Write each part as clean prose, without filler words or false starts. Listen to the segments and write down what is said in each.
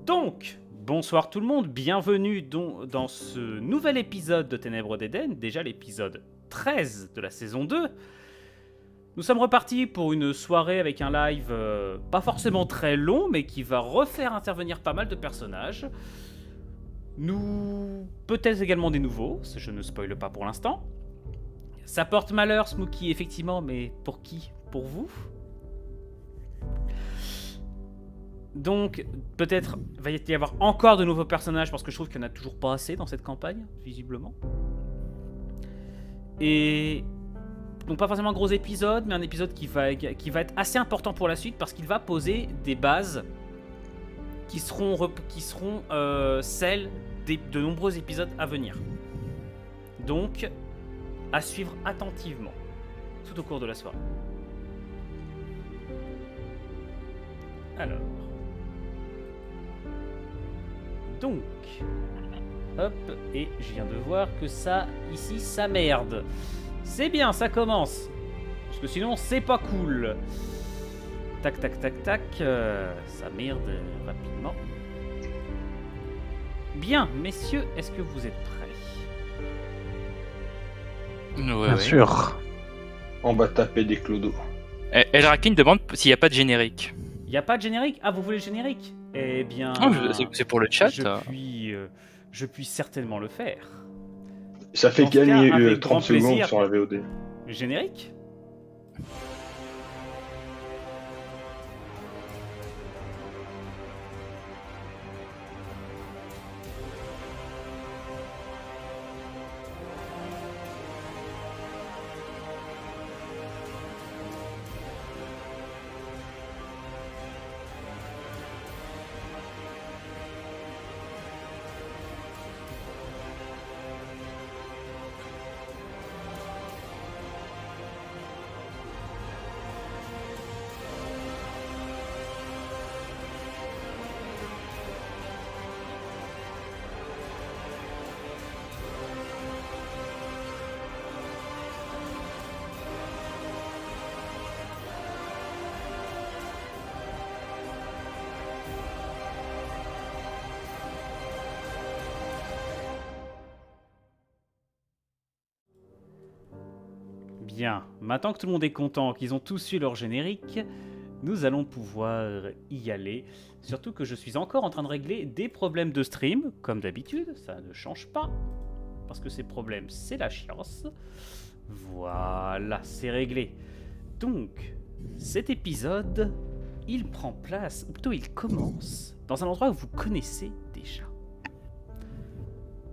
Donc, bonsoir tout le monde, bienvenue dans ce nouvel épisode de Ténèbres d'Éden, déjà l'épisode 13 de la saison 2. Nous sommes repartis pour une soirée avec un live pas forcément très long, mais qui va refaire intervenir pas mal de personnages. Peut-être également des nouveaux, je ne spoile pas pour l'instant. Ça porte malheur, Smokey, effectivement, mais pour qui? Pour vous? Donc, peut-être va y avoir encore de nouveaux personnages, parce que je trouve qu'il n'y en a toujours pas assez dans cette campagne, visiblement. Et donc pas forcément un gros épisode, mais un épisode qui va être assez important pour la suite, parce qu'il va poser des bases qui seront celles de nombreux épisodes à venir. Donc, à suivre attentivement, tout au cours de la soirée. Alors... Donc, hop, et je viens de voir que ça, ici, ça merde. C'est bien, ça commence. Parce que sinon, c'est pas cool. Tac, tac, tac, tac. Ça merde rapidement. Bien, messieurs, est-ce que vous êtes prêts? Bien sûr. On va taper des clodos. Elrakin demande s'il n'y a pas de générique. Il n'y a pas de générique? Ah, vous voulez le générique? Eh bien... Non, c'est pour le chat. Je puis certainement le faire. Ça fait Dans ce gagner cas, avec 30 grand secondes plaisir. sur la VOD. Le générique? Bien, maintenant que tout le monde est content, qu'ils ont tous eu leur générique, nous allons pouvoir y aller. Surtout que je suis encore en train de régler des problèmes de stream, comme d'habitude, ça ne change pas. Parce que ces problèmes, c'est la chiasse. Voilà, c'est réglé. Donc, cet épisode, il prend place, ou plutôt il commence, dans un endroit que vous connaissez déjà.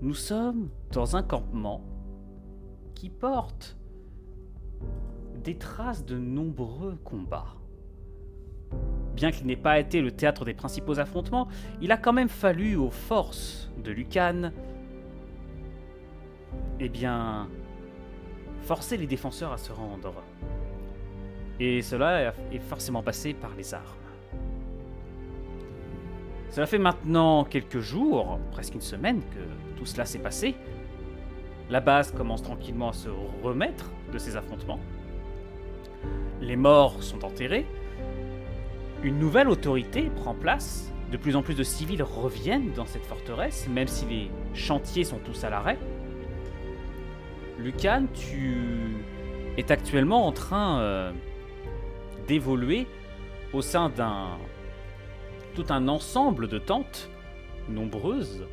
Nous sommes dans un campement qui porte des traces de nombreux combats. Bien qu'il n'ait pas été le théâtre des principaux affrontements, il a quand même fallu aux forces de Lucan, forcer les défenseurs à se rendre. Et cela est forcément passé par les armes. Cela fait maintenant quelques jours, presque une semaine, que tout cela s'est passé. La base commence tranquillement à se remettre de ces affrontements. Les morts sont enterrés. Une nouvelle autorité prend place. De plus en plus de civils reviennent dans cette forteresse, même si les chantiers sont tous à l'arrêt. Lucan, tu es actuellement en train d'évoluer au sein tout un ensemble de tentes nombreuses.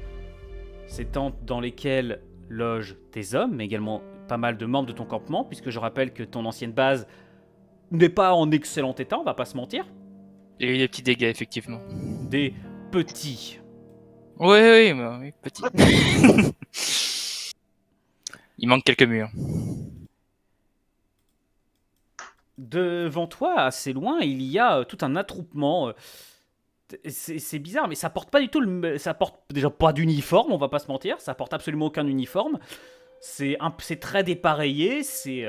Ces tentes dans lesquelles logent tes hommes, mais également pas mal de membres de ton campement, puisque je rappelle que ton ancienne base n'est pas en excellent état, on va pas se mentir. Il y a eu des petits dégâts, effectivement. Des petits. Oui, petits. Il manque quelques murs. Devant toi, assez loin, il y a tout un attroupement. C'est bizarre, mais ça porte pas du tout ça porte déjà pas d'uniforme, on va pas se mentir. Ça porte absolument aucun uniforme. C'est très dépareillé, c'est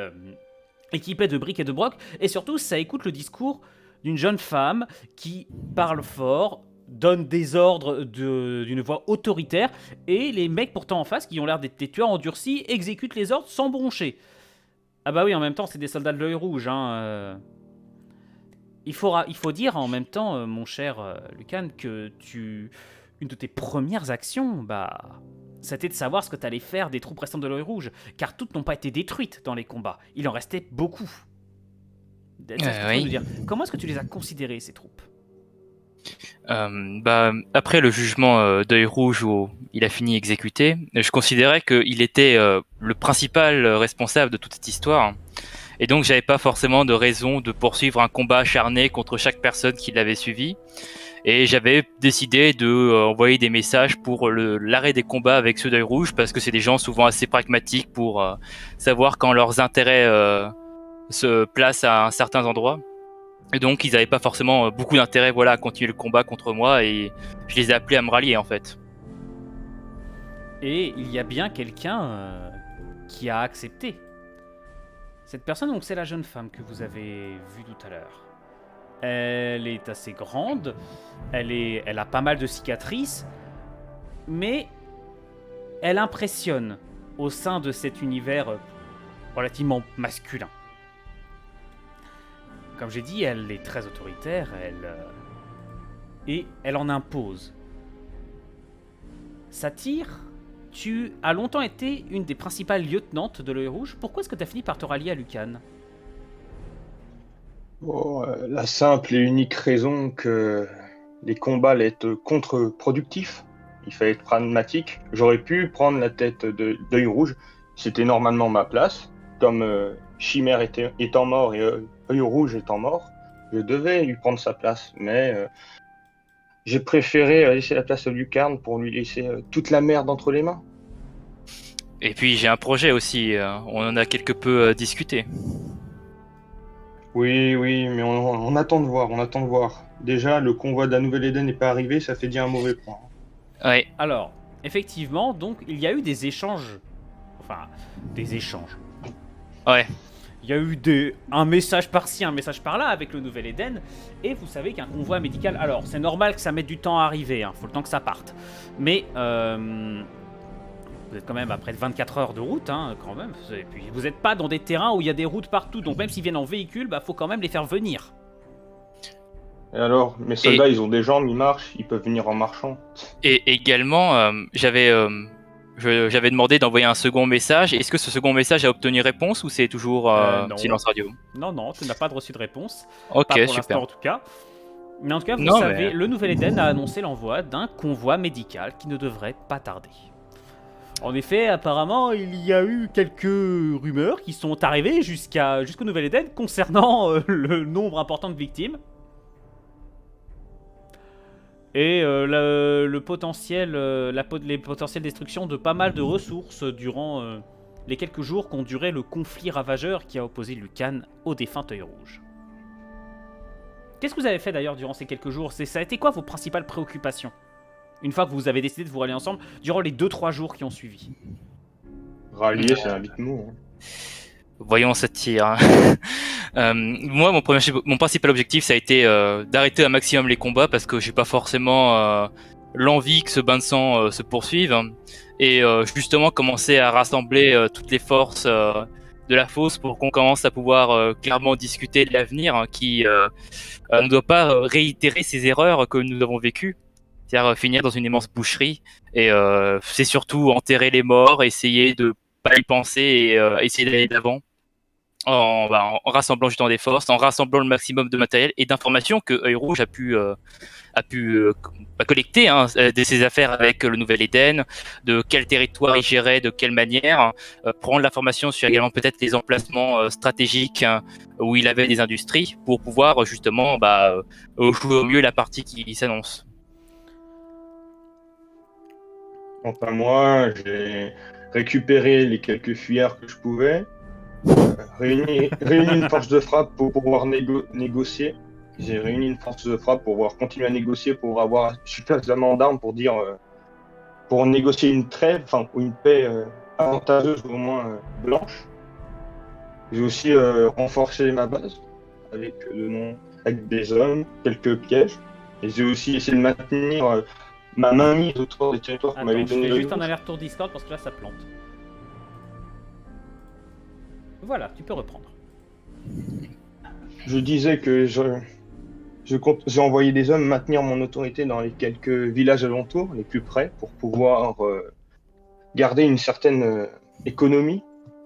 équipé de briques et de brocs, et surtout ça écoute le discours d'une jeune femme qui parle fort, donne des ordres d'une voix autoritaire, et les mecs pourtant en face, qui ont l'air d'être des tueurs endurcis, exécutent les ordres sans broncher. Ah bah oui, en même temps c'est des soldats de l'œil rouge, hein. Il faut dire en même temps, mon cher Lucan, que tu une de tes premières actions, c'était de savoir ce que t'allais faire des troupes restantes de l'œil rouge, car toutes n'ont pas été détruites dans les combats. Il en restait beaucoup. Est-ce que tu peux nous Oui. dire, comment est-ce que tu les as considérées, ces troupes? Après le jugement d'œil rouge où il a fini exécuté, je considérais qu'il était le principal responsable de toute cette histoire. Et donc j'avais pas forcément de raison de poursuivre un combat acharné contre chaque personne qui l'avait suivi. Et j'avais décidé de envoyer des messages pour l'arrêt des combats avec ceux d'œil rouge parce que c'est des gens souvent assez pragmatiques pour savoir quand leurs intérêts se placent à un certain endroit. Et donc ils n'avaient pas forcément beaucoup d'intérêt à continuer le combat contre moi et je les ai appelés à me rallier en fait. Et il y a bien quelqu'un qui a accepté. Cette personne, donc, c'est la jeune femme que vous avez vue tout à l'heure. Elle est assez grande, elle a pas mal de cicatrices, mais elle impressionne au sein de cet univers relativement masculin. Comme j'ai dit, elle est très autoritaire, et elle en impose. Satyr, tu as longtemps été une des principales lieutenantes de l'œil rouge. Pourquoi est-ce que tu as fini par te rallier à Lucan? La simple et unique raison que les combats allaient être contre-productifs. Il fallait être pragmatique. J'aurais pu prendre la tête d'œil rouge. C'était normalement ma place. Comme Chimère étant mort et œil rouge étant mort, je devais lui prendre sa place. Mais j'ai préféré laisser la place à Lucarne pour lui laisser toute la merde entre les mains. Et puis j'ai un projet aussi, on en a quelque peu discuté. Oui, mais on attend de voir, Déjà, le convoi de la Nouvelle-Éden n'est pas arrivé, ça fait déjà un mauvais point. Ouais. Alors, effectivement, donc, il y a eu des échanges. Enfin, des échanges. Ouais. Il y a eu un message par-ci, un message par-là avec le Nouvel-Éden. Et vous savez qu'un convoi médical... Alors, c'est normal que ça mette du temps à arriver, faut le temps que ça parte. Mais, vous êtes quand même à près de 24 heures de route, quand même. Et puis, vous n'êtes pas dans des terrains où il y a des routes partout. Donc, même s'ils viennent en véhicule, faut quand même les faire venir. Et alors, mes soldats, ils ont des jambes, ils marchent, ils peuvent venir en marchant. Et également, j'avais demandé d'envoyer un second message. Est-ce que ce second message a obtenu réponse ou c'est toujours non. silence radio? Non, tu n'as pas reçu de réponse. Ok, pas pour super. l'instant en tout cas. Mais en tout cas, vous Non, savez, mais- le Nouvel-Éden a annoncé l'envoi d'un convoi médical qui ne devrait pas tarder. En effet, apparemment, il y a eu quelques rumeurs qui sont arrivées jusqu'au Nouvel-Éden concernant le nombre important de victimes. Et les potentielles destructions de pas mal de ressources durant les quelques jours qu'ont duré le conflit ravageur qui a opposé Lucan au défunt œil rouge. Qu'est-ce que vous avez fait d'ailleurs durant ces quelques jours? Ça a été quoi vos principales préoccupations? Une fois que vous avez décidé de vous rallier ensemble, durant les 2-3 jours qui ont suivi. Rallier, c'est un vite mot. Voyons cette tire. Moi, mon principal objectif, ça a été d'arrêter un maximum les combats parce que j'ai pas forcément l'envie que ce bain de sang se poursuive. Et justement, commencer à rassembler toutes les forces de la fosse pour qu'on commence à pouvoir clairement discuter de l'avenir qui ne doit pas réitérer ces erreurs que nous avons vécues. C'est-à-dire finir dans une immense boucherie. Et c'est surtout enterrer les morts, essayer de pas y penser et essayer d'aller d'avant. En rassemblant justement des forces, en rassemblant le maximum de matériel et d'informations que œil rouge a pu collecter de ses affaires avec le Nouvel-Éden, de quel territoire il gérait, de quelle manière, prendre l'information sur également peut-être les emplacements stratégiques où il avait des industries pour pouvoir justement jouer au mieux la partie qui s'annonce. Enfin, moi, j'ai récupéré les quelques fuyards que je pouvais, réuni une force de frappe pour pouvoir négocier. J'ai réuni une force de frappe pour pouvoir continuer à négocier, pour avoir suffisamment d'armes pour négocier une trêve, ou une paix avantageuse, au moins blanche. J'ai aussi renforcé ma base avec des hommes, quelques pièges. Et j'ai aussi essayé de maintenir ma main mise autour des territoires qu'on m'avait Attends, je donné. fais juste un aller-retour Discord parce que là ça plante. Voilà, tu peux reprendre. Je disais que J'ai envoyé des hommes maintenir mon autorité dans les quelques villages alentours, les plus près, pour pouvoir garder une certaine économie.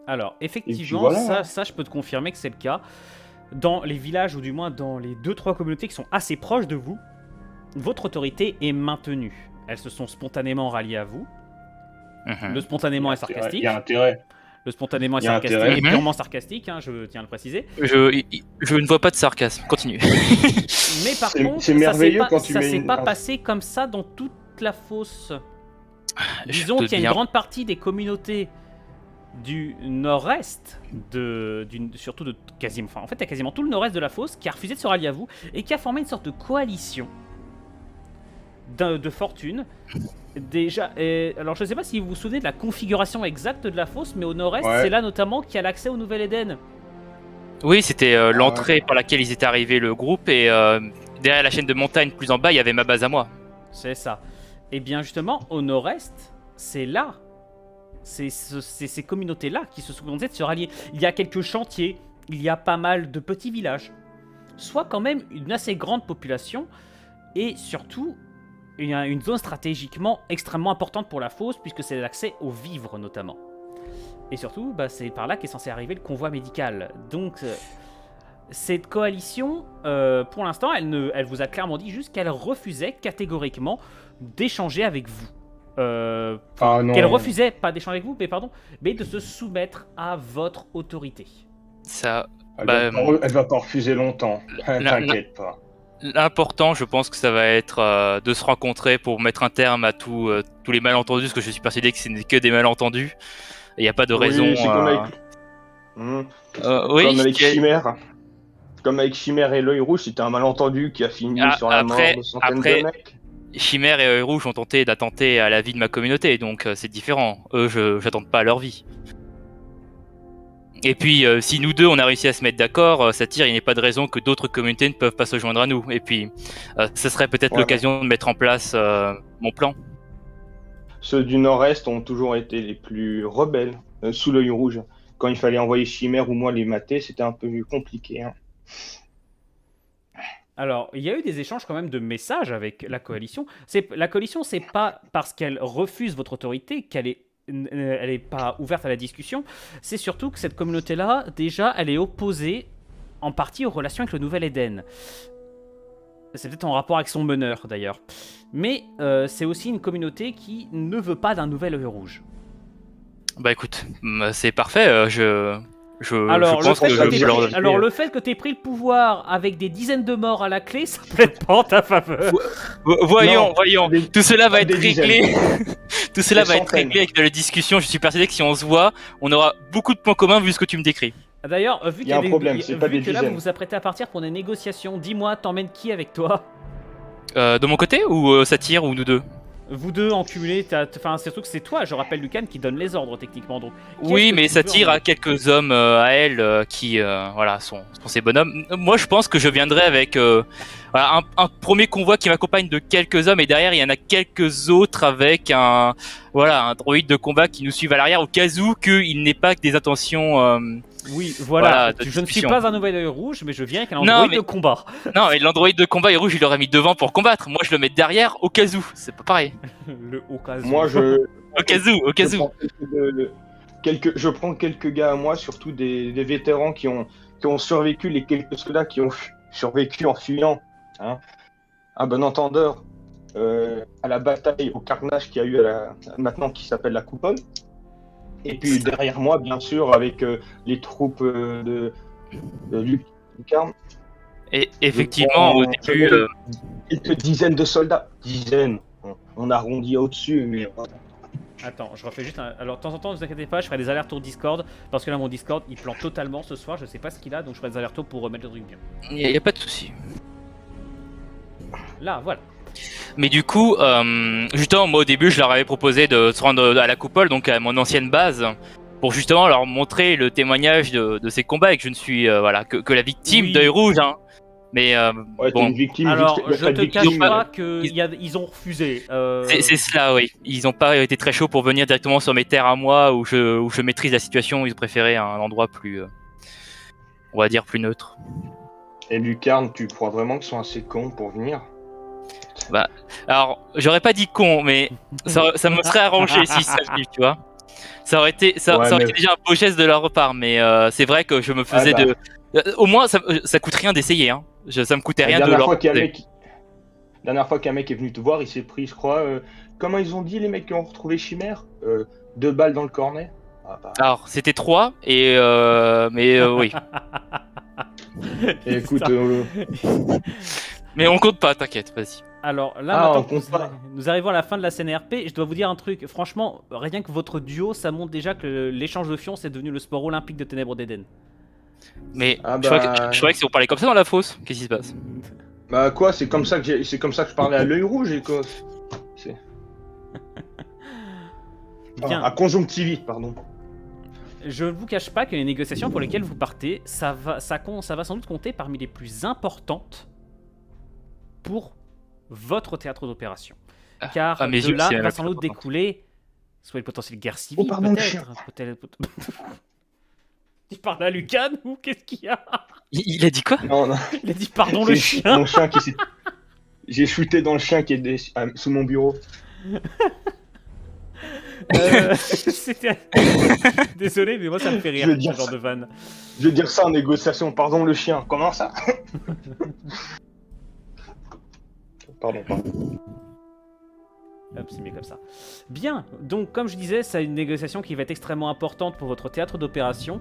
Alors, Et puis effectivement, voilà. ça, je peux te confirmer que c'est le cas. Dans les villages, ou du moins dans les 2-3 communautés qui sont assez proches de vous, votre autorité est maintenue. Elles se sont spontanément ralliées à vous. Le spontanément est Il sarcastique. y a intérêt. Le spontanément est Il y a sarcastique, intérêt. et purement sarcastique, hein, je tiens à le préciser. Je ne vois pas de sarcasme. Continue. Mais par C'est- contre, c'est ça merveilleux quand tu ça mets s'est une- pas passé comme ça dans toute la fosse. Je Disons doute qu'il y a une bien. grande partie des communautés du nord-est, surtout de quasiment, enfin en fait il y a quasiment tout le nord-est de la fosse qui a refusé de se rallier à vous et qui a formé une sorte de coalition de fortune. Déjà, alors je ne sais pas si vous vous souvenez de la configuration exacte de la fosse, mais au nord-est, Ouais. c'est là notamment qu'il y a l'accès au Nouvel Éden. Oui, c'était l'entrée par laquelle ils étaient arrivés, le groupe, et derrière la chaîne de montagne plus en bas, il y avait ma base à moi. C'est ça. Et bien justement, au nord-est, c'est là. C'est ces communautés-là qui se sont contentées de se rallier. Il y a quelques chantiers, il y a pas mal de petits villages. Soit quand même une assez grande population, et surtout, il y a une zone stratégiquement extrêmement importante pour la fosse, puisque c'est l'accès aux vivres notamment. Et surtout, bah, c'est par là qu'est censé arriver le convoi médical. Donc, cette coalition, pour l'instant, elle vous a clairement dit juste qu'elle refusait catégoriquement d'échanger avec vous. Ah non. Qu'elle refusait, pas d'échanger avec vous, mais de se soumettre à votre autorité. Ça, Elle va pas refuser longtemps. T'inquiète pas. l'important, je pense que ça va être de se rencontrer pour mettre un terme à tous les malentendus, parce que je suis persuadé que ce n'est que des malentendus. Il n'y a pas de raison. Oui, c'est comme avec... Oui, comme avec Chimère. Comme avec Chimère et l'œil rouge, c'était un malentendu qui a fini sur la mort de centaines de mecs. Chimère et Œil Rouge ont tenté d'attenter à la vie de ma communauté, donc c'est différent. Eux, j'attente pas à leur vie. Et puis, si nous deux, on a réussi à se mettre d'accord, Satyr, il n'y a pas de raison que d'autres communautés ne peuvent pas se joindre à nous. Et puis, ce serait peut-être l'occasion de mettre en place mon plan. Ceux du Nord-Est ont toujours été les plus rebelles sous l'œil rouge. Quand il fallait envoyer Chimère ou moi les mater, c'était un peu compliqué. Hein. Alors, il y a eu des échanges quand même de messages avec la coalition. La coalition, c'est pas parce qu'elle refuse votre autorité qu'elle est pas ouverte à la discussion. C'est surtout que cette communauté-là, déjà, elle est opposée en partie aux relations avec le Nouvel Éden. C'est peut-être en rapport avec son meneur, d'ailleurs. Mais c'est aussi une communauté qui ne veut pas d'un nouvel œil rouge. Bah écoute, c'est parfait. Alors, je pense que je leur donne. alors, le fait que tu aies pris le pouvoir avec des dizaines de morts à la clé, ça plaide pas en ta faveur. Voyons. Des- Tout cela va des être réglé. Tout cela Des va être centaines. réglé avec la discussion. Je suis persuadé que si on se voit, on aura beaucoup de points communs vu ce que tu me décris. D'ailleurs, vu Il y a un problème, c'est pas vu des que là dizaines. vous vous apprêtez à partir pour des négociations, dis-moi, t'emmènes qui avec toi? De mon côté ou Satyr ou nous deux? Vous deux en cumulé, enfin surtout que c'est toi, je rappelle Lucan, qui donne les ordres techniquement. Donc, Oui, mais Satyr a quelques hommes à elle qui voilà, sont ses bonhommes. Moi, je pense que je viendrai avec voilà, un premier convoi qui m'accompagne de quelques hommes et derrière, il y en a quelques autres avec un droïde de combat qui nous suivent à l'arrière au cas où qu'il n'ait pas que des intentions. Oui, voilà, de je ne suis discussion. pas un nouvel œil rouge, mais je viens avec un Non, android mais- de combat. Non, et l'androïde de combat est rouge, il l'aurait mis devant pour combattre. Moi, je le mets derrière au cas où. C'est pas pareil. Le au cas où. Moi, Au cas où. je prends quelques gars à moi, surtout des vétérans qui ont survécu, les quelques soldats qui ont survécu en fuyant. Hein. Un bon entendeur à la bataille, au carnage qu'il y a eu maintenant qui s'appelle la Coupole. Et puis derrière moi, bien sûr, avec les troupes de Lucarne. Et effectivement, au début, Quelques dizaines de soldats. Dizaines. On arrondit au-dessus, mais Attends, je refais juste un... Alors, de temps en temps, ne vous inquiétez pas, je ferai des allers-retours Discord, parce que là, mon Discord, il plante totalement ce soir, je sais pas ce qu'il a, donc je ferai des allers-retours pour remettre le truc bien. il n'y a pas de souci. Là, voilà. Mais du coup, justement, moi au début, je leur avais proposé de se rendre à la coupole, donc à mon ancienne base, pour justement leur montrer le témoignage de ces combats et que je ne suis que la victime Oui. d'œil rouge. Hein. Mais ouais, t'es bon, une victime. Alors, il y a je pas de te victime. cache pas qu'ils ont refusé. c'est cela, oui. Ils n'ont pas été très chauds pour venir directement sur mes terres à moi où je maîtrise la situation. Ils ont préféré un endroit plus, on va dire, plus neutre. Et Lucarne, tu crois vraiment qu'ils sont assez cons pour venir? Bah, alors, j'aurais pas dit con, mais ça me serait arrangé si ça venait, tu vois. Ça Ouais, aurait mais été déjà un beau geste de leur part, mais c'est vrai que je me ah faisais bah, de. Au moins, ça coûte rien d'essayer, hein. Ça me coûtait la rien de dernière leur fois qu'il y a un proposer. mec, la dernière fois qu'un mec est venu te voir, il s'est pris, je crois, comment ils ont dit les mecs qui ont retrouvé Chimère? 2 balles dans le cornet. Ah bah, Alors, c'était 3, mais oui. et écoute, Putain. Mais on compte pas, t'inquiète, vas-y. Alors là, ah, maintenant on que compte pas. nous arrivons à la fin de la CNRP, je dois vous dire un truc. Franchement, rien que votre duo, ça montre déjà que l'échange de fion, c'est devenu le sport olympique de Ténèbres d'Éden. Mais Ah je croyais que si on parlait comme ça dans la fosse, qu'est-ce qui se passe? bah quoi, c'est comme ça que je parlais à l'œil rouge et quoi. C'est Bien. à conjonctivite, pardon. Je ne vous cache pas que les négociations pour lesquelles vous partez, ça va sans doute compter parmi les plus importantes pour votre théâtre d'opération. Car À mes de yeux, là c'est la va plus sans doute importante. découler soit une potentielle guerre Oh, civile, pardon, le chien. peut-être. Tu parles à Lucan ou qu'est-ce qu'il y a? Il a dit quoi? Non, non, Il a dit pardon le c'est chien. mon chien qui s'est. J'ai shooté dans le chien qui est sous mon bureau. C'était... Désolé, mais moi ça me fait rire, Je veux ce dire genre ça. de vanne. Je vais dire ça en négociation. Pardon le chien. Comment ça? Pardon. Hop, c'est mieux comme ça. Bien, donc comme je disais, c'est une négociation qui va être extrêmement importante pour votre théâtre d'opération,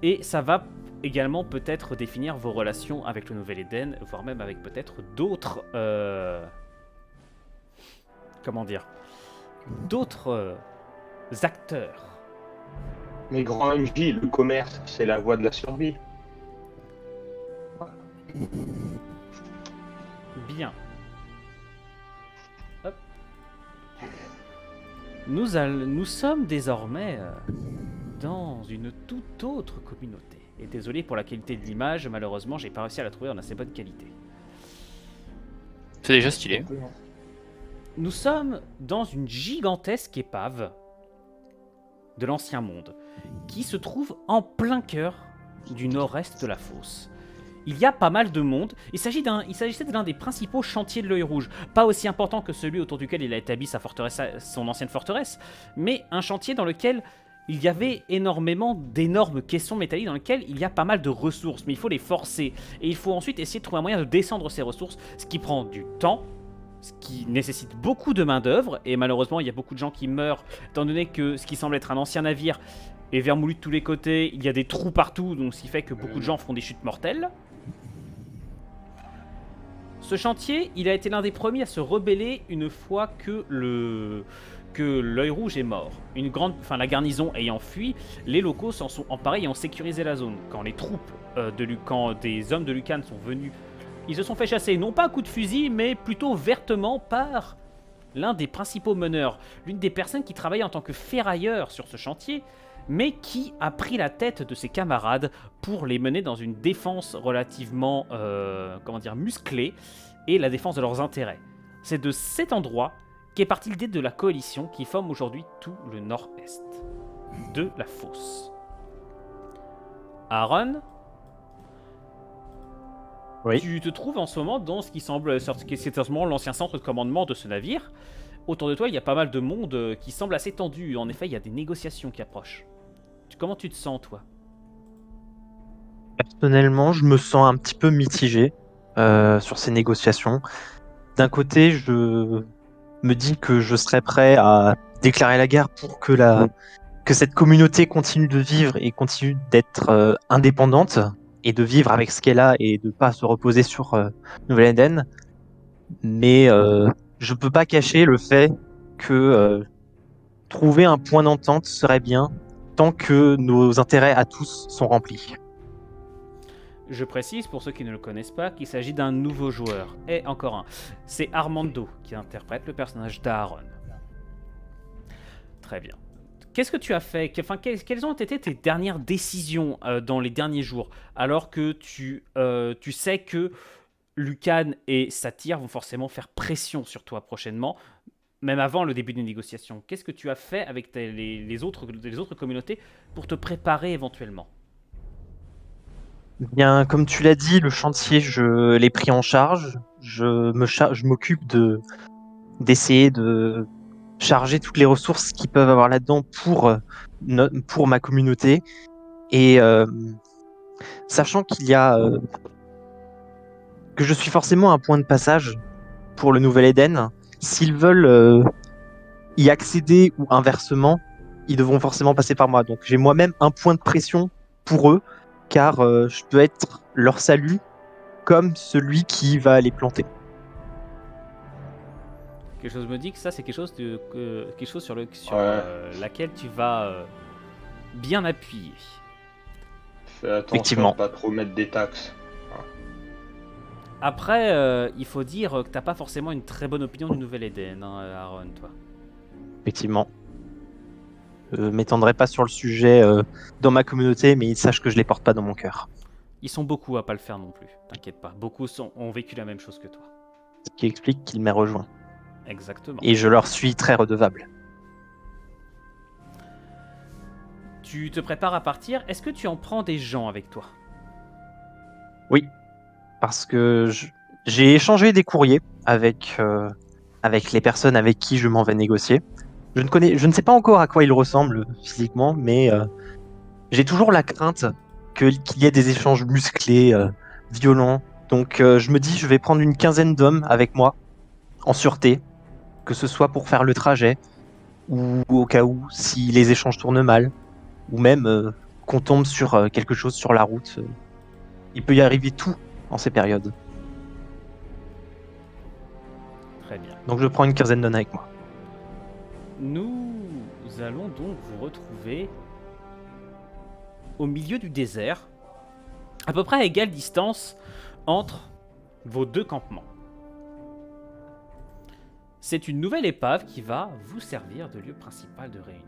et ça va également peut-être définir vos relations avec le Nouvel Éden, voire même avec peut-être d'autres... comment dire? D'autres acteurs. Mais grand MJ, le commerce, c'est la voie de la survie. Bien. Hop. Nous sommes désormais dans une toute autre communauté. Et désolé pour la qualité de l'image, malheureusement, j'ai pas réussi à la trouver en assez bonne qualité. C'est déjà stylé. Nous sommes dans une gigantesque épave de l'ancien monde, qui se trouve en plein cœur du nord-est de la fosse. Il y a pas mal de monde. Il s'agissait de l'un des principaux chantiers de l'œil rouge. Pas aussi important que celui autour duquel il a établi son ancienne forteresse, mais un chantier dans lequel il y avait d'énormes caissons métalliques dans lesquels il y a pas mal de ressources, mais il faut les forcer. Et il faut ensuite essayer de trouver un moyen de descendre ces ressources, ce qui prend du temps, ce qui nécessite beaucoup de main-d'œuvre, et malheureusement il y a beaucoup de gens qui meurent, étant donné que ce qui semble être un ancien navire est vermoulu de tous les côtés, il y a des trous partout, donc ce qui fait que beaucoup de gens font des chutes mortelles. Ce chantier, il a été l'un des premiers à se rebeller une fois que l'œil rouge est mort. La garnison ayant fui, les locaux s'en sont emparés et ont sécurisé la zone. Quand les troupes quand des hommes de Lucan sont venus, ils se sont fait chasser, non pas à coups de fusil, mais plutôt vertement par l'un des principaux meneurs, l'une des personnes qui travaillait en tant que ferrailleur sur ce chantier, mais qui a pris la tête de ses camarades pour les mener dans une défense relativement musclée et la défense de leurs intérêts. C'est de cet endroit qu'est partie l'idée de la coalition qui forme aujourd'hui tout le nord-est de la fosse. Aaron, Oui. tu te trouves en ce moment dans ce qui semble c'est en ce moment l'ancien centre de commandement de ce navire. Autour de toi, il y a pas mal de monde qui semble assez tendu. En effet, il y a des négociations qui approchent. Comment tu te sens, toi? Personnellement, je me sens un petit peu mitigé sur ces négociations. D'un côté, je me dis que je serais prêt à déclarer la guerre pour que cette communauté continue de vivre et continue d'être indépendante et de vivre avec ce qu'elle a et de pas se reposer sur Nouvelle-Éden. Mais je peux pas cacher le fait que trouver un point d'entente serait bien tant que nos intérêts à tous sont remplis. Je précise, pour ceux qui ne le connaissent pas, qu'il s'agit d'un nouveau joueur. Et encore un. C'est Armando qui interprète le personnage d'Aaron. Très bien. Qu'est-ce que tu as fait? Quelles ont été tes dernières décisions dans les derniers jours? Alors que tu sais que Lucan et Satyr vont forcément faire pression sur toi prochainement, même avant le début des négociations. Qu'est-ce que tu as fait avec les autres communautés pour te préparer éventuellement? Bien, comme tu l'as dit, le chantier, je l'ai pris en charge. Je m'occupe d'essayer de charger toutes les ressources qu'ils peuvent avoir là-dedans pour ma communauté. Et sachant que je suis forcément un point de passage pour le Nouvel Éden, s'ils veulent y accéder ou inversement, ils devront forcément passer par moi. Donc j'ai moi-même un point de pression pour eux, car je peux être leur salut comme celui qui va les planter. Quelque chose me dit que ça, c'est quelque chose sur Ouais. laquelle tu vas bien appuyer. Fais attention Effectivement. de pas trop mettre des taxes. Après, il faut dire que t'as pas forcément une très bonne opinion du Nouvel Eden, hein, Aaron, toi. Effectivement. Je m'étendrai pas sur le sujet dans ma communauté, mais ils sachent que je les porte pas dans mon cœur. Ils sont beaucoup à pas le faire non plus, t'inquiète pas. Beaucoup ont vécu la même chose que toi. Ce qui explique qu'il m'ait rejoint. Exactement. Et je leur suis très redevable. Tu te prépares à partir. Est-ce que tu en prends des gens avec toi? Oui, parce que j'ai échangé des courriers avec les personnes avec qui je m'en vais négocier. Je ne sais pas encore à quoi ils ressemblent physiquement, mais j'ai toujours la crainte qu'il y ait des échanges musclés, violents. Donc je me dis, je vais prendre une quinzaine d'hommes avec moi, en sûreté, que ce soit pour faire le trajet, ou au cas où, si les échanges tournent mal, ou même qu'on tombe sur quelque chose sur la route. Il peut y arriver tout en ces périodes. Très bien. Donc je prends une quinzaine d'hommes avec moi. Nous allons donc vous retrouver au milieu du désert, à peu près à égale distance entre vos deux campements. C'est une nouvelle épave qui va vous servir de lieu principal de réunion.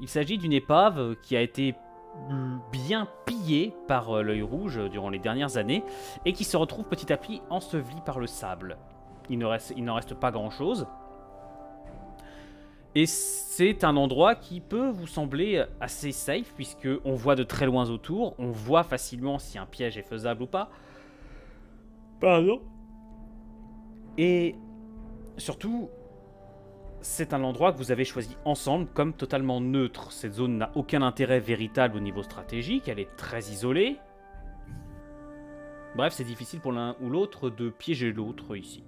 Il s'agit d'une épave qui a été bien pillée par l'œil rouge durant les dernières années et qui se retrouve petit à petit ensevelie par le sable. Il n'en reste pas grand-chose. Et c'est un endroit qui peut vous sembler assez safe, puisque on voit de très loin autour, on voit facilement si un piège est faisable ou pas. Pardon. Et surtout, c'est un endroit que vous avez choisi ensemble comme totalement neutre. Cette zone n'a aucun intérêt véritable au niveau stratégique, elle est très isolée. Bref, c'est difficile pour l'un ou l'autre de piéger l'autre ici.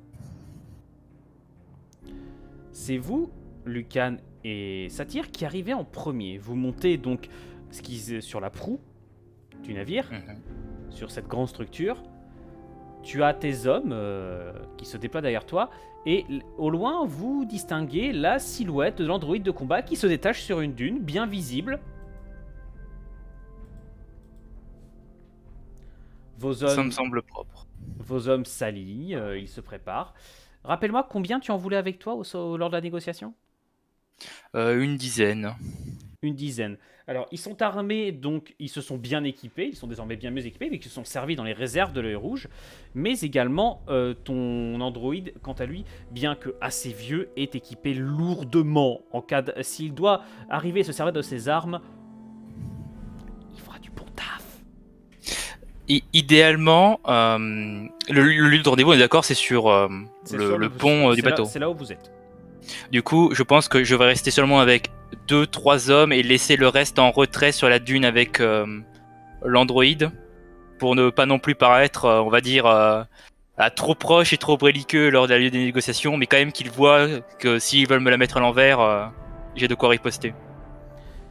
C'est vous, Lucan et Satyr, qui arrivez en premier. Vous montez donc sur la proue du navire, sur cette grande structure. Tu as tes hommes qui se déploient derrière toi, et au loin, vous distinguez la silhouette de l'androïde de combat qui se détache sur une dune, bien visible. Ça me semble propre. Vos hommes s'alignent, ils se préparent. Rappelle-moi, combien tu en voulais avec toi lors de la négociation ? Une dizaine. Une dizaine. Alors, ils sont armés, donc ils se sont bien équipés, ils sont désormais bien mieux équipés, mais ils se sont servis dans les réserves de l'œil rouge. Mais également, ton androïde, quant à lui, bien que assez vieux, est équipé lourdement. S'il doit arriver et se servir de ses armes, il fera du bon taf. Idéalement, le lieu de rendez-vous, on est d'accord, c'est sur le pont du bateau. C'est là où vous êtes. Du coup, je pense que je vais rester seulement avec 2-3 hommes et laisser le reste en retrait sur la dune avec l'androïde, pour ne pas non plus paraître, on va dire, trop proche et trop belliqueux lors de la lieu des négociations, mais quand même qu'ils voient que s'ils veulent me la mettre à l'envers, j'ai de quoi riposter.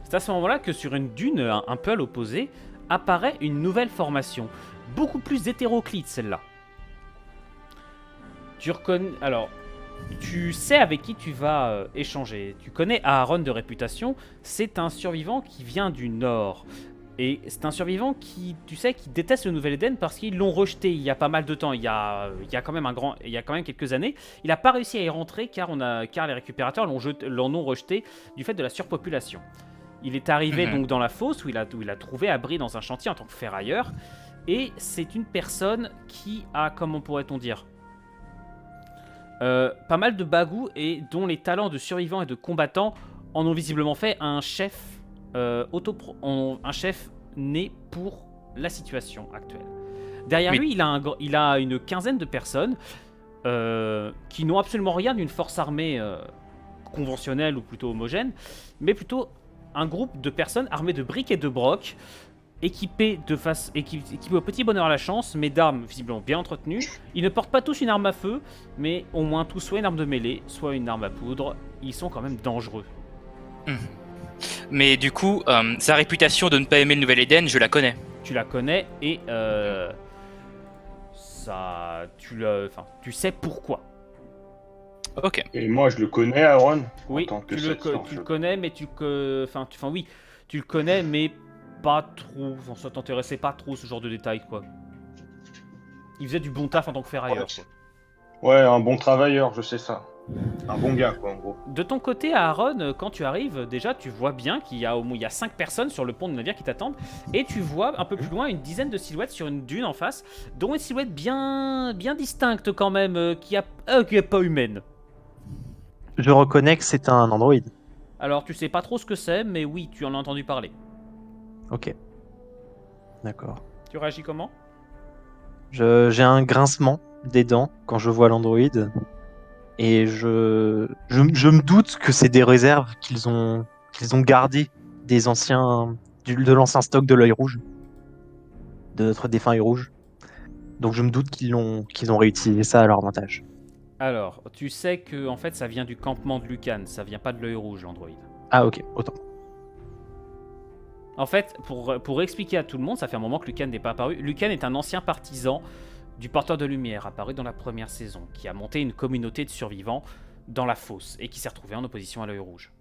C'est à ce moment-là que sur une dune un peu à l'opposé, apparaît une nouvelle formation, beaucoup plus hétéroclite celle-là. Tu sais avec qui tu vas échanger. Tu connais Aaron de réputation, c'est un survivant qui vient du Nord. Et c'est un survivant qui déteste le Nouvel Éden parce qu'ils l'ont rejeté il y a pas mal de temps, il y a quand même quelques années. Il n'a pas réussi à y rentrer car les récupérateurs l'en ont rejeté du fait de la surpopulation. Il est arrivé donc dans la fosse où il a trouvé abri dans un chantier en tant que ferrailleur. Et c'est une personne qui a, comment pourrait-on dire, pas mal de bagou et dont les talents de survivant et de combattant en ont visiblement fait un chef un chef né pour la situation actuelle. Derrière Mais- lui, il a une quinzaine de personnes qui n'ont absolument rien d'une force armée conventionnelle ou plutôt homogène, mais plutôt un groupe de personnes armées de briques et de brocs, équipés au petit bonheur à la chance, mais d'armes visiblement bien entretenues. Ils ne portent pas tous une arme à feu, mais au moins tous soit une arme de mêlée, soit une arme à poudre. Ils sont quand même dangereux. Mais du coup, sa réputation de ne pas aimer le Nouvel Eden, je la connais. Tu la connais et tu sais pourquoi. Ok. Et moi, je le connais, Aaron. Oui, en tant que tu le Satyr, connais, mais oui, tu le connais, mais pas trop. Enfin, ça t'intéressait pas trop ce genre de détails, quoi. Il faisait du bon taf en tant que ferrailleur. Quoi. Ouais, un bon travailleur, je sais ça. Un bon gars, quoi, en gros. De ton côté, Aaron, quand tu arrives, déjà, tu vois bien qu'il y a au moins 5 personnes sur le pont de navire qui t'attendent, et tu vois un peu plus loin une dizaine de silhouettes sur une dune en face, dont une silhouette bien distincte quand même, qui est pas humaine. Je reconnais que c'est un androïde. Alors, tu sais pas trop ce que c'est, mais oui, tu en as entendu parler. Ok. D'accord. Tu réagis comment? J'ai un grincement des dents quand je vois l'androïde. Et je me doute que c'est des réserves qu'ils ont gardées de l'ancien stock de l'œil rouge, de notre défunt œil rouge. Donc je me doute qu'ils ont réutilisé ça à leur avantage. Alors, tu sais que en fait, ça vient du campement de Lucan, ça vient pas de l'œil rouge, l'androïde. Ah ok, autant. En fait, pour expliquer à tout le monde, ça fait un moment que Lucan n'est pas apparu. Lucan est un ancien partisan du Porteur de Lumière, apparu dans la première saison, qui a monté une communauté de survivants dans la fosse et qui s'est retrouvé en opposition à l'œil rouge.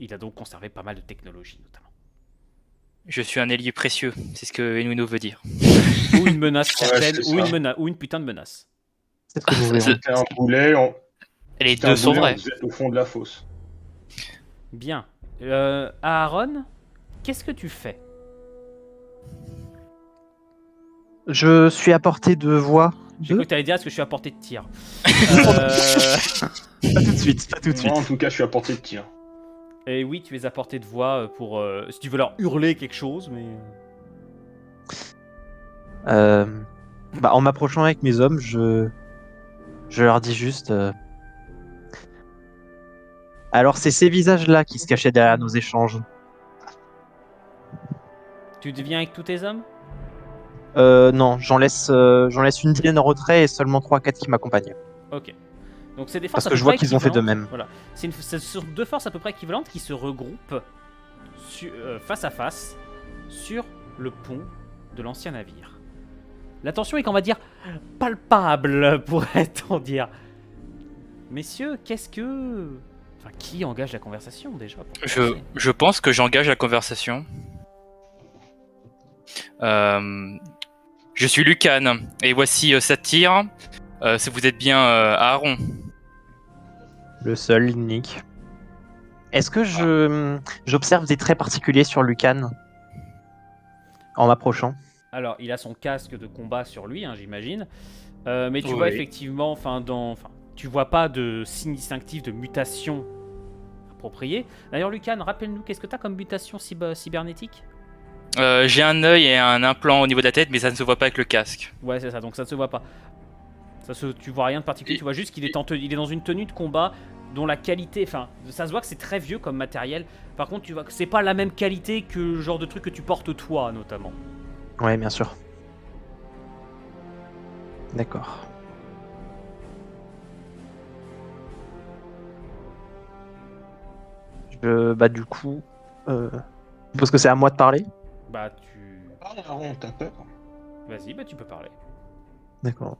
Il a donc conservé pas mal de technologies, notamment. Je suis un ailier précieux, c'est ce que Enuno veut dire. Ou une menace certaine, c'est ça. ou une putain de menace. C'est ce que nous voulons. C'était un poulet, Les c'était un deux sont boulet, vrais. vous êtes au fond de la fosse. Bien. Aaron, qu'est-ce que tu fais? Je suis à portée de voix. J'ai cru que t'allais dire est-ce que je suis à portée de tir. Pas tout de suite, pas tout de suite. Moi, en tout cas, je suis à portée de tir. Et oui, tu es à portée de voix pour si tu veux leur hurler quelque chose, mais. En m'approchant avec mes hommes, je leur dis juste. Alors c'est ces visages-là qui se cachaient derrière nos échanges. Tu viens avec tous tes hommes? Non, j'en laisse une dizaine en retrait et seulement 3-4 qui m'accompagnent. Ok. Donc c'est des forces Parce à que peu je vois près qu'ils ont fait de équivalentes. même. Voilà. Ce sont deux forces à peu près équivalentes qui se regroupent face à face sur le pont de l'ancien navire. La tension est qu'on va dire palpable, pourrait-on dire. Messieurs, qu'est-ce que... Enfin, qui engage la conversation déjà pour commencer Je pense que j'engage la conversation. Je suis Lucan, et voici Satyr. Si vous êtes bien Aaron. Le seul, l'unique. Est-ce que j'observe des traits particuliers sur Lucan en m'approchant? Alors, il a son casque de combat sur lui, hein, j'imagine. Mais tu Oui. vois effectivement, tu vois pas de signe distinctif de mutation appropriée. D'ailleurs, Lucan, rappelle-nous, qu'est-ce que t'as comme mutation cybernétique? J'ai un œil et un implant au niveau de la tête, mais ça ne se voit pas avec le casque. Ouais, c'est ça, donc ça ne se voit pas. Tu vois rien de particulier, tu vois juste qu'il est, il est dans une tenue de combat dont la qualité, enfin, ça se voit que c'est très vieux comme matériel. Par contre, tu vois que c'est pas la même qualité que le genre de truc que tu portes toi, notamment. Ouais, bien sûr. D'accord. Du coup, je suppose que c'est à moi de parler. Bah, tu... Ah, Aaron, t'as peur. Vas-y, bah tu peux parler. D'accord.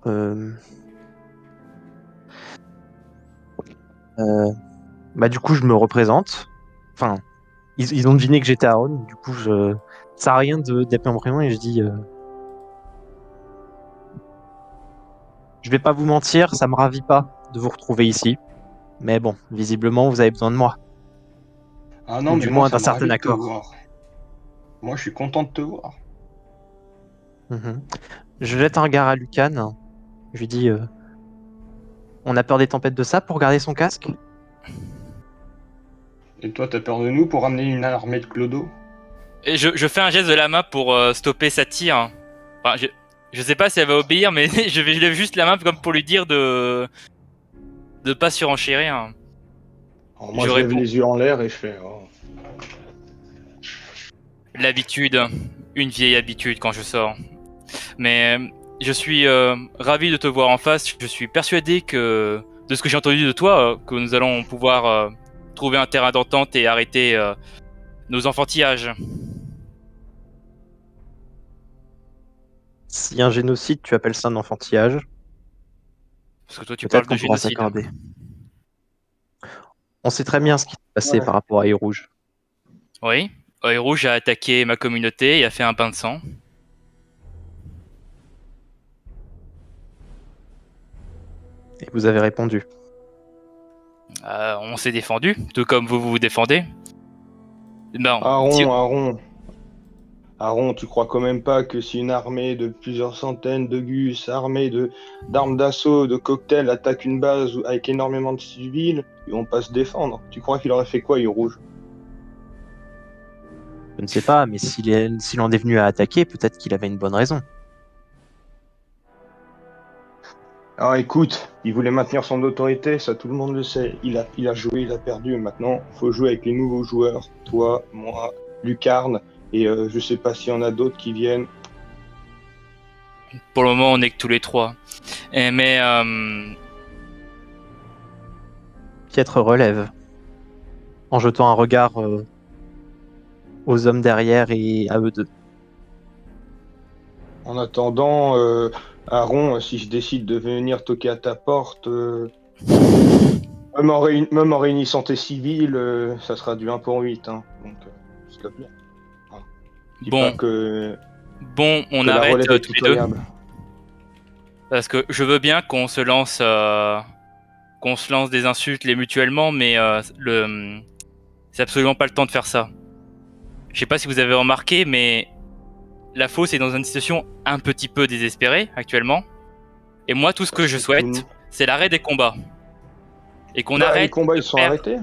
Du coup, je me représente. Enfin, ils ont deviné que j'étais Aaron. Du coup, ça sert à rien d'appeler mon prénom et je dis. Je vais pas vous mentir, ça me ravit pas de vous retrouver ici. Mais bon, visiblement, vous avez besoin de moi. Ah non, Ou mais du moi, moins ça d'un me certain ravit de te accord. voir. Moi, je suis content de te voir. Mhm. Je jette un regard à Lucan. Je lui dis on a peur des tempêtes de sable pour garder son casque? Et toi, t'as peur de nous pour ramener une armée de clodos? Et je fais un geste de la main pour stopper sa tire. Enfin, je sais pas si elle va obéir, mais je lève juste la main comme pour lui dire de pas surenchérir. Alors, moi, Je je lève réponds. les yeux en l'air et je fais... Oh. L'habitude, une vieille habitude quand je sors. Mais je suis ravi de te voir en face. Je suis persuadé que, de ce que j'ai entendu de toi, que nous allons pouvoir trouver un terrain d'entente et arrêter nos enfantillages. Si un génocide, tu appelles ça un enfantillage, Parce que toi, tu peut-être parles qu'on de pourra génocide. s'accorder. On sait très bien ce qui s'est passé Ouais. par rapport à Œil Rouge. Oui, Œil Rouge a attaqué ma communauté et a fait un bain de sang. Et vous avez répondu. On s'est défendu, tout comme vous vous défendez. Non, Aaron, tu crois quand même pas que si une armée de plusieurs centaines de gus armés d'armes d'assaut, de cocktails attaque une base avec énormément de civils, ils vont pas se défendre? Tu crois qu'il aurait fait quoi, Œil Rouge? Je ne sais pas, mais s'il en est venu à attaquer, peut-être qu'il avait une bonne raison. Alors écoute, il voulait maintenir son autorité, ça tout le monde le sait. Il a joué, il a perdu. Maintenant, faut jouer avec les nouveaux joueurs. Toi, moi, Lucarne, et je sais pas s'il y en a d'autres qui viennent. pour le moment, on est que tous les trois. Mais Pietre relève, en jetant un regard aux hommes derrière et à eux deux. En attendant, Aaron, si je décide de venir toquer à ta porte, même en réunissant tes civils, ça sera du 1 pour 8. Hein. Donc, s'il te plaît. Dis pas bon, que on la arrête relève est tous les deux. pitoyable. Parce que je veux bien qu'on se lance des insultes les mutuellement, mais c'est absolument pas le temps de faire ça. Je sais pas si vous avez remarqué, mais la fosse est dans une situation un petit peu désespérée actuellement. Et moi, tout ce que je souhaite, c'est l'arrêt des combats. Et qu'on Les arrête combats, de ils sont faire- arrêtés.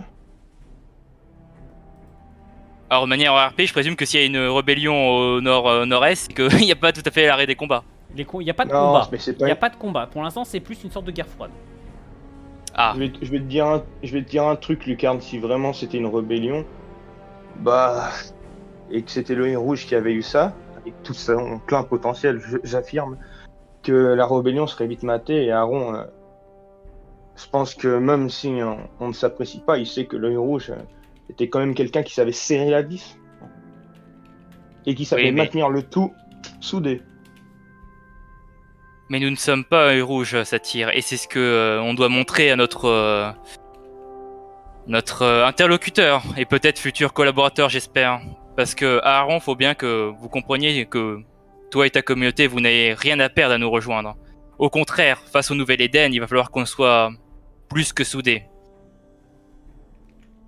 Alors, de manière RP, je présume que s'il y a une rébellion au nord-est, c'est qu'il n'y a pas tout à fait l'arrêt des combats. Il n'y a pas de Non, combat. mais c'est Il pas n'y a pas de combat. Pour l'instant, c'est plus une sorte de guerre froide. Ah, Je vais te dire un truc, Lucarne, si vraiment c'était une rébellion, bah, et que c'était l'œil rouge qui avait eu ça, avec tout son plein potentiel, j'affirme que la rébellion serait vite matée et Aaron, je pense que même si on ne s'apprécie pas, il sait que l'œil rouge était quand même quelqu'un qui savait serrer la vis et qui savait Oui, mais- maintenir le tout soudé. mais nous ne sommes pas œil rouge, Satire, et c'est ce que on doit montrer à notre interlocuteur et peut-être futur collaborateur, j'espère. Parce que Aaron, faut bien que vous compreniez que toi et ta communauté, vous n'avez rien à perdre à nous rejoindre. Au contraire, face au Nouvel Éden, il va falloir qu'on soit plus que soudés.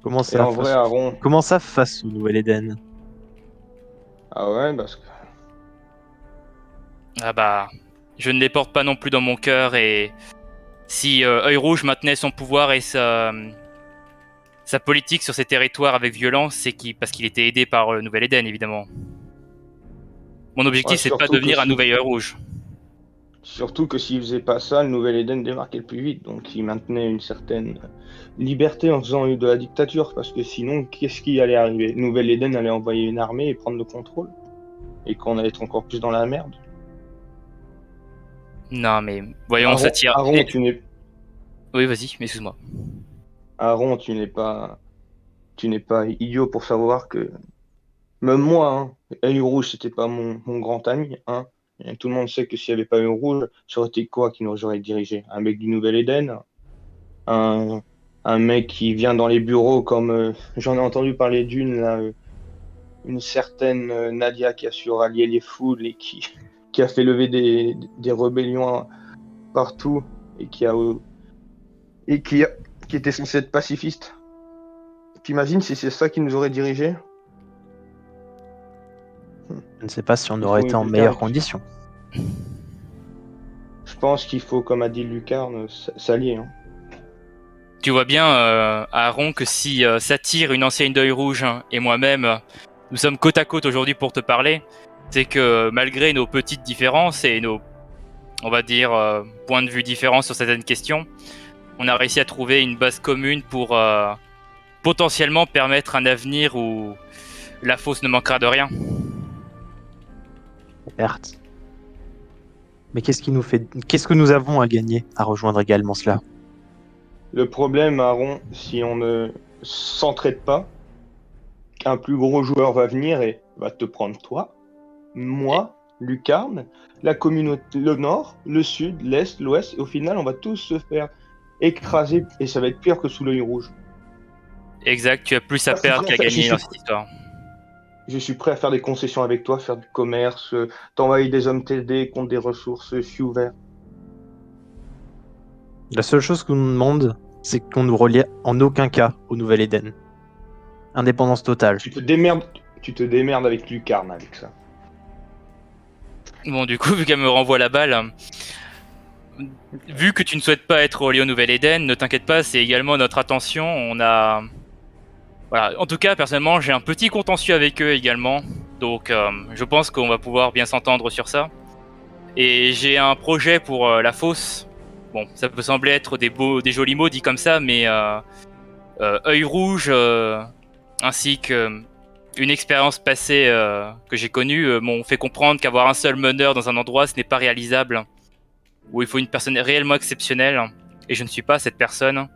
Comment Et ça, en vrai, Aaron, Comment ça face au Nouvel Éden? ah ouais, parce que Ah bah, je ne les porte pas non plus dans mon cœur et si Œil Rouge maintenait son pouvoir et sa politique sur ces territoires avec violence, c'est parce qu'il était aidé par le Nouvel Éden, évidemment. Mon objectif, ouais, c'est de pas surtout devenir que un nouvel Œil Rouge. Surtout que s'il faisait pas ça, le Nouvel Eden démarquait le plus vite. Donc il maintenait une certaine liberté en faisant de la dictature. Parce que sinon, qu'est-ce qui allait arriver? Nouvel Eden allait envoyer une armée et prendre le contrôle. Et qu'on allait être encore plus dans la merde. Non, mais voyons, ça tire. Aaron, Oui, vas-y, mais excuse-moi. Aaron, tu n'es pas idiot pour savoir que même moi, hein, Œil Rouge, c'était pas mon grand ami. Hein. Et tout le monde sait que s'il n'y avait pas Œil Rouge, ça aurait été quoi qui nous aurait dirigé? Un mec du Nouvel Eden? Un mec qui vient dans les bureaux comme j'en ai entendu parler d'une là, une certaine Nadia qui a su rallier les foules et qui a fait lever des rébellions partout et qui était censé être pacifiste. T'imagines si c'est ça qui nous aurait dirigé? Je ne sais pas si on Il aurait faut été en une meilleures lucarne. conditions. Je pense qu'il faut, comme a dit Lucarne, s'allier. Hein. Tu vois bien, Aaron, que si Satyr, une ancienne d'œil rouge, hein, et moi-même, nous sommes côte à côte aujourd'hui pour te parler, c'est que malgré nos petites différences et nos, on va dire, points de vue différents sur certaines questions, on a réussi à trouver une base commune pour potentiellement permettre un avenir où la fosse ne manquera de rien. Certes. Mais qu'est-ce que nous avons à gagner à rejoindre également cela? Le problème, Aaron, si on ne s'entraide pas, un plus gros joueur va venir et va te prendre toi, moi, Lucarne, la communauté, le nord, le sud, l'est, l'ouest, et au final, on va tous se faire écraser et ça va être pire que sous l'œil rouge. Exact, tu as plus à Ah, c'est perdre vrai, qu'à je gagner suis- dans cette histoire. Je suis prêt à faire des concessions avec toi, faire du commerce, t'envoyer des hommes t'aider contre des ressources, je suis ouvert. La seule chose qu'on nous demande, c'est qu'on nous relie en aucun cas au Nouvel Éden. Indépendance totale. Tu te démerdes avec Lucarne avec ça. Bon, du coup, vu qu'elle me renvoie la balle, vu que tu ne souhaites pas être relié au Nouvel Éden, ne t'inquiète pas, c'est également notre attention. On a. Voilà. En tout cas, personnellement, j'ai un petit contentieux avec eux également. Donc, je pense qu'on va pouvoir bien s'entendre sur ça. Et j'ai un projet pour la fosse. Bon, ça peut sembler être des jolis mots dits comme ça, mais œil rouge, ainsi que une expérience passée que j'ai connue, m'ont fait comprendre qu'avoir un seul meneur dans un endroit, ce n'est pas réalisable. Où il faut une personne réellement exceptionnelle, et je ne suis pas cette personne.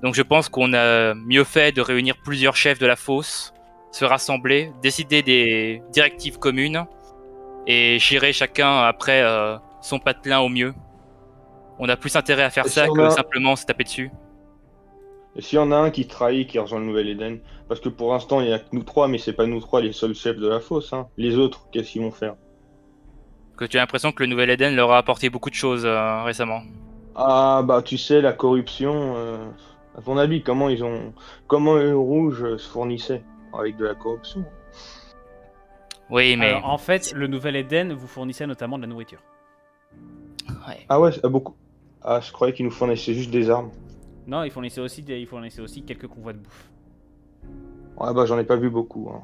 Donc je pense qu'on a mieux fait de réunir plusieurs chefs de la fosse, se rassembler, décider des directives communes, et gérer chacun après son patelin au mieux. On a plus intérêt à faire Et si ça on que a- simplement se taper dessus. Et s'il y en a un qui trahit, qui rejoint le Nouvel Éden, parce que pour l'instant, il n'y a que nous trois, mais c'est pas nous trois les seuls chefs de la fosse, hein. Les autres, qu'est-ce qu'ils vont faire? Que tu as l'impression que le Nouvel Eden leur a apporté beaucoup de choses récemment. Ah, bah, tu sais, la corruption, à ton avis, comment les rouges se fournissaient avec de la corruption? Oui, mais... Alors, en fait, le Nouvel Eden vous fournissait notamment de la nourriture. Ouais. Ah ouais, beaucoup. Ah, je croyais qu'ils nous fournissaient juste des armes. Non, il fournissait aussi quelques convois de bouffe. Ouais, bah, j'en ai pas vu beaucoup, hein.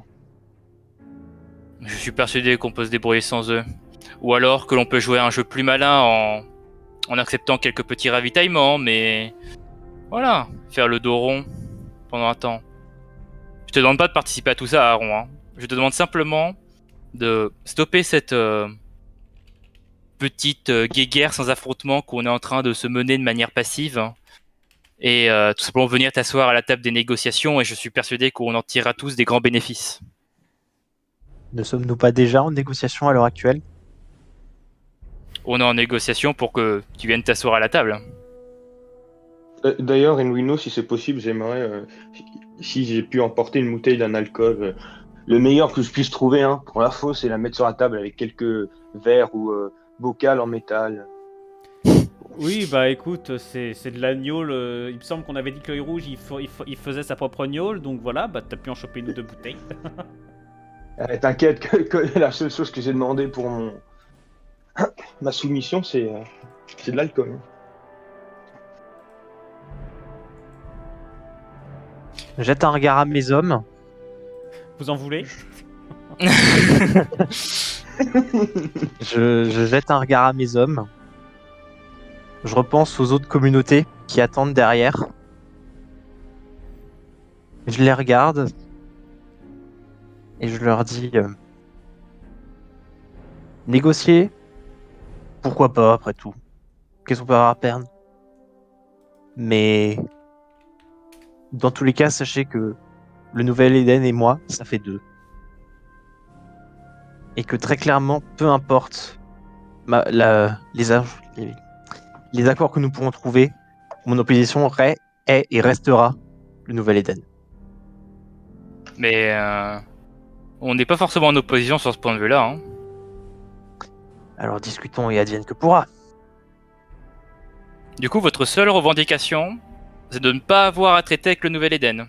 Je suis persuadé qu'on peut se débrouiller sans eux. Ou alors que l'on peut jouer à un jeu plus malin en acceptant quelques petits ravitaillements, mais... Voilà, faire le dos rond pendant un temps. Je te demande pas de participer à tout ça, Aaron. Hein. Je te demande simplement de stopper cette petite guéguerre sans affrontement qu'on est en train de se mener de manière passive. Et tout simplement venir t'asseoir à la table des négociations, et je suis persuadé qu'on en tirera tous des grands bénéfices. Ne sommes-nous pas déjà en négociation à l'heure actuelle? On est en négociation pour que tu viennes t'asseoir à la table. D'ailleurs, Enwino, si c'est possible, j'aimerais, si j'ai pu emporter une bouteille d'un alcool, le meilleur que je puisse trouver, hein, pour la fosse, et la mettre sur la table avec quelques verres ou bocals en métal. Oui, bah écoute, c'est de la gnôle. Il me semble qu'on avait dit que l'œil rouge il faisait sa propre gnôle, donc voilà, bah t'as pu en choper une ou deux bouteilles. T'inquiète que la seule chose que j'ai demandé pour ma soumission, c'est de l'alcool, hein. Jette un regard à mes hommes. Vous en voulez? Je jette un regard à mes hommes. Je repense aux autres communautés qui attendent derrière. Je les regarde et je leur dis négocier, pourquoi pas après tout. Qu'est-ce qu'on peut avoir à perdre? Mais dans tous les cas, sachez que le Nouvel Éden et moi, ça fait deux. Et que très clairement, peu importe les accords que nous pourrons trouver, mon opposition est et restera le Nouvel Éden. Mais on n'est pas forcément en opposition sur ce point de vue-là. Hein. Alors discutons et advienne que pourra. Du coup, votre seule revendication, c'est de ne pas avoir à traiter avec le Nouvel Éden.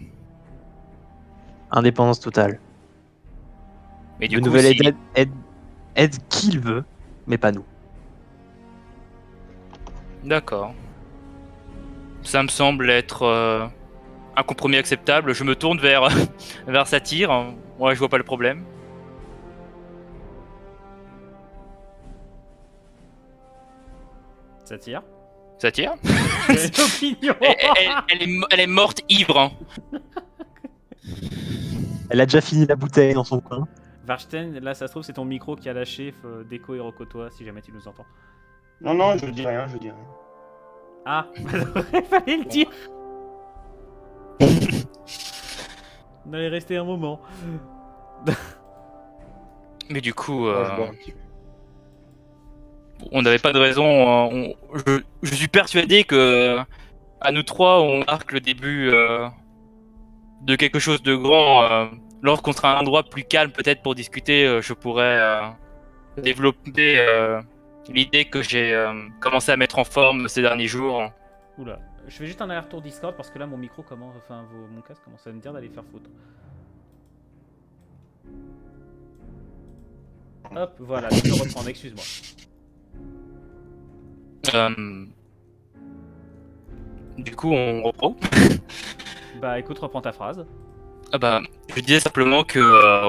Indépendance totale. Mais du Le coup, Nouvel si... Éden aide qui il veut, mais pas nous. D'accord. Ça me semble être un compromis acceptable. Je me tourne vers, vers Satyr. Ouais, je vois pas le problème. Ça tire. Satyr J'ai une opinion. elle est morte ivre. Hein. Elle a déjà fini la bouteille dans son coin. Varsten, là ça se trouve c'est ton micro qui a lâché. Déco et recotois si jamais tu nous entends. Non, je dis rien, je dis rien. Ah, il fallait le dire. On allait rester un moment. Mais du coup, Moi, je bois un petit peu. on n'avait pas de raison. Je suis persuadé que à nous trois, on marque le début de quelque chose de grand. Lorsqu'on sera à un endroit plus calme, peut-être pour discuter, je pourrais développer l'idée que j'ai commencé à mettre en forme ces derniers jours. Oula, je fais juste un aller-retour Discord parce que là mon micro commence, enfin mon casque commence à me dire d'aller faire foutre. Hop, voilà, je peux reprendre, excuse-moi. Du coup, on reprend. Bah écoute, reprends ta phrase. Ah bah, je disais simplement que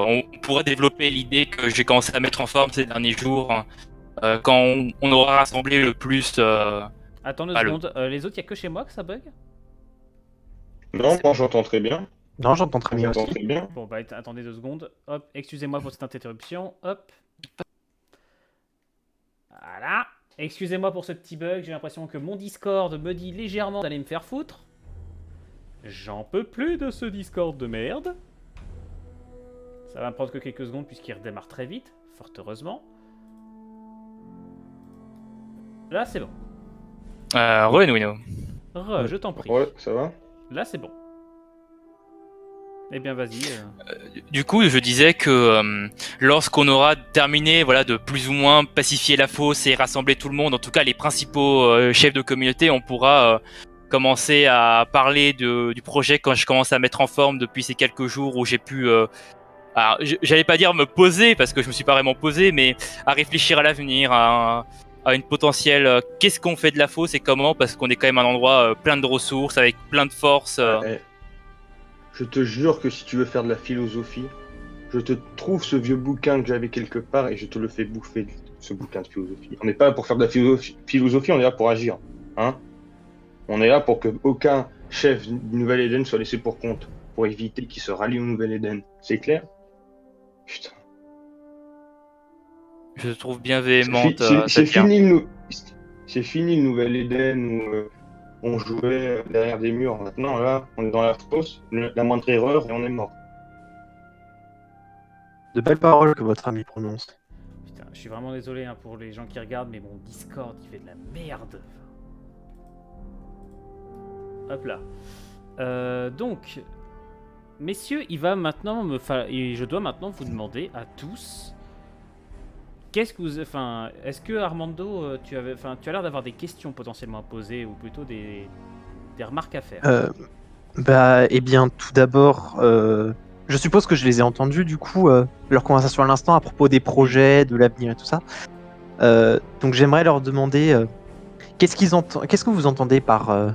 on pourrait développer l'idée que j'ai commencé à mettre en forme ces derniers jours quand on aura rassemblé le plus. Attends une Allô. seconde, les autres, y'a que chez moi que ça bug? Non, moi j'entends très bien. Non, j'entends très bien J'entends aussi. très bien. Bon bah attendez 2 secondes. Hop, excusez-moi pour cette interruption. Hop. Voilà. Excusez-moi pour ce petit bug, j'ai l'impression que mon Discord me dit légèrement d'aller me faire foutre. J'en peux plus de ce Discord de merde. Ça va me prendre que quelques secondes puisqu'il redémarre très vite, fort heureusement. Là c'est bon. Renouino. Je t'en prie. Ouais, ça va? Là c'est bon. Eh bien vas-y. Du coup, je disais que lorsqu'on aura terminé, voilà, de plus ou moins pacifier la fosse et rassembler tout le monde, en tout cas les principaux chefs de communauté, on pourra commencer à parler du projet quand je commence à mettre en forme depuis ces quelques jours où j'ai pu, alors, j'allais pas dire me poser parce que je me suis pas vraiment posé, mais à réfléchir à l'avenir, à une potentielle qu'est-ce qu'on fait de la fosse et comment, parce qu'on est quand même un endroit plein de ressources avec plein de force. Eh, je te jure que si tu veux faire de la philosophie, je te trouve ce vieux bouquin que j'avais quelque part et je te le fais bouffer, ce bouquin de philosophie. On n'est pas là pour faire de la philosophie, on est là pour agir. Hein? On est là pour que aucun chef du Nouvel-Éden soit laissé pour compte, pour éviter qu'il se rallie au Nouvel-Éden. C'est clair? Putain. Je trouve bien véhémente. C'est Satyr. c'est fini le Nouvel-Éden où on jouait derrière des murs. Maintenant, là, on est dans la fosse, la moindre erreur et on est mort. De belles paroles que votre ami prononce. Putain, je suis vraiment désolé hein, pour les gens qui regardent, mais mon Discord il fait de la merde. Hop là. Donc, messieurs, il va maintenant et je dois maintenant vous demander à tous. Qu'est-ce que vous, enfin, est-ce que Armando, tu as l'air d'avoir des questions potentiellement à poser ou plutôt des remarques à faire. Eh bien, tout d'abord, je suppose que je les ai entendus, du coup, leur conversation à l'instant à propos des projets, de l'avenir et tout ça. Donc, j'aimerais leur demander qu'est-ce que vous entendez par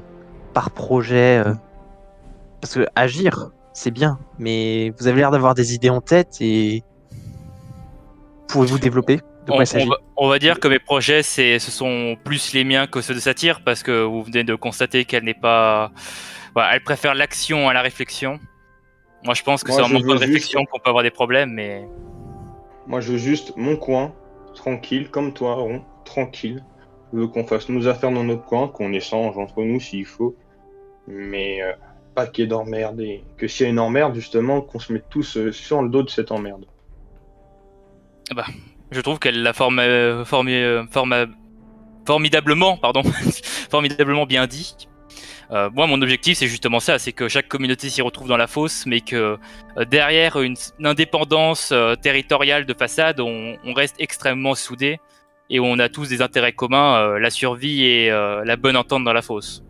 projet Parce que agir, c'est bien, mais vous avez l'air d'avoir des idées en tête et pouvez-vous développer de quoi il s'agit? On va dire que mes projets, ce sont plus les miens que ceux de Satyr, parce que vous venez de constater qu'elle n'est pas... Voilà, elle préfère l'action à la réflexion. Moi, je pense que c'est en manquant de réflexion qu'on peut avoir des problèmes, mais... Moi, je veux juste mon coin, tranquille, comme toi, Ron, tranquille. Je veux qu'on fasse nos affaires dans notre coin, qu'on échange entre nous s'il faut, mais pas qu'il y ait d'emmerde, et que s'il y a une emmerde, justement, qu'on se mette tous sur le dos de cette emmerde. Bah, je trouve qu'elle l'a formidablement, pardon, formidablement bien dit. Moi, mon objectif, c'est justement ça, c'est que chaque communauté s'y retrouve dans la fosse, mais que derrière une indépendance territoriale de façade, on reste extrêmement soudés et on a tous des intérêts communs, la survie et la bonne entente dans la fosse.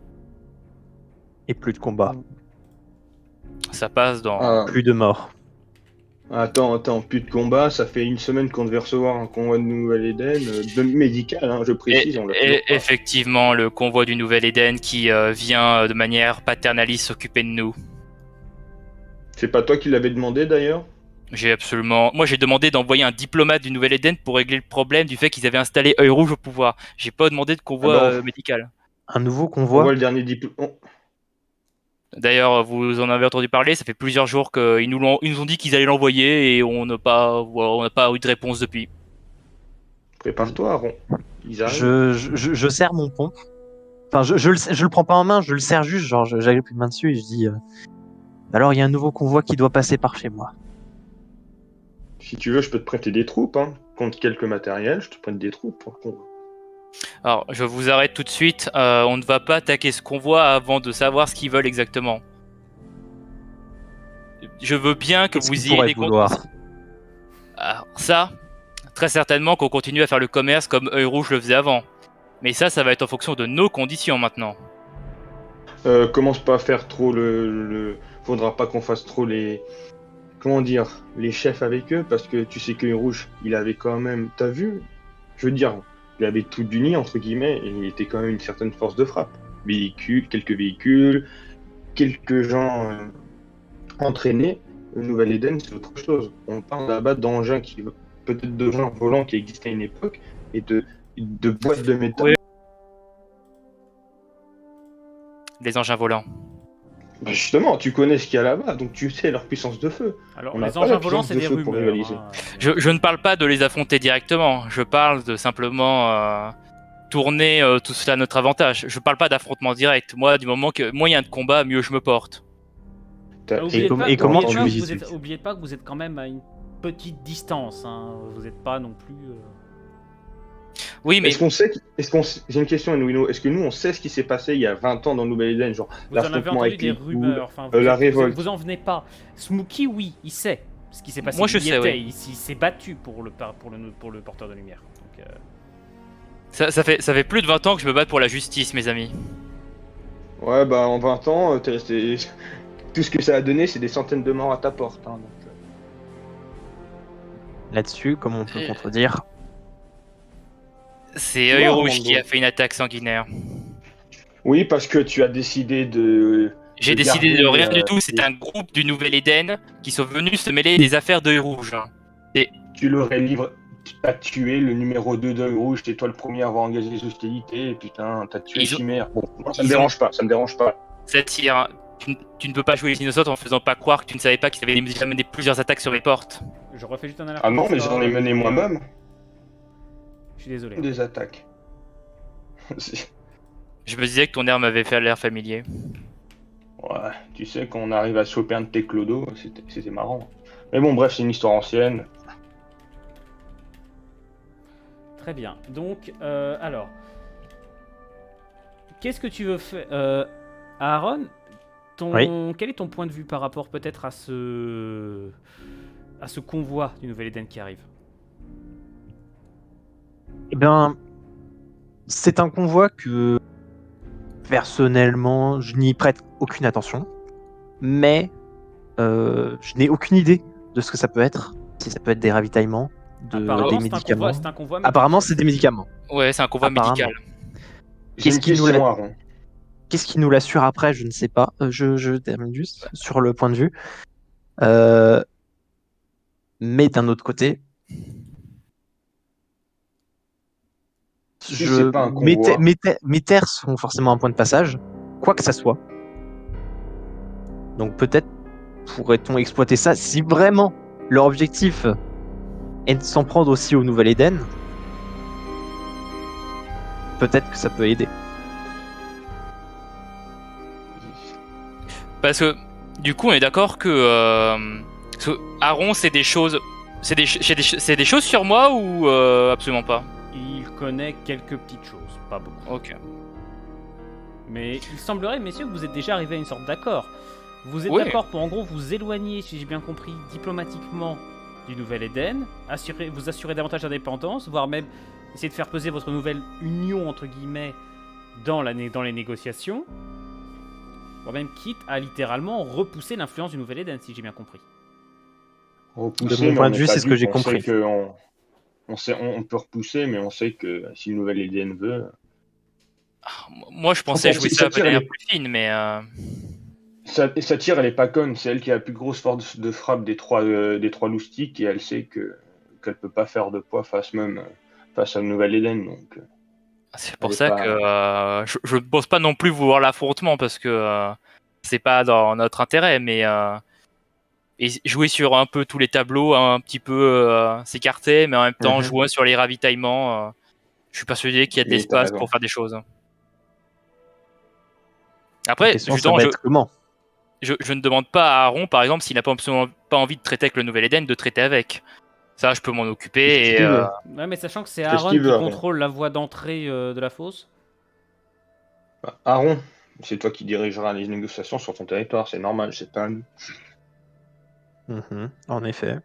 Et plus de combats, Ça passe dans... plus de morts. Attends, plus de combat, ça fait une semaine qu'on devait recevoir un convoi de Nouvelle-Éden, médical, hein, je précise, on l'a toujours pas. Effectivement, le convoi du Nouvel-Éden qui vient de manière paternaliste s'occuper de nous. C'est pas toi qui l'avais demandé d'ailleurs? Moi, j'ai demandé d'envoyer un diplomate du Nouvel-Éden pour régler le problème du fait qu'ils avaient installé Œil Rouge au pouvoir. J'ai pas demandé de convoi Ah bah, médical. Un nouveau on convoi. voit le dernier diplôme. D'ailleurs, vous en avez entendu parler, ça fait plusieurs jours qu'ils ils nous ont dit qu'ils allaient l'envoyer et on n'a pas eu de réponse depuis. Prépare-toi, Aaron. Ils arrivent. Je serre mon pompe. Enfin, je le prends pas en main, je le serre juste, genre j'agrippe une main dessus et je dis alors il y a un nouveau convoi qui doit passer par chez moi. Si tu veux, je peux te prêter des troupes, hein. Contre quelques matériels, je te prête des troupes pour le convoi. Alors, je vous arrête tout de suite. On ne va pas attaquer ce convoi avant de savoir ce qu'ils veulent exactement. Je veux bien que Qu'est-ce vous qu'ils ayez pourraient des vouloir? Alors, ça, très certainement qu'on continue à faire le commerce comme Œil Rouge le faisait avant. Mais ça va être en fonction de nos conditions maintenant. Commence pas à faire trop Faudra pas qu'on fasse trop les... Comment dire? Les chefs avec eux, parce que tu sais que Rouge, il avait quand même... T'as vu? Je veux dire, il avait tout d'uni, entre guillemets, et il était quand même une certaine force de frappe. Quelques véhicules, quelques gens entraînés. Le Nouvel-Éden, c'est autre chose. On parle là-bas d'engins peut-être de gens volants qui existaient à une époque, et de boîtes de métal. Oui. Les engins volants. Bah justement, tu connais ce qu'il y a là-bas, donc tu sais leur puissance de feu. Alors, On n'a les pas engins la volants, puissance c'est de des feu pour rumeurs. rivaliser. Je ne parle pas de les affronter directement. Je parle de simplement tourner tout cela à notre avantage. Je parle pas d'affrontement direct. Moi, du moment que moins il y a de combat, mieux je me porte. comment tu oubliez pas que vous êtes quand même à une petite distance. Hein. Vous n'êtes pas non plus. Oui, mais J'ai une question, Enouino. Est-ce que nous, on sait ce qui s'est passé il y a 20 ans dans Nouvelle-Éden, genre Vous en avez l'affrontement entendu avec des les rumeurs. ghouls, Enfin, la révolte? vous en venez pas. Smokey, oui, il sait ce qui s'est passé. Moi, je Il y sais, était, oui. il s'est battu pour le porteur de lumière. Donc, ça fait plus de 20 ans que je me bats pour la justice, mes amis. Ouais, bah en 20 ans, tout ce que ça a donné, c'est des centaines de morts à ta porte. Hein, donc, Là-dessus, comme on peut contredire. C'est Œil Rouge qui a fait une attaque sanguinaire. Oui, parce que tu as décidé de... J'ai décidé de rien du tout. C'est un groupe du Nouvel-Éden qui sont venus se mêler des affaires d'Œil Rouge. Tu leur livré... Tu as tué le numéro 2 d'Œil Rouge, c'est toi le premier à avoir engagé les hostilités, et putain, t'as tué Chimère. Bon, moi, ça me dérange pas. Satire, tu ne peux pas jouer les innocents en faisant pas croire que tu ne savais pas qu'ils avaient déjà mené plusieurs attaques sur mes portes. je refais juste un alerte. Ah non, mais j'en ai mené moi-même. Je suis désolé. Des attaques. Je me disais que ton air m'avait fait l'air familier. Ouais, tu sais, quand on arrive à choper un de tes clodos, c'était marrant. Mais bon, bref, c'est une histoire ancienne. Très bien. Donc, alors, qu'est-ce que tu veux faire, Aaron? Quel est ton point de vue par rapport peut-être à ce convoi du Nouvel-Éden qui arrive? Eh bien, c'est un convoi que personnellement, je n'y prête aucune attention, mais je n'ai aucune idée de ce que ça peut être. Si ça peut être des ravitaillements, des médicaments. C'est un convoi Apparemment, c'est des médicaments. Ouais, c'est un convoi médical. Qu'est-ce qui nous l'assure après, je ne sais pas. Je termine juste sur le point de vue. Mais d'un autre côté, mes terres sont forcément un point de passage, quoi que ça soit. Donc peut-être pourrait-on exploiter ça si vraiment leur objectif est de s'en prendre aussi au Nouvel-Éden. Peut-être que ça peut aider. Parce que du coup, on est d'accord que Aaron, c'est des choses, c'est des choses sur moi ou absolument pas? Il connaît quelques petites choses, pas beaucoup. Ok. Mais il semblerait, messieurs, que vous êtes déjà arrivé à une sorte d'accord. Vous êtes d'accord pour en gros vous éloigner, si j'ai bien compris, diplomatiquement du Nouvel-Éden, vous assurer davantage d'indépendance, voire même essayer de faire peser votre nouvelle union entre guillemets dans les négociations, voire même quitte à littéralement repousser l'influence du Nouvel-Éden, si j'ai bien compris. Repousser, mon mais point on de n'est vue, pas c'est ce que dupe. j'ai On sait compris. que on peut repousser, mais on sait que si le nouvel Eden veut. Moi, je pensais jouer ça de Satire, elle manière est, plus fine, mais Satire, elle est pas conne. C'est elle qui a la plus grosse force de frappe des trois loustiques et elle sait qu'elle peut pas faire de poids face à Nouvel Eden. Donc, c'est elle pour est ça que pas. je ne pense pas non plus vouloir l'affrontement parce que c'est pas dans notre intérêt, mais et jouer sur un peu tous les tableaux, un petit peu s'écarter, mais en même temps Mhm. jouer sur les ravitaillements. Je suis persuadé qu'il y a de Et t'as l'espace raison. pour faire des choses. La Après, question, ça justement, va être comment? je ne demande pas à Aaron, par exemple, s'il n'a pas, absolument pas envie de traiter avec le Nouvel Eden, de traiter avec. Ça, je peux m'en Il fait ce occuper. Et, qu'il veut. Ouais, mais sachant que c'est Il fait ce Aaron qu'il qui veut, Aaron. contrôle la voie d'entrée de la fosse. Aaron, c'est toi qui dirigeras les négociations sur ton territoire. C'est normal. C'est pas. Mhm. En effet.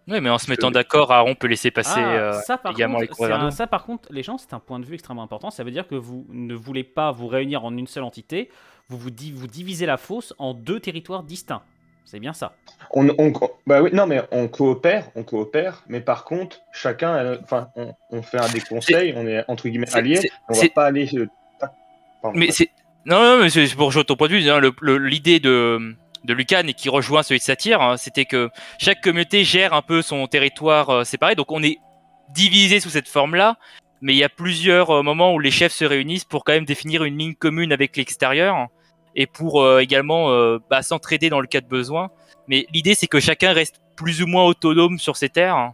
oui, mais en se Parce que mettant d'accord, Aaron peut laisser passer Ah, ça par également contre, les courriers vers nous. ça par contre, les gens, c'est un point de vue extrêmement important. Ça veut dire que vous ne voulez pas vous réunir en une seule entité. Vous divisez la fosse en 2 territoires distincts. C'est bien ça. Bah oui, non, mais on coopère, mais par contre, chacun, enfin, on fait des C'est, conseils, on est entre guillemets c'est, alliés, c'est, on va c'est- pas aller. Pardon, mais vas-y. c'est, non, non, mais c'est pour rejoindre ton point de vue. Hein, l'idée de Lucan et qui rejoint celui de Satyr, hein, c'était que chaque communauté gère un peu son territoire séparé. Donc on est divisé sous cette forme-là, mais il y a plusieurs moments où les chefs se réunissent pour quand même définir une ligne commune avec l'extérieur et pour également s'entraider dans le cas de besoin. Mais l'idée, c'est que chacun reste plus ou moins autonome sur ses terres, hein,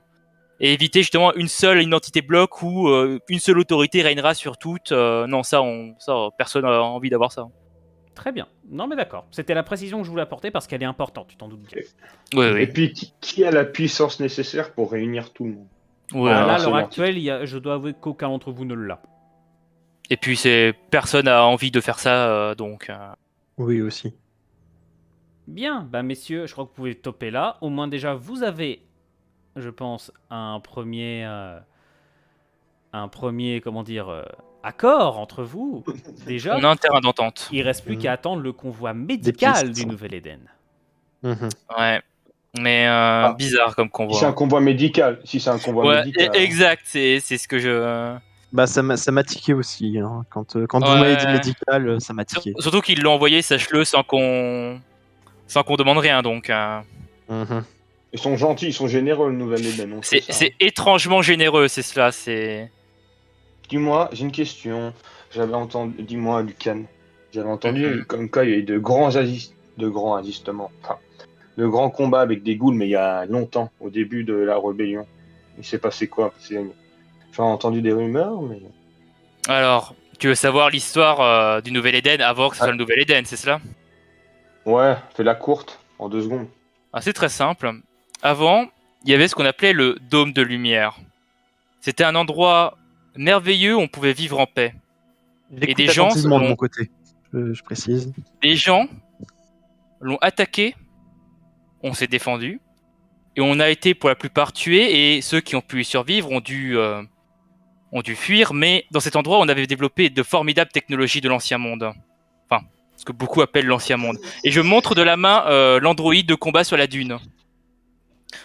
et éviter justement une seule identité bloc où une seule autorité régnera sur toutes. Non, personne n'a envie d'avoir ça. Très bien. Non, mais d'accord. C'était la précision que je voulais apporter parce qu'elle est importante, tu t'en doutes bien. Oui, Et oui. puis, qui a la puissance nécessaire pour réunir tout le monde Oui, Ah, en là, un à l'heure seul entité? actuelle, je dois avouer qu'aucun d'entre vous ne l'a. Et puis personne n'a envie de faire ça, donc. Oui, aussi. Bien, bah messieurs, je crois que vous pouvez topper là. Au moins déjà, vous avez, je pense, un premier, comment dire, accord entre vous. On Déjà, a un terrain d'entente. il reste plus Mhm. qu'à attendre le convoi Des médical du pistes. Nouvel Éden. Mhm. Ouais. Mais Ah, bizarre comme si c'est un convoi. convoi médical, si c'est un convoi Ouais, médical, hein. exact. C'est ce que je. Bah, ça m'a tiqué aussi, hein. Quand vous m'avez dit Ouais. médical, ça m'a tiqué. Surtout qu'ils l'ont envoyé, sache-le, sans qu'on demande rien. Donc, Mhm. Ils sont gentils, ils sont généreux, le Nouvel Eden, on sait ça. c'est étrangement généreux, c'est cela. Dis-moi, j'ai une question. J'avais entendu, dis-moi, Lucan, j'avais entendu Mhm. comme quoi il y a eu de grands ajustements, enfin, de grands combats avec des ghouls, mais il y a longtemps, au début de la rébellion. Il s'est passé quoi? J'ai entendu des rumeurs, mais. Alors, tu veux savoir l'histoire du Nouvel Éden avant que ce soit le Nouvel Éden, c'est cela? Ouais, fais-la courte, en 2 secondes. Ah, c'est très simple. Avant, il y avait ce qu'on appelait le Dôme de Lumière. C'était un endroit merveilleux où on pouvait vivre en paix. Et J'écoute attentivement de mon côté, je précise. des gens l'ont attaqué, on s'est défendu, et on a été pour la plupart tués, et ceux qui ont pu y survivre ont dû fuir, mais dans cet endroit, on avait développé de formidables technologies de l'Ancien Monde. Enfin, ce que beaucoup appellent l'Ancien Monde. Et je montre de la main l'androïde de combat sur la dune.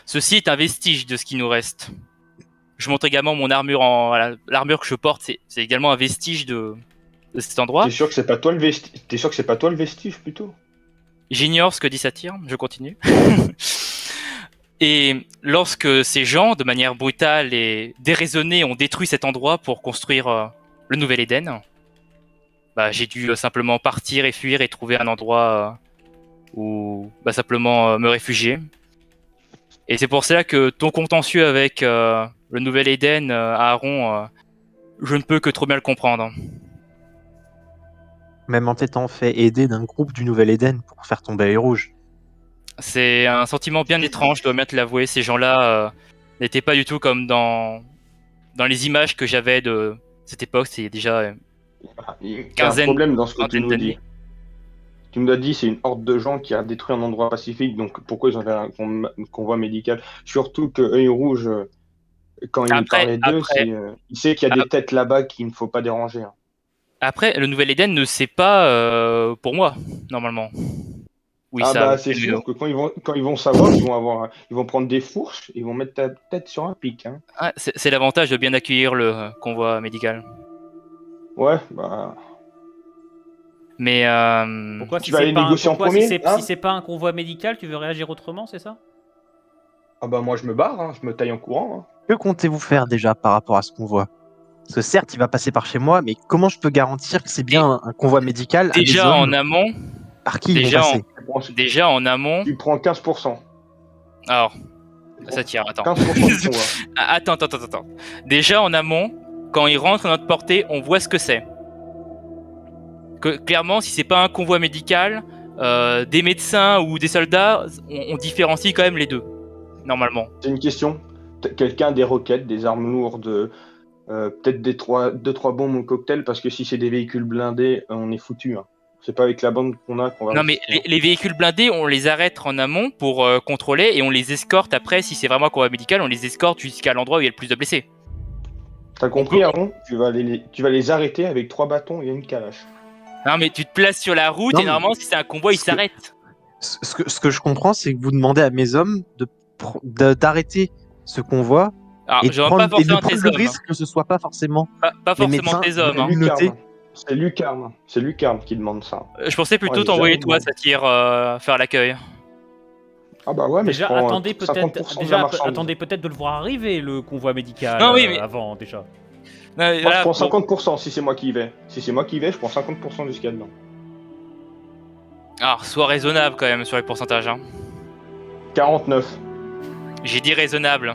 Ceci est un vestige de ce qui nous reste. Je montre également mon armure voilà, l'armure que je porte, c'est également un vestige de cet endroit. T'es sûr que c'est pas toi le vestige? T'es sûr que c'est pas toi le vestige plutôt? J'ignore ce que dit Satyr, je continue. Et lorsque ces gens, de manière brutale et déraisonnée, ont détruit cet endroit pour construire le Nouvel Éden, bah, j'ai dû simplement partir et fuir et trouver un endroit où simplement me réfugier. Et c'est pour cela que ton contentieux avec le Nouvel Éden, Aaron, je ne peux que trop bien le comprendre. Même en t'étant fait aider d'un groupe du Nouvel Éden pour faire tomber les rouges. C'est un sentiment bien étrange, je dois bien te l'avouer. Ces gens-là n'étaient pas du tout comme dans les images que j'avais de cette époque. C'est déjà Il y a un quinzaine, problème dans ce que tu vingtaine nous d'années. dis. Tu nous as dit c'est une horde de gens qui a détruit un endroit pacifique, donc pourquoi ils ont fait un convoi médical? Surtout que Œil Rouge, quand il parlait d'eux, il sait qu'il y a des têtes là-bas qu'il ne faut pas déranger, hein. Après, le Nouvel Éden ne sait pas pour moi, normalement. Oui, Ah ça, bah oui, c'est c'est sûr mieux. que quand ils vont savoir, ils vont prendre des fourches, ils vont mettre ta tête sur un pic, hein. Ah, c'est l'avantage de bien accueillir le convoi médical. Ouais, bah Mais Pourquoi tu vas aller négocier en premier, si hein? c'est pas un convoi médical, tu veux réagir autrement, c'est ça? Ah bah moi je me barre, hein, je me taille en courant, hein. Que comptez-vous faire déjà par rapport à ce convoi? Parce que certes, il va passer par chez moi, mais comment je peux garantir que c'est et bien un convoi médical à des déjà en hommes amont, par qui ils vont déjà en, passer? Tu prends, déjà en amont. tu prends 15%. Alors, Tu prends ça tire, attends. 15% du convoi. Attends. Déjà en amont, quand ils rentrent à notre portée, on voit ce que c'est. Que clairement, si c'est pas un convoi médical, des médecins ou des soldats, on différencie quand même les deux, normalement. C'est une question. Quelqu'un a des roquettes, des armes lourdes, peut-être deux, trois bombes ou cocktails, parce que si c'est des véhicules blindés, on est foutu, hein. C'est pas avec la bande qu'on a qu'on va Non, mais résister, hein. les véhicules blindés, on les arrête en amont pour contrôler et on les escorte après. Si c'est vraiment un convoi médical, on les escorte jusqu'à l'endroit où il y a le plus de blessés. T'as On peut- compris, Aaron? Tu vas les arrêter avec 3 bâtons et une calache. Non, mais tu te places sur la route Non, et mais normalement, si c'est un convoi, il ce que- s'arrête. Ce que je comprends, c'est que vous demandez à mes hommes d'arrêter ce convoi Alors, et de je demande pas prendre forcément tes le hommes, risque que ce soit pas forcément pas les forcément médecins tes de hommes. C'est Hein. communauté. Lucarne. C'est Lucarne qui demande ça. Je pensais Moi, plutôt j'ai jamais t'envoyer toi, demandé. ça tire faire l'accueil. Ah bah ouais, mais je Déjà, prends attendez 50% de la déjà, marchandise. attendez peut-être de le voir arriver, le convoi médical, Non, oui, mais- avant, déjà. Non, Moi, je là, prends bon, 50% si c'est moi qui y vais. Si c'est moi qui y vais, je prends 50% de ce qu'il y a dedans. alors, sois raisonnable quand même sur les pourcentages. Hein. 49, J'ai dit raisonnable.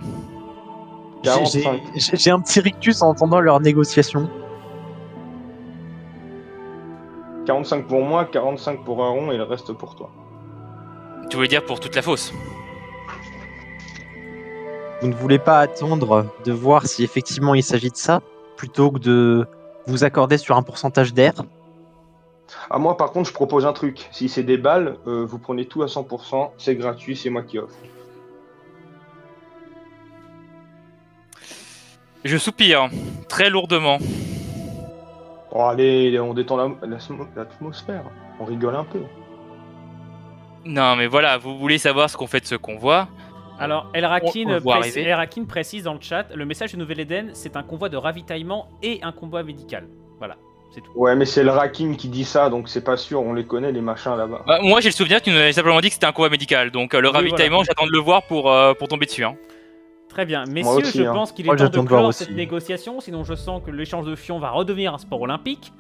J'ai 45. j'ai un petit rictus en entendant leurs négociations. 45 pour moi, 45 pour Aaron et le reste pour toi. Tu voulais dire pour toute la fosse. Vous ne voulez pas attendre de voir si effectivement il s'agit de ça, plutôt que de vous accorder sur un pourcentage d'air? Ah, moi, par contre, je propose un truc. Si c'est des balles, vous prenez tout à 100%, c'est gratuit, c'est moi qui offre. Je soupire très lourdement. Bon, allez, on détend l'atmosphère. On rigole un peu. Non, mais voilà, vous voulez savoir ce qu'on fait de ce convoi. Alors, On le voit arriver. El Rakin précise dans le chat, le message de Nouvelle-Éden, c'est un convoi de ravitaillement et un convoi médical. Voilà, c'est tout. Ouais, mais c'est le Rakin qui dit ça, donc c'est pas sûr. On les connaît, les machins là-bas. Bah, moi, j'ai le souvenir que tu nous avais simplement dit que c'était un convoi médical. Donc, le Oui, ravitaillement, j'attends de le voir pour tomber dessus. Hein. Très bien. Messieurs, aussi, je hein. pense qu'il est Moi, temps de j'attends de voir clore aussi. cette négociation, sinon je sens que l'échange de fion va redevenir un sport olympique.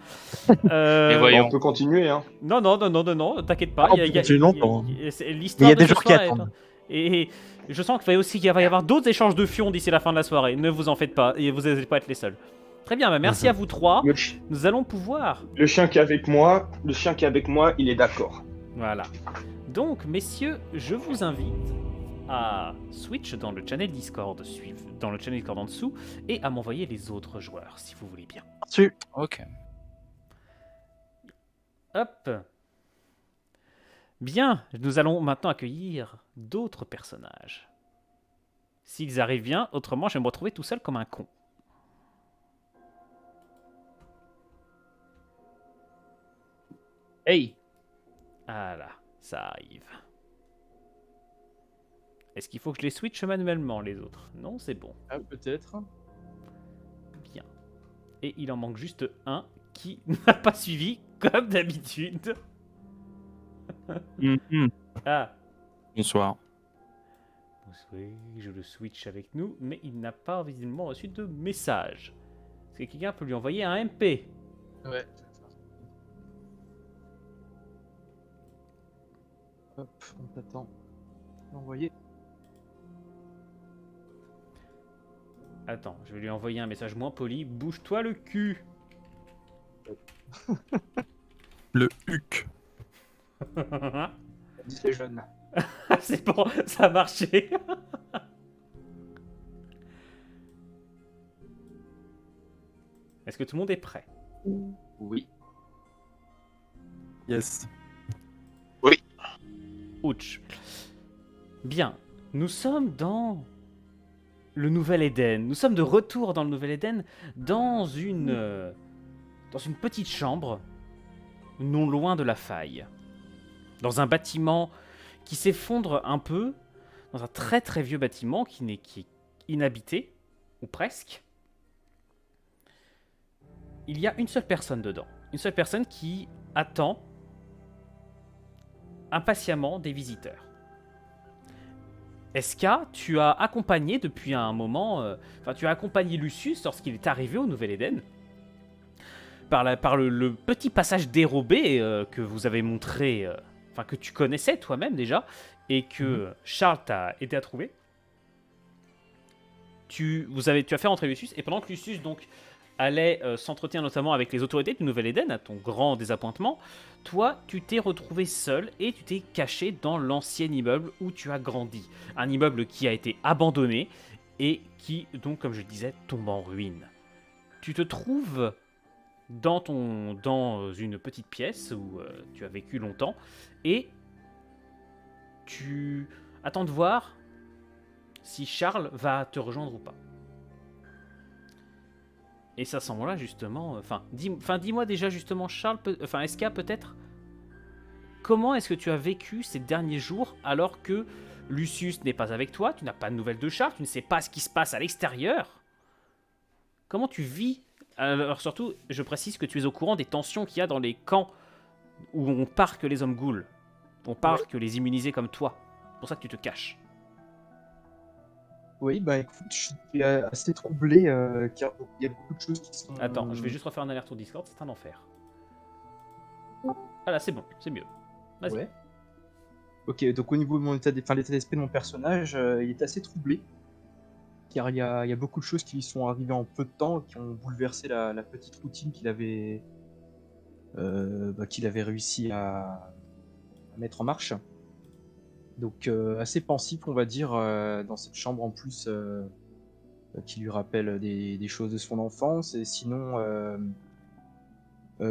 Et voyons. On peut continuer, hein. Non, t'inquiète pas. Ah, on peut continuer longtemps. C'est Il l'histoire y a de des ce gens qui soir est- attendent. Et je sens qu'il va y avoir d'autres échanges de fion d'ici la fin de la soirée. Ne vous en faites pas, et vous n'allez pas être les seuls. Très bien, bah merci à vous trois. Nous allons pouvoir. Le chien qui est avec moi, il est d'accord. Voilà. Donc, messieurs, je vous invite à switch dans le channel Discord, dans le channel Discord en dessous, et à m'envoyer les autres joueurs, si vous voulez bien. Dessus. Ok. Hop. Bien, nous allons maintenant accueillir d'autres personnages. S'ils arrivent bien, autrement je vais me retrouver tout seul comme un con. Hey, Voilà, ça arrive. Est-ce qu'il faut que je les switche manuellement, les autres? Non, c'est bon. ah, peut-être. Bien. Et il en manque juste un qui n'a pas suivi, comme d'habitude. Ah, Bonsoir. oui, je le switch avec nous, mais il n'a pas visiblement reçu de message. Est-ce que quelqu'un peut lui envoyer un MP? Ouais. Hop, on t'attend. L'envoyer. Attends, je vais lui envoyer un message moins poli. Bouge-toi le cul. Le HUC. Dis les jeunes. C'est bon, ça a marché. Est-ce que tout le monde est prêt? Oui. Yes. Ouch. Bien, nous sommes dans le Nouvel Éden. Nous sommes de retour dans le Nouvel Éden, dans une petite chambre, non loin de la faille. dans un bâtiment qui s'effondre un peu, dans un très très vieux bâtiment qui est inhabité, ou presque. Il y a une seule personne dedans. Une seule personne qui attend impatiemment des visiteurs. Eska, tu as accompagné depuis un moment... tu as accompagné Lucius lorsqu'il est arrivé au Nouvel-Éden. Par le petit passage dérobé que vous avez montré... que tu connaissais toi-même déjà, et que Charles t'a aidé à trouver. Tu as fait rentrer Lucius, et pendant que Lucius donc allait s'entretenir notamment avec les autorités du Nouvel-Éden, à ton grand désappointement, toi, tu t'es retrouvé seul et tu t'es caché dans l'ancien immeuble où tu as grandi. Un immeuble qui a été abandonné et qui, donc, comme je le disais, tombe en ruine. Tu te trouves dans une petite pièce où tu as vécu longtemps et tu attends de voir si Charles va te rejoindre ou pas. Et c'est à ce moment-là, justement... dis-moi déjà, justement, Charles... Eska, peut-être, comment est-ce que tu as vécu ces derniers jours alors que Lucius n'est pas avec toi, tu n'as pas de nouvelles de Charles, tu ne sais pas ce qui se passe à l'extérieur? Comment tu vis? Alors surtout, je précise que tu es au courant des tensions qu'il y a dans les camps où on parque les hommes ghouls. On parque les immunisés comme toi. C'est pour ça que tu te caches. Oui, bah écoute, je suis assez troublé car il y a beaucoup de choses qui sont... Attends, je vais juste refaire un aller-retour Discord, c'est un enfer. Ah là, c'est bon, c'est mieux. Vas-y. Ouais. Ok, donc au niveau de mon l'état d'esprit de mon personnage, il est assez troublé. Car il y a beaucoup de choses qui lui sont arrivées en peu de temps, qui ont bouleversé la petite routine qu'il avait réussi à mettre en marche. Donc assez pensif, on va dire, dans cette chambre en plus, qui lui rappelle des choses de son enfance. Et sinon,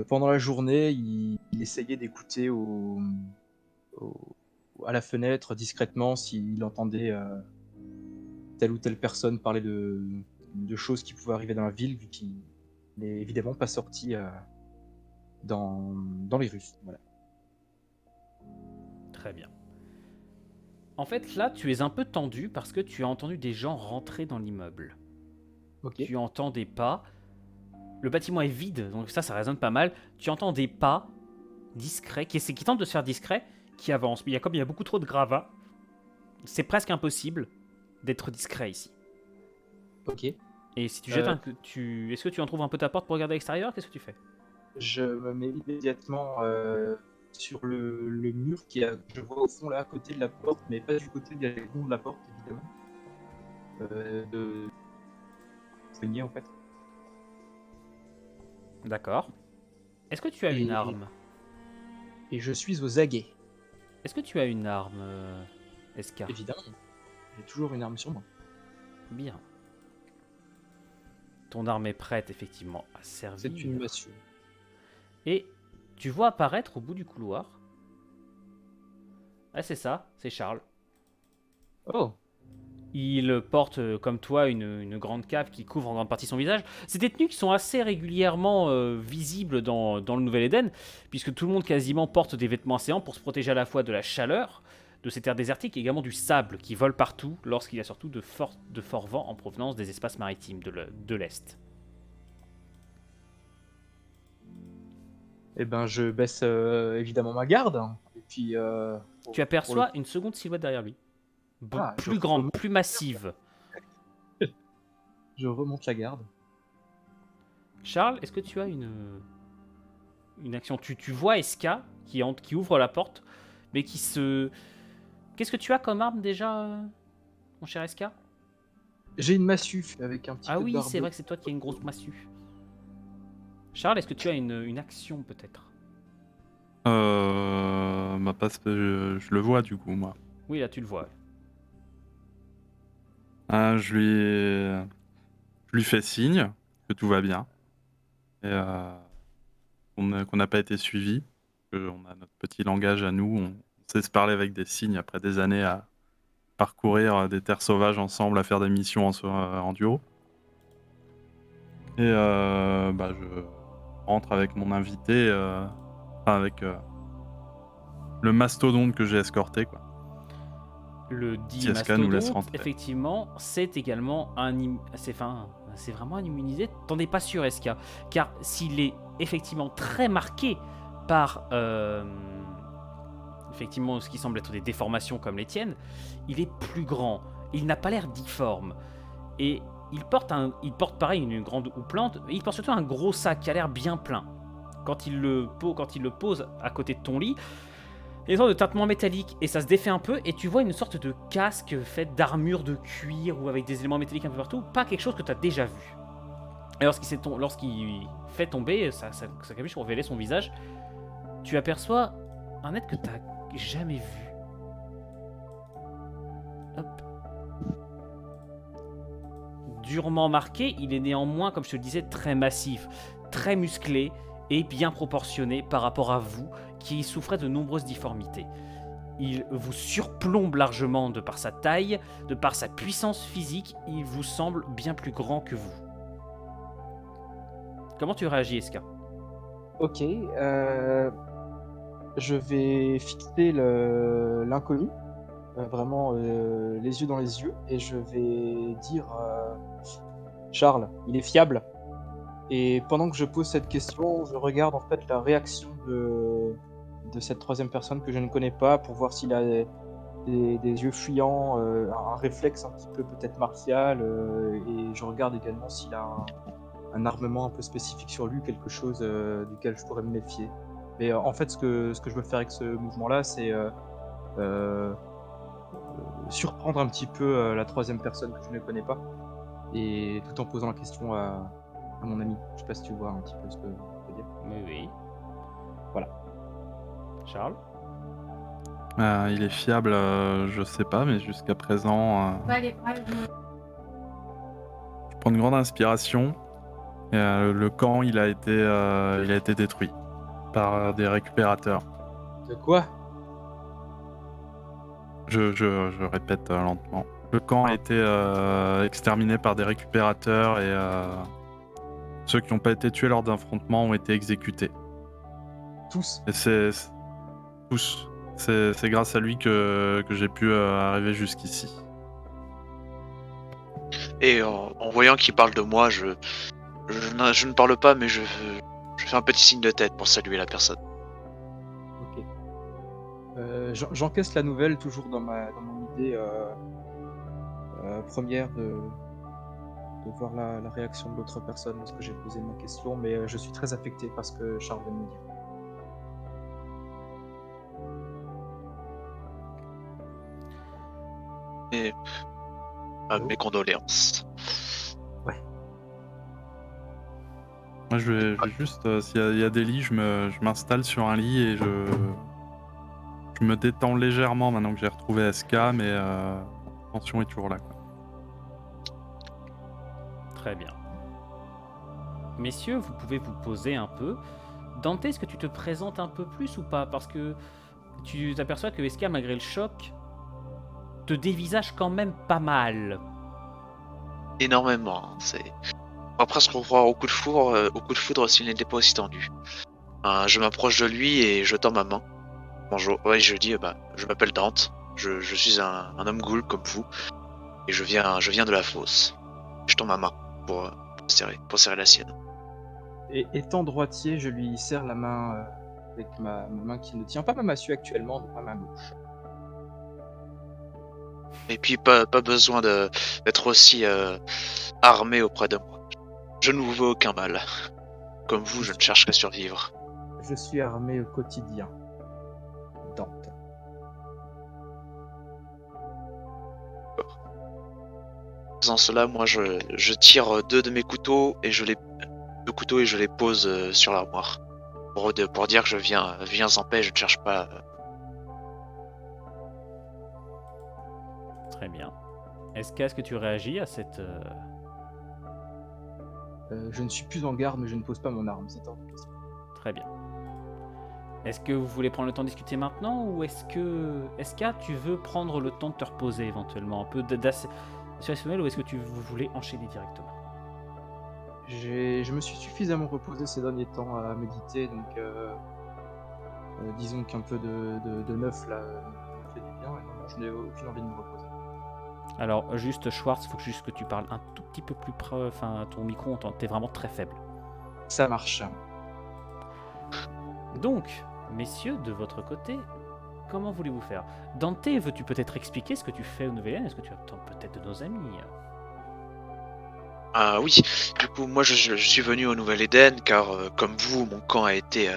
pendant la journée, il essayait d'écouter à la fenêtre discrètement s'il entendait telle ou telle personne parler de choses qui pouvaient arriver dans la ville, vu qu'il n'est évidemment pas sorti dans les rues. Voilà. Très bien. En fait, là, tu es un peu tendu parce que tu as entendu des gens rentrer dans l'immeuble. Ok. Tu entends des pas. Le bâtiment est vide, donc ça résonne pas mal. Tu entends des pas discrets, qui tentent de se faire discrets, qui avancent. Mais il y a beaucoup trop de gravats. C'est presque impossible d'être discret ici. Ok. Et si tu jettes est-ce que tu en trouves un peu ta porte pour regarder à l'extérieur? Qu'est-ce que tu fais? Je me mets immédiatement sur le mur je vois au fond là à côté de la porte, mais pas du côté de la porte évidemment. De poignée en fait. D'accord. Est-ce que tu as une arme? Et je suis aux aguets. Est-ce que tu as une arme, Eska? Évidemment. J'ai toujours une arme sur moi. Bien. Ton arme est prête effectivement à servir. C'est une massue. Et tu vois apparaître au bout du couloir. Ah, c'est ça, c'est Charles. Oh. Il porte, comme toi, une grande cape qui couvre en grande partie son visage. C'est des tenues qui sont assez régulièrement visibles dans le Nouvel-Éden, puisque tout le monde quasiment porte des vêtements asséants pour se protéger à la fois de la chaleur, de ces terres désertiques, et également du sable qui vole partout lorsqu'il y a surtout de forts vents en provenance des espaces maritimes de l'Est. Eh ben, je baisse évidemment ma garde. Et puis. Tu aperçois une seconde silhouette derrière lui. Plus grande, plus massive. Je remonte la garde. Charles, est-ce que tu as une action? Tu vois Eska qui ouvre la porte, mais qui se... Qu'est-ce que tu as comme arme déjà, mon cher Eska? J'ai une massue avec un petit Ah peu de oui, barbeau. c'est vrai que c'est toi qui as une grosse massue. Charles, est-ce que tu as une action peut-être? Parce que je le vois du coup, moi. Oui, là tu le vois. Je lui fais signe que tout va bien. Et qu'on n'a pas été suivi. On a notre petit langage à nous. On sait se parler avec des signes après des années à parcourir des terres sauvages ensemble, à faire des missions en duo. Et je rentre avec mon invité, avec le mastodonte que j'ai escorté, quoi. Le dit Si SK nous laisse mastodonte, rentrer. effectivement, c'est également c'est vraiment un immunisé. T'en es pas sûr, SK, car s'il est effectivement très marqué par effectivement ce qui semble être des déformations comme les tiennes, il est plus grand. Il n'a pas l'air difforme et il porte pareil une grande houppelande. Et il porte surtout un gros sac qui a l'air bien plein. Quand il le pose à côté de ton lit, il y a une sorte de tintement métallique et ça se défait un peu et tu vois une sorte de casque fait d'armure de cuir ou avec des éléments métalliques un peu partout, pas quelque chose que tu as déjà vu. Et lorsqu'il fait tomber sa capuche pour révéler son visage, tu aperçois un être que tu n'as jamais vu. Hop. Durement marqué, il est néanmoins, comme je te le disais, très massif, très musclé et bien proportionné par rapport à vous, qui souffrait de nombreuses difformités. Il vous surplombe largement de par sa taille, de par sa puissance physique, il vous semble bien plus grand que vous. Comment tu réagis, Eska? Ok, je vais fixer l'inconnu, vraiment les yeux dans les yeux, et je vais dire Charles, il est fiable. Et pendant que je pose cette question, je regarde en fait la réaction de cette troisième personne que je ne connais pas pour voir s'il a des yeux fuyants, un réflexe un petit peu peut-être martial, et je regarde également s'il a un armement un peu spécifique sur lui, quelque chose duquel je pourrais me méfier. Mais en fait, ce que je veux faire avec ce mouvement-là, c'est surprendre un petit peu la troisième personne que je ne connais pas, et tout en posant la question à mon ami. Je sais pas si tu vois un petit peu ce que je veux dire. Oui. Voilà. Charles? Il est fiable, je sais pas, mais jusqu'à présent, je prends une grande inspiration. Et, le camp, il a été détruit par des récupérateurs. De quoi? Je répète lentement. Le camp a été exterminé par des récupérateurs et ceux qui n'ont pas été tués lors d'affrontements ont été exécutés. Tous? Et tous. C'est grâce à lui que j'ai pu arriver jusqu'ici. Et en voyant qu'il parle de moi, je ne parle pas, mais je fais un petit signe de tête pour saluer la personne. Ok. J'encaisse la nouvelle toujours dans mon idée première de voir la réaction de l'autre personne lorsque j'ai posé ma question, mais je suis très affecté par ce que Charles vient de me dire. Et mes condoléances. Moi, je vais juste, s'il y a des lits, je m'installe sur un lit et je me détends légèrement maintenant que j'ai retrouvé SK, mais la tension est toujours là, quoi. Très bien. Messieurs, vous pouvez vous poser un peu. Dante, est-ce que tu te présentes un peu plus ou pas? Parce que tu t'aperçois que Eska, malgré le choc, te dévisage quand même pas mal. Énormément. On va presque croire au coup de foudre s'il n'était pas aussi tendu. Je m'approche de lui et je tends ma main. Bonjour. Ouais, je dis, je m'appelle Dante. Je suis un homme ghoul comme vous. Et je viens de la fosse. Je tends ma main pour serrer la sienne. Et étant droitier, je lui serre la main avec ma main qui ne tient pas ma massue actuellement, donc ma main gauche. Et puis pas besoin d'être aussi armé auprès de moi. Je ne vous veux aucun mal. Comme vous, je ne cherche qu'à survivre. Je suis armé au quotidien. Dante. Faisant cela, moi je tire deux de mes couteaux et je les pose sur l'armoire. Pour dire que je viens en paix, je ne cherche pas. Très bien. Est-ce que tu réagis à cette... Je ne suis plus en garde, mais je ne pose pas mon arme. C'est hors de question. Très bien. Est-ce que vous voulez prendre le temps de discuter maintenant ou est-ce que tu veux prendre le temps de te reposer éventuellement un peu d'associationnel ou est-ce que vous voulez enchaîner directement? Je me suis suffisamment reposé ces derniers temps à méditer, donc Disons qu'un peu de neuf là me fait du bien. Et non, je n'ai aucune envie de me reposer. Alors, juste Schwartz, faut juste que tu parles un tout petit peu plus près. Enfin, ton micro, t'es vraiment très faible. Ça marche. Donc, messieurs, de votre côté, comment voulez-vous faire? Dante, veux-tu peut-être expliquer ce que tu fais au Nouvelle-Hélène? Est-ce que tu attends peut-être de nos amis? Ah oui, du coup, moi je suis venu au Nouvel-Éden car, comme vous, mon camp a été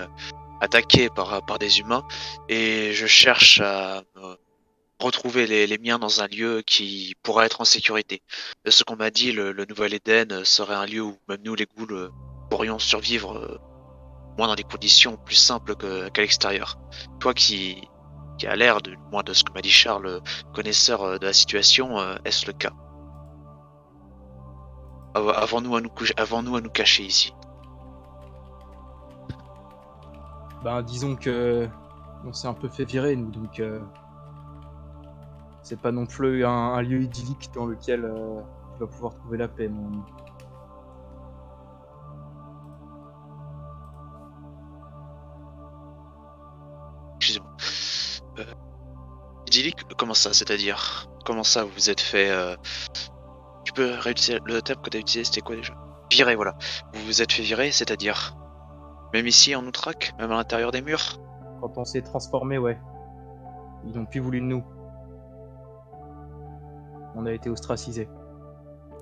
attaqué par des humains et je cherche à retrouver les miens dans un lieu qui pourra être en sécurité. De ce qu'on m'a dit, le Nouvel-Éden serait un lieu où même nous, les ghouls, pourrions survivre, moins dans des conditions plus simples qu'à l'extérieur. Toi qui a l'air, du moins de ce que m'a dit Charles, connaisseur de la situation, est-ce le cas? Avons-nous à nous cacher ici? Ben, disons que on s'est un peu fait virer, nous, donc c'est pas non plus un lieu idyllique dans lequel tu vas pouvoir trouver la paix, mon ami. Excusez-moi. Idyllique, comment ça, c'est-à-dire? Comment ça, vous vous êtes fait... Tu peux réutiliser le terme que tu as utilisé, c'était quoi déjà? Virer, voilà. Vous vous êtes fait virer, c'est-à-dire? Même ici, en Outrak? Même à l'intérieur des murs? Quand on s'est transformé, ouais. Ils n'ont plus voulu de nous. On a été ostracisés.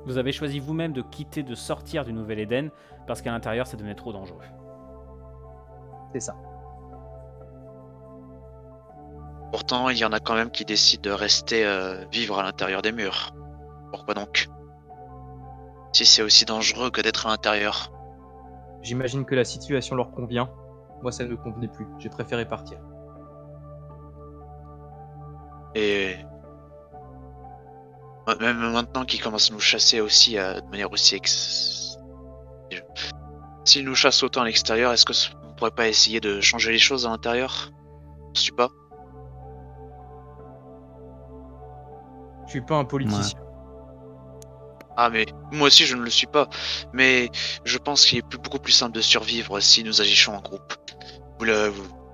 Vous avez choisi vous-même de quitter, de sortir du Nouvel-Éden, parce qu'à l'intérieur, ça devenait trop dangereux. C'est ça. Pourtant, il y en a quand même qui décident de rester vivre à l'intérieur des murs. Pourquoi donc? Si c'est aussi dangereux que d'être à l'intérieur. J'imagine que la situation leur convient. Moi, ça ne me convenait plus. J'ai préféré partir. Et même maintenant qu'ils commencent à nous chasser aussi de manière aussi S'ils nous chassent autant à l'extérieur, est-ce que on pourrait pas essayer de changer les choses à l'intérieur? Je sais pas. Je suis pas un politicien. Ah mais moi aussi je ne le suis pas. Mais je pense qu'il est beaucoup plus simple de survivre si nous agissons en groupe.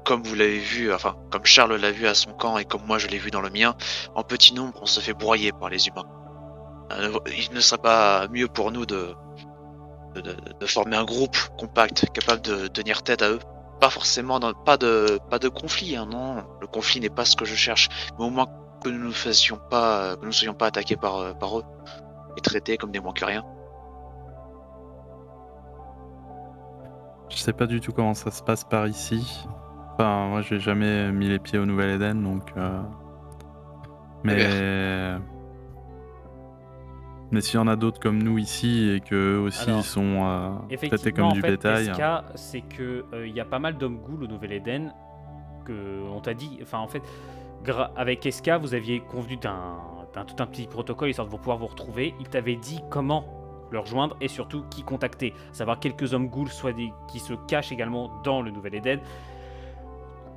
Comme vous l'avez vu, enfin comme Charles l'a vu à son camp et comme moi je l'ai vu dans le mien, en petit nombre on se fait broyer par les humains. Il ne serait pas mieux pour nous de former un groupe compact, capable de tenir tête à eux. Pas forcément, pas de conflit, hein, non. Le conflit n'est pas ce que je cherche, mais au moins que nous ne soyons pas attaqués par eux et traités comme des moins que rien. Je sais pas du tout comment ça se passe par ici. Enfin, moi, j'ai jamais mis les pieds au Nouvel-Éden, donc. Mais s'il y en a d'autres comme nous ici et qu'eux aussi Alors, sont traités Effectivement, comme en du fait, bétail. SK, c'est que il y a pas mal d'hommes ghouls au Nouvel-Éden que on t'a dit. Enfin, en fait, avec SK, vous aviez convenu d'un tout un petit protocole histoire de pouvoir vous retrouver. Il t'avait dit comment leur joindre et surtout qui contacter. À savoir quelques hommes ghouls qui se cachent également dans le Nouvel-Éden.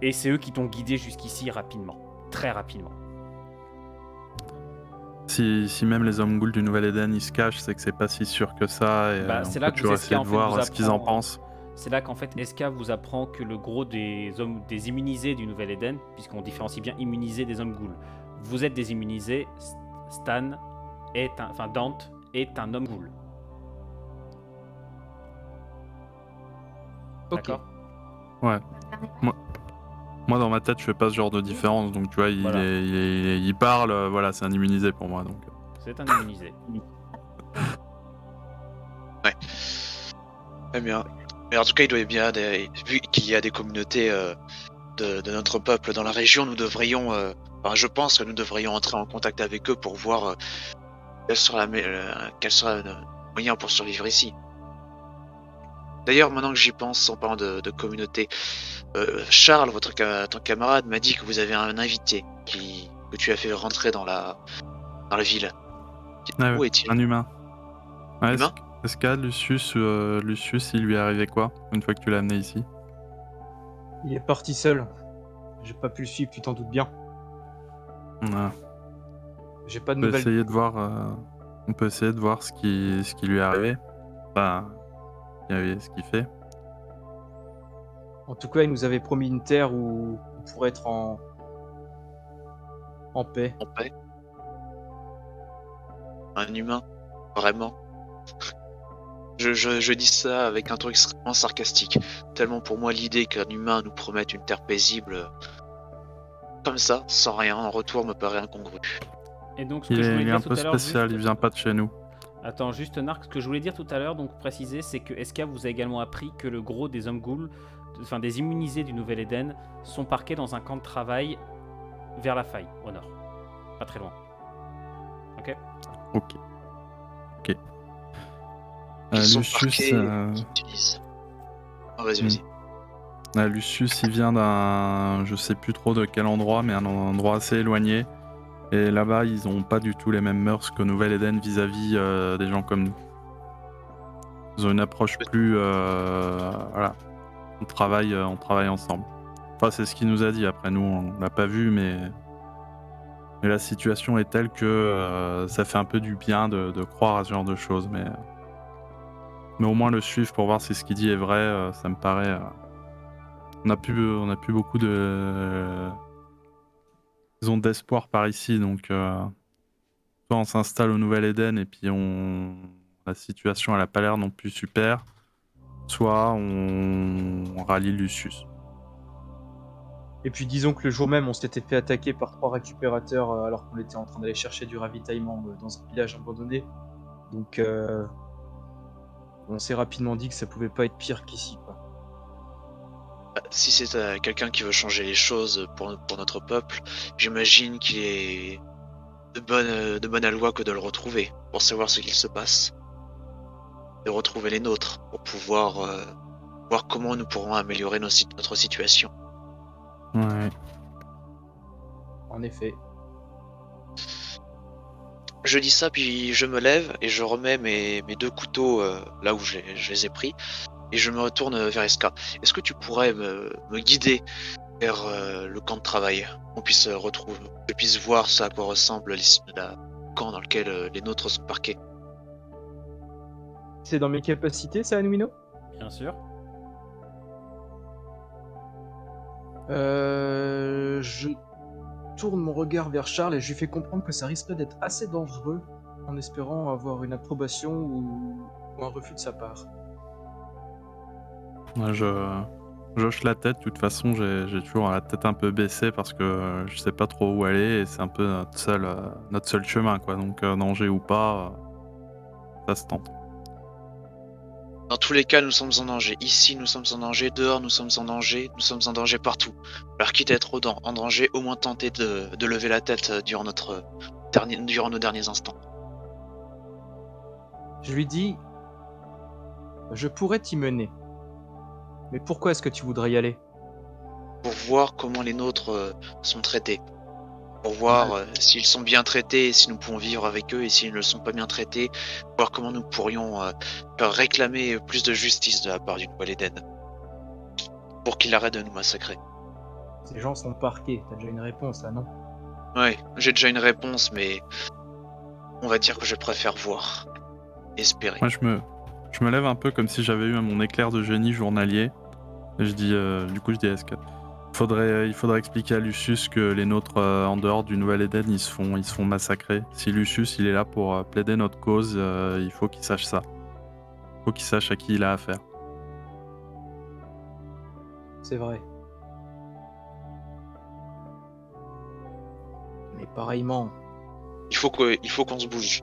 Et c'est eux qui t'ont guidé jusqu'ici rapidement, très rapidement. Si même les hommes ghouls du Nouvel-Éden ils se cachent, c'est que c'est pas si sûr que ça. Et C'est on là peut que toujours SK essayer en de fait voir vous ce qu'ils en apprend. pensent. C'est là qu'en fait SK vous apprend que le gros des hommes, des immunisés du Nouvel-Éden, puisqu'on différencie bien immunisés des hommes ghouls. Vous êtes des immunisés. Dante est un homme ghoul. Ok. D'accord. Ouais. Moi, dans ma tête, je fais pas ce genre de différence. Donc, tu vois, Voilà. il parle, voilà, c'est un immunisé pour moi. Donc. C'est un immunisé. Ouais. Très bien. Mais en tout cas, il doit y bien vu qu'il y a des communautés de notre peuple dans la région, nous devrions, je pense que nous devrions entrer en contact avec eux pour voir quel sera le moyen pour survivre ici. D'ailleurs, maintenant que j'y pense, en parlant de communauté, Charles, ton camarade, m'a dit que vous avez un invité que tu as fait rentrer dans la ville. Ah Où ouais, est-il? un humain. Ouais, Humain? est-ce qu'à Lucius, il lui est arrivé quoi une fois que tu l'as amené ici? Il est parti seul. J'ai pas pu le suivre, tu t'en doutes bien. Ouais. J'ai pas de On peut nouvelles. essayer de voir, ce qui lui est arrivé. Enfin, ce qu'il fait. En tout cas, il nous avait promis une terre où on pourrait être en paix. En paix. Un humain, vraiment. Je dis ça avec un ton extrêmement sarcastique. Tellement pour moi l'idée qu'un humain nous promette une terre paisible, comme ça, sans rien en retour, me paraît incongru. Et donc, ce Il que je voulais est dire un tout peu à l'heure, spécial, il vient pas de chez nous. Attends, juste Narc, ce que je voulais dire tout à l'heure, donc préciser, c'est que SK vous a également appris que le gros des hommes ghouls, enfin des immunisés du Nouvel Éden, sont parqués dans un camp de travail vers la faille, au nord. Pas très loin. Ok. Ok. Ils sont Lucius, parqués, ils utilisent. Ah, vas-y. Lucius, il vient d'un, je sais plus trop de quel endroit, mais un endroit assez éloigné. Et là-bas, ils ont pas du tout les mêmes mœurs qu'au Nouvel Éden vis-à-vis des gens comme nous. Ils ont une approche plus, voilà, on travaille ensemble. Enfin, c'est ce qu'il nous a dit. Après, nous, on l'a pas vu, mais la situation est telle que ça fait un peu du bien de croire à ce genre de choses. Mais au moins le suivre pour voir si ce qu'il dit est vrai, ça me paraît. On a plus beaucoup de disons d'espoir par ici, donc soit on s'installe au Nouvel Éden et puis la situation elle a pas l'air non plus super, soit on rallie Lucius. Et puis disons que le jour même, on s'était fait attaquer par 3 récupérateurs alors qu'on était en train d'aller chercher du ravitaillement dans un village abandonné. Donc on s'est rapidement dit que ça pouvait pas être pire qu'ici, quoi. Si c'est quelqu'un qui veut changer les choses pour notre peuple, j'imagine qu'il est de bonne aloi que de le retrouver, pour savoir ce qu'il se passe. De retrouver les nôtres, pour pouvoir voir comment nous pourrons améliorer notre situation. Ouais. En effet. Je dis ça, puis je me lève et je remets mes 2 couteaux là où je les ai pris, et je me retourne vers Eska. Est-ce que tu pourrais me guider vers le camp de travail, qu'on puisse retrouver, que je puisse voir ce à quoi ressemble le camp dans lequel les nôtres sont parqués? C'est dans mes capacités, ça, Anuino? Bien sûr. Je tourne mon regard vers Charles et je lui fais comprendre que ça risquerait d'être assez dangereux, en espérant avoir une approbation ou un refus de sa part. Ouais, je hoche la tête. De toute façon, j'ai toujours la tête un peu baissée parce que je sais pas trop où aller et c'est un peu notre seul chemin, quoi. Donc danger ou pas, ça se tente. Dans tous les cas, nous sommes en danger. Ici, nous sommes en danger. Dehors, nous sommes en danger. Nous sommes en danger partout. Alors, quitte à être en danger, au moins tenter de lever la tête durant nos derniers instants. Je lui dis, je pourrais t'y mener. Mais pourquoi est-ce que tu voudrais y aller? Pour voir comment les nôtres sont traités. Pour voir s'ils sont bien traités, si nous pouvons vivre avec eux, et s'ils ne le sont pas bien traités, voir comment nous pourrions leur réclamer plus de justice de la part du Nouvel Éden. Pour qu'il arrête de nous massacrer. Ces gens sont parqués, t'as déjà une réponse là, non? Ouais, j'ai déjà une réponse, mais on va dire que je préfère voir. Espérer. Moi, je me lève un peu comme si j'avais eu mon éclair de génie journalier. Et je dis, du coup, je dis à SK. Il faudrait expliquer à Lucius que les nôtres en dehors du Nouvel Éden, ils se font massacrer. Si Lucius il est là pour plaider notre cause, il faut qu'il sache ça. Il faut qu'il sache à qui il a affaire. C'est vrai. Mais pareillement, Il faut qu'on se bouge.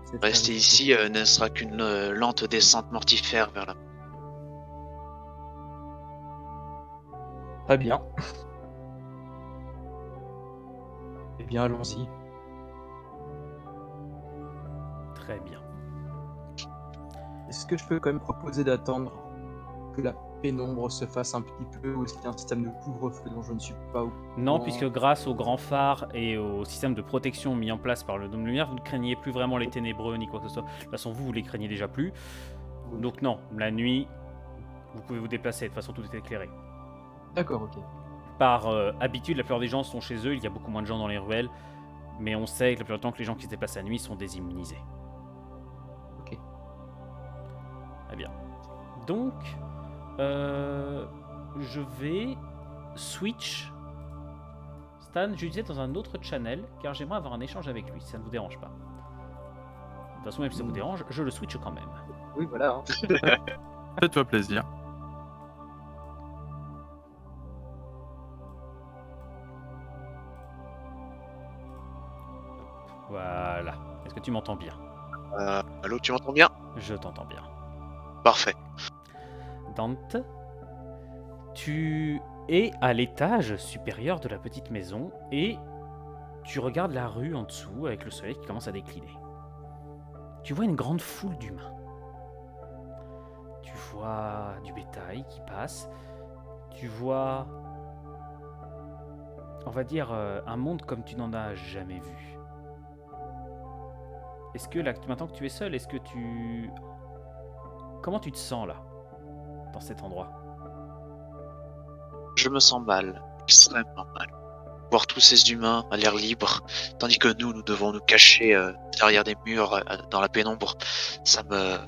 c'est Rester très ici ne sera qu'une lente descente mortifère vers la... très bien. Eh bien, allons-y. Très bien. Est-ce que je peux quand même proposer d'attendre que la pénombre se fasse un petit peu, ou est-ce qu'il y a un système de couvre-feu dont je ne suis pas au Non, courant? puisque grâce au grand phare et au système de protection mis en place par le Dôme de Lumière, vous ne craignez plus vraiment les ténébreux ni quoi que ce soit. De toute façon, vous les craignez déjà plus. Donc non, la nuit, vous pouvez vous déplacer. De toute façon, tout est éclairé. D'accord, ok. Par habitude, la plupart des gens sont chez eux. Il y a beaucoup moins de gens dans les ruelles. Mais on sait que la plupart du temps que les gens qui se déplacent la nuit sont désimmunisés. Ok. Très bien. Donc, je vais switch Stan, je disais dans un autre channel, car j'aimerais avoir un échange avec lui, si ça ne vous dérange pas. De toute façon, même si ça vous dérange, je le switch quand même. Oui, voilà. Fais-toi plaisir. Voilà. Est-ce que tu m'entends bien? Allô, tu m'entends bien? Je t'entends bien. Parfait. Dante, tu es à l'étage supérieur de la petite maison et tu regardes la rue en dessous avec le soleil qui commence à décliner. Tu vois une grande foule d'humains. Tu vois du bétail qui passe. Tu vois, on va dire, un monde comme tu n'en as jamais vu. Est-ce que là, maintenant que tu es seul, est-ce que tu... Comment tu te sens là, dans cet endroit? Je me sens mal, extrêmement mal. Voir tous ces humains à l'air libre, tandis que nous devons nous cacher derrière des murs dans la pénombre, ça me...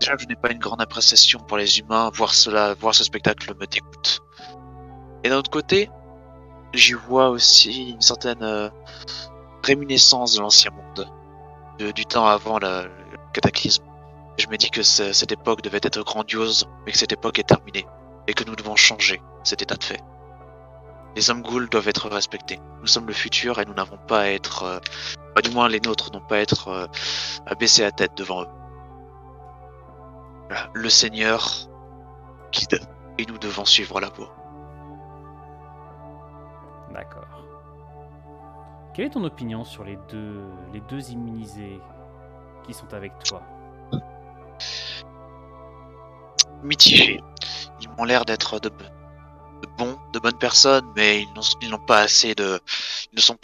Déjà, je n'ai pas une grande appréciation pour les humains, voir ce spectacle me dégoûte. Et d'un autre côté, j'y vois aussi une certaine réminiscence de l'ancien monde, du temps avant le cataclysme. Et je me dis que cette époque devait être grandiose, mais que cette époque est terminée, et que nous devons changer cet état de fait. Les hommes ghouls doivent être respectés. Nous sommes le futur et nous n'avons pas à être... du moins les nôtres n'ont pas à être à baisser la tête devant eux. Voilà. Le Seigneur guide, et nous devons suivre la voie. D'accord. Quelle est ton opinion sur les deux immunisés qui sont avec toi? Mitigés. Ils m'ont l'air d'être de bonnes personnes, mais ils ne sont pas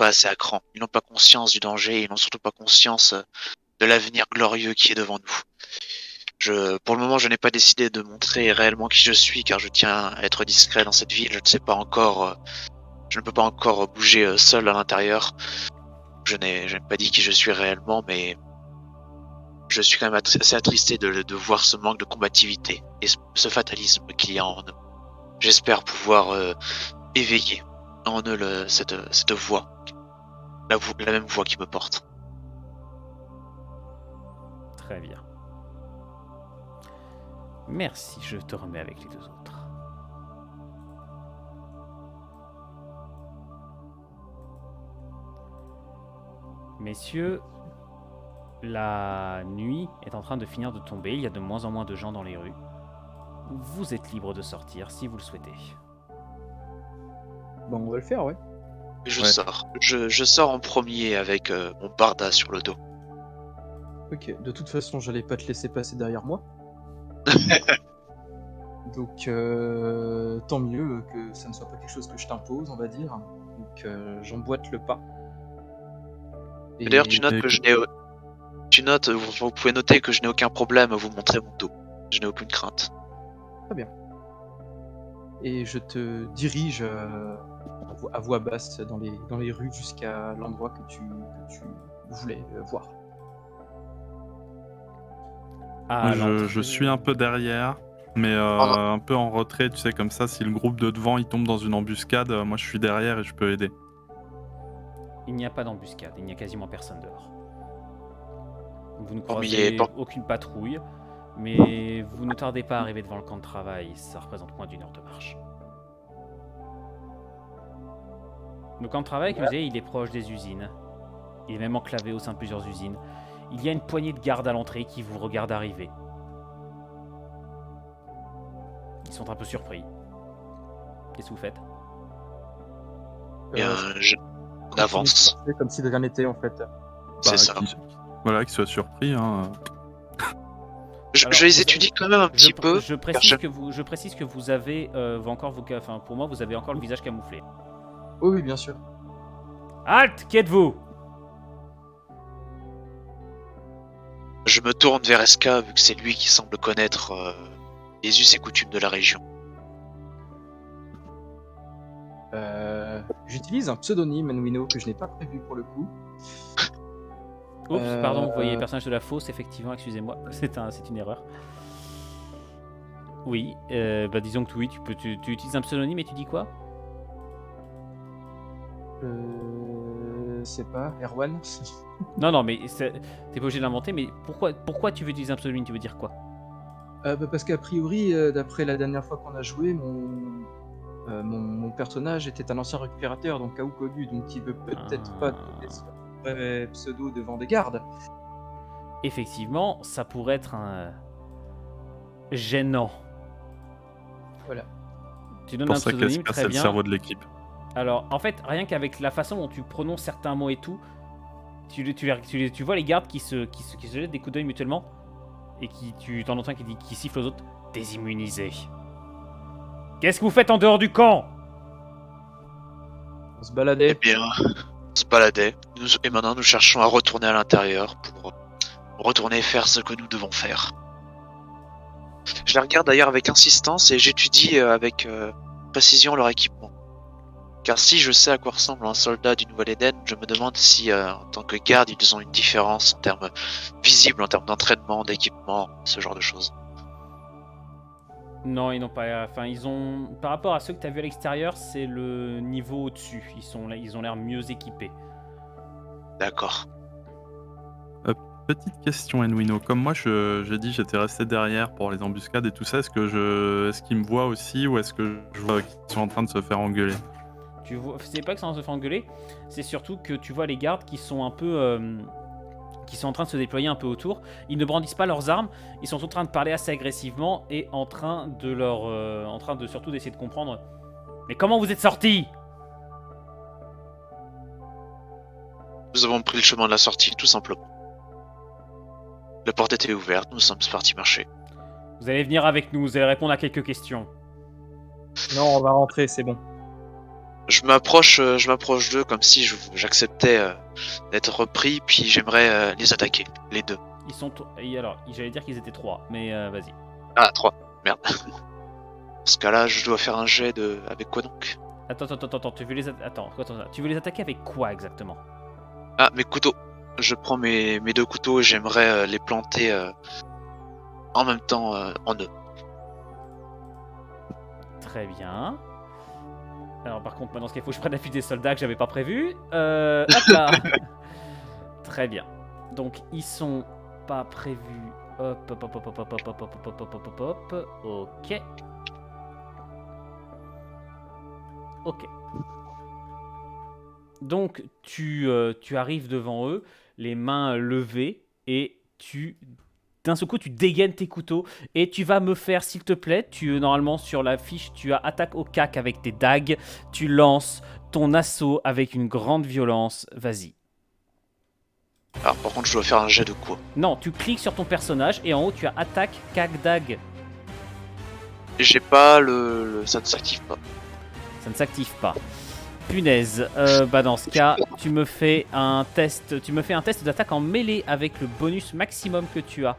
assez à cran. Ils n'ont pas conscience du danger, ils n'ont surtout pas conscience de l'avenir glorieux qui est devant nous. Pour le moment, je n'ai pas décidé de montrer réellement qui je suis, car je tiens à être discret dans cette ville. Je ne sais pas encore, je ne peux pas encore bouger seul à l'intérieur. Je n'ai pas dit qui je suis réellement, mais je suis quand même assez attristé de voir ce manque de combativité et ce fatalisme qu'il y a en eux. J'espère pouvoir éveiller en eux cette voix, la même voix qui me porte. Très bien. Merci, je te remets avec les deux autres. Messieurs, la nuit est en train de finir de tomber, il y a de moins en moins de gens dans les rues. Vous êtes libre de sortir si vous le souhaitez. Bon, on va le faire, ouais. Je Ouais. sors. Je sors en premier avec mon barda sur le dos. Ok, de toute façon, j'allais pas te laisser passer derrière moi. Donc, tant mieux que ça ne soit pas quelque chose que je t'impose, on va dire. Donc, j'emboîte le pas. Et D'ailleurs, tu notes que je n'ai... vous pouvez noter que je n'ai aucun problème à vous montrer mon dos. Je n'ai aucune crainte. Et je te dirige à voix basse dans les rues jusqu'à l'endroit que tu voulais voir. Ah, Je suis un peu derrière, mais un peu en retrait, tu sais, comme ça, si le groupe de devant il tombe dans une embuscade, moi je suis derrière et je peux aider. Il n'y a pas d'embuscade, il n'y a quasiment personne dehors. Vous ne Hormis croisez aucune patrouille, mais vous ne tardez pas à arriver devant le camp de travail, ça représente moins d'1 heure de marche. Le camp de travail, comme je disais, il est proche des usines. Il est même enclavé au sein de plusieurs usines. Il y a une poignée de gardes à l'entrée qui vous regardent arriver. Ils sont un peu surpris. Qu'est-ce que vous faites? Bien, on avance. Comme si de rien n'était, en fait. C'est ça. Voilà, qu'ils soient surpris. Hein. Je Alors, les vous- étudie quand même un petit peu. Je car précise que vous avez encore enfin, pour moi, vous avez encore le visage camouflé. Oui, bien sûr. Halt! Qui êtes-vous? Je me tourne vers Eska, vu que c'est lui qui semble connaître les us et coutumes de la région. J'utilise un pseudonyme Anwino que je n'ai pas prévu pour le coup. Oups, pardon, vous voyez le personnage de la fausse, effectivement, excusez-moi, c'est une erreur. Oui, bah disons que oui, tu utilises un pseudonyme et tu dis quoi? Je sais pas, Erwan. Non, non, mais t'es pas obligé de l'inventer, mais pourquoi tu veux utiliser un pseudonyme? Tu veux dire quoi? Parce qu'a priori, d'après la dernière fois qu'on a joué, mon personnage était un ancien récupérateur, donc à ou connu, donc il veut peut-être pas donner son vrai pseudo devant des gardes. Effectivement, ça pourrait être gênant. Voilà. Tu donnes Pour un ça, pseudonyme, Casper, très c'est le bien. cerveau de l'équipe. Alors, en fait, rien qu'avec la façon dont tu prononces certains mots et tout, tu vois les gardes qui se jettent des coups d'œil mutuellement et tu t'en entends qui siffle aux autres. Désimmunisé. Qu'est-ce que vous faites en dehors du camp? On se Eh baladait. bien, on se baladait. Et maintenant, nous cherchons à retourner à l'intérieur pour retourner faire ce que nous devons faire. Je les regarde d'ailleurs avec insistance et j'étudie avec précision leur équipement. Car si je sais à quoi ressemble un soldat du Nouvel-Éden, je me demande si, en tant que garde, ils ont une différence en termes visibles, en termes d'entraînement, d'équipement, ce genre de choses. Non, ils n'ont pas. Enfin, ils ont. Par rapport à ceux que tu as vus à l'extérieur, c'est le niveau au-dessus. Ils ont l'air mieux équipés. D'accord. Petite question, Enwino. Comme moi, j'ai dit j'étais resté derrière pour les embuscades et tout ça, est-ce qu'ils me voient aussi ou est-ce que je vois qu'ils sont en train de se faire engueuler? Tu vois, c'est pas que ça va se faire engueuler, c'est surtout que tu vois les gardes qui sont un peu. Qui sont en train de se déployer un peu autour. Ils ne brandissent pas leurs armes, ils sont en train de parler assez agressivement et en train de surtout d'essayer de comprendre. Mais comment vous êtes sortis? Nous avons pris le chemin de la sortie, tout simplement. La porte était ouverte, nous sommes partis marcher. Vous allez venir avec nous, vous allez répondre à quelques questions. Non, on va rentrer, c'est bon. Je m'approche d'eux comme si j'acceptais d'être repris, puis j'aimerais les attaquer, les deux. Ils sont. Et alors, j'allais dire qu'ils étaient 3, mais vas-y. Ah, 3, merde. Dans ce cas-là, je dois faire un jet de... Avec quoi donc? Attends, tu veux les tu veux les attaquer avec quoi exactement? Ah, mes couteaux. Je prends mes 2 couteaux et j'aimerais les planter en même temps en eux. Très bien. Alors par contre, maintenant, ce qu'il faut que je prenne la fiche des soldats que j'avais pas prévu. Hop là. Très bien. Donc ils sont pas prévus. Hop, hop, hop, hop, hop, hop, hop, hop, hop, hop, hop, hop, hop. Ok. Ok. Donc tu arrives devant eux, les mains levées, et d'un seul coup, tu dégaines tes couteaux et tu vas me faire, s'il te plaît, normalement sur la fiche, tu as attaque au cac avec tes dagues, tu lances ton assaut avec une grande violence, vas-y. Alors par contre, je dois faire un jet de quoi? Non, tu cliques sur ton personnage et en haut, tu as attaque, cac, dague. Et j'ai pas ça ne s'active pas. Ça ne s'active pas. Punaise, bah dans ce cas, tu me fais un test d'attaque en mêlée avec le bonus maximum que tu as.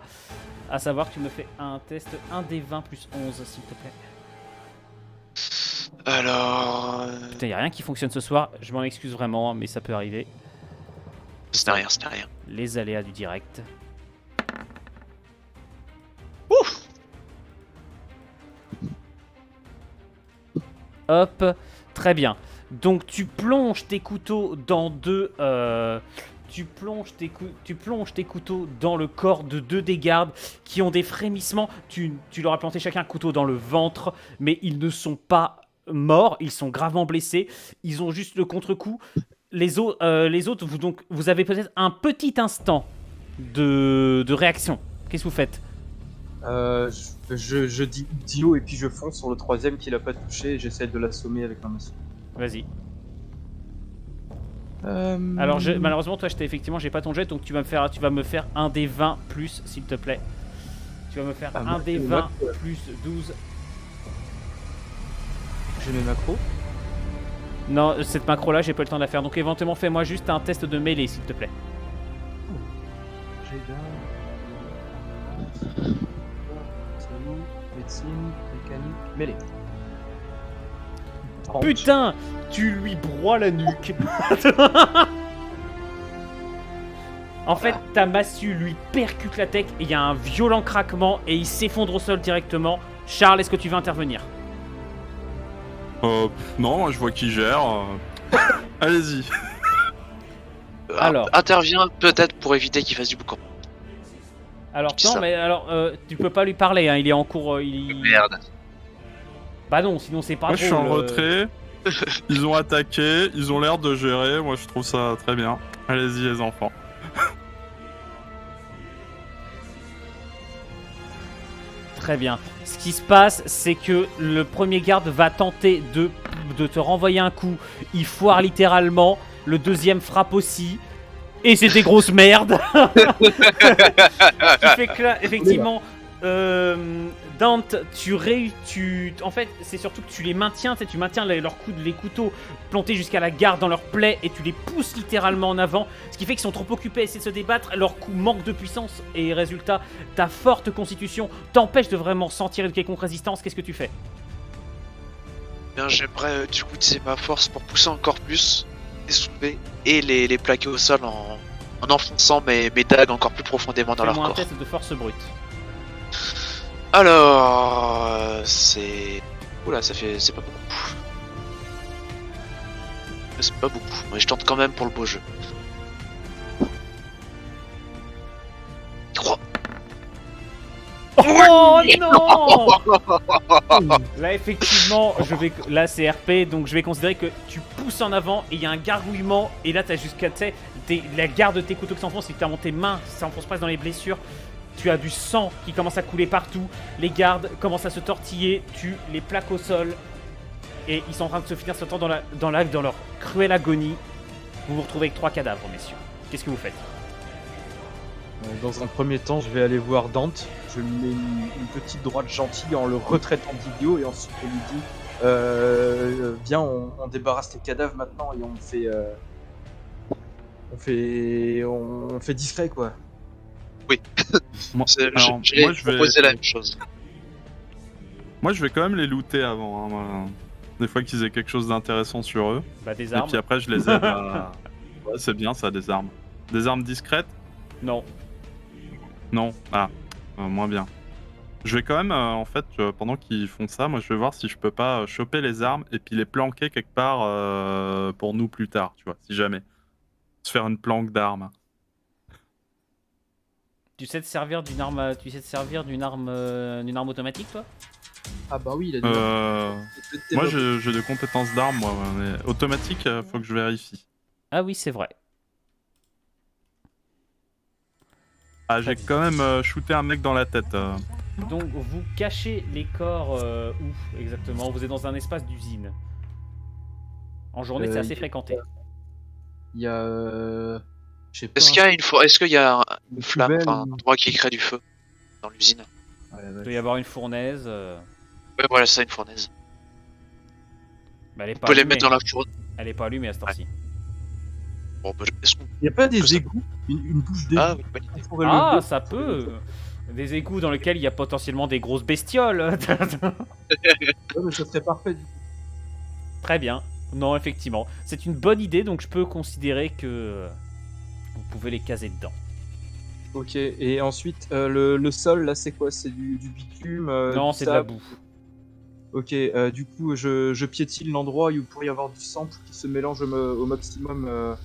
À savoir, tu me fais un test 1d20 plus 11, s'il te plaît. Alors... Putain, y a rien qui fonctionne ce soir, je m'en excuse vraiment, mais ça peut arriver. Ce n'est rien, ce n'est rien. Les aléas du direct. Ouf. Hop, très bien. Donc tu plonges tes couteaux dans tu plonges tes couteaux dans le corps de 2 des gardes qui ont des frémissements. Tu leur as planté chacun un couteau dans le ventre, mais ils ne sont pas morts, ils sont gravement blessés. Ils ont juste le contre-coup. Les autres, vous avez peut-être un petit instant de réaction. Qu'est-ce que vous faites? Je dis Dio et puis je fonce sur le 3ème qui l'a pas touché et j'essaie de l'assommer avec un assaut. Vas-y. Alors malheureusement toi j'ai pas ton jet, donc tu vas me faire un des 20 plus, s'il te plaît. Tu vas me faire un des 20 plus 12. J'ai mes macros. Non, cette macro là j'ai pas le temps de la faire, donc éventuellement fais-moi juste un test de mêlée, s'il te plaît. J'ai médecine, mécanique, mêlée. Putain, tu lui broies la nuque. En fait, ta massue lui percute la tête et il y a un violent craquement et il s'effondre au sol directement. Charles, est-ce que tu veux intervenir? Non, moi, je vois qui gère. Allez-y. Alors. Interviens peut-être pour éviter qu'il fasse du boucan. Alors C'est non, ça. mais alors tu peux pas lui parler, hein, il est en cours. Merde. Bah non, sinon c'est pas Moi, je suis en drôle, retrait. Ils ont attaqué. Ils ont l'air de gérer. Moi, je trouve ça très bien. Allez-y, les enfants. Très bien. Ce qui se passe, c'est que le premier garde va tenter de te renvoyer un coup. Il foire littéralement. Le deuxième frappe aussi. Et c'est des grosses merdes. Qui fait que là, effectivement, Dante, en fait, c'est surtout que tu les maintiens, tu sais, tu maintiens les couteaux plantés jusqu'à la garde dans leur plaie et tu les pousses littéralement en avant. Ce qui fait qu'ils sont trop occupés à essayer de se débattre. Leur coup manque de puissance et résultat, ta forte constitution t'empêche de vraiment sentir une quelconque résistance. Qu'est-ce que tu fais? Bien, j'aimerais du coup utiliser ma force pour pousser encore plus, les soulever et les plaquer au sol en enfonçant mes dagues encore plus profondément dans leur Fais-moi un corps. test de force brute. Alors, c'est... Oula, c'est pas beaucoup. C'est pas beaucoup, mais je tente quand même pour le beau jeu. 3. Oh non! Là effectivement, là c'est RP, donc je vais considérer que tu pousses en avant et il y a un gargouillement et là t'as jusqu'à, tu sais, la garde de tes couteaux qui s'enfoncent, littéralement tes mains s'enfoncent presque dans les blessures. Tu as du sang qui commence à couler partout, les gardes commencent à se tortiller, tu les plaques au sol et ils sont en train de se finir ce temps dans leur cruelle agonie. Vous vous retrouvez avec 3 cadavres, messieurs. Qu'est-ce que vous faites? Dans un premier temps, je vais aller voir Dante. Je lui mets une petite droite gentille en le retraitant d'idiot et ensuite je lui dis viens, on débarrasse les cadavres maintenant et on fait discret quoi. Moi, J'ai alors, moi, je vais... proposé la même chose. Moi, je vais quand même les looter avant. Hein, moi. Des fois qu'ils aient quelque chose d'intéressant sur eux. Bah des Et armes? puis après, je les aide à... Ouais, c'est bien ça, des armes. Des armes discrètes? Non. Non. Ah, moins bien. Je vais quand même, en fait, pendant qu'ils font ça, moi je vais voir si je peux pas choper les armes et puis les planquer quelque part pour nous plus tard, tu vois, si jamais. Se faire une planque d'armes. Tu sais te servir d'une arme, d'une arme automatique, toi? Ah bah oui, il a dit. Moi j'ai des compétences d'armes, moi, ouais, mais automatique, faut que je vérifie. Ah oui, c'est vrai. Ah, j'ai quand même shooté un mec dans la tête. Donc vous cachez les corps où exactement? Vous êtes dans un espace d'usine. En journée, c'est assez fréquenté. Il y a. Je sais pas. Est-ce qu'il y a une flamme, poubelle enfin un endroit qui crée du feu dans l'usine? Il doit y avoir une fournaise. Ouais, voilà, c'est une fournaise. Mais elle est On pas peut les allumée. mettre dans la fournaise. Elle est pas allumée à cette heure-ci. Bon, bah, est-ce qu'on... Il y a pas des Ça- égouts, une bouche d'égout. Ah oui, bonne idée. On pourrait Ah, le- ça peut. Des égouts dans lesquels il y a potentiellement des grosses bestioles. Ouais, mais ça serait parfait du coup. Très bien. Non, effectivement. C'est une bonne idée, donc je peux considérer que vous pouvez les caser dedans. Ok, et ensuite, le sol là, c'est quoi? C'est du bitume Non, du c'est de la sable. boue. Ok, du coup, je piétine l'endroit où il pourrait y avoir du sang pour qu'il se mélange au maximum.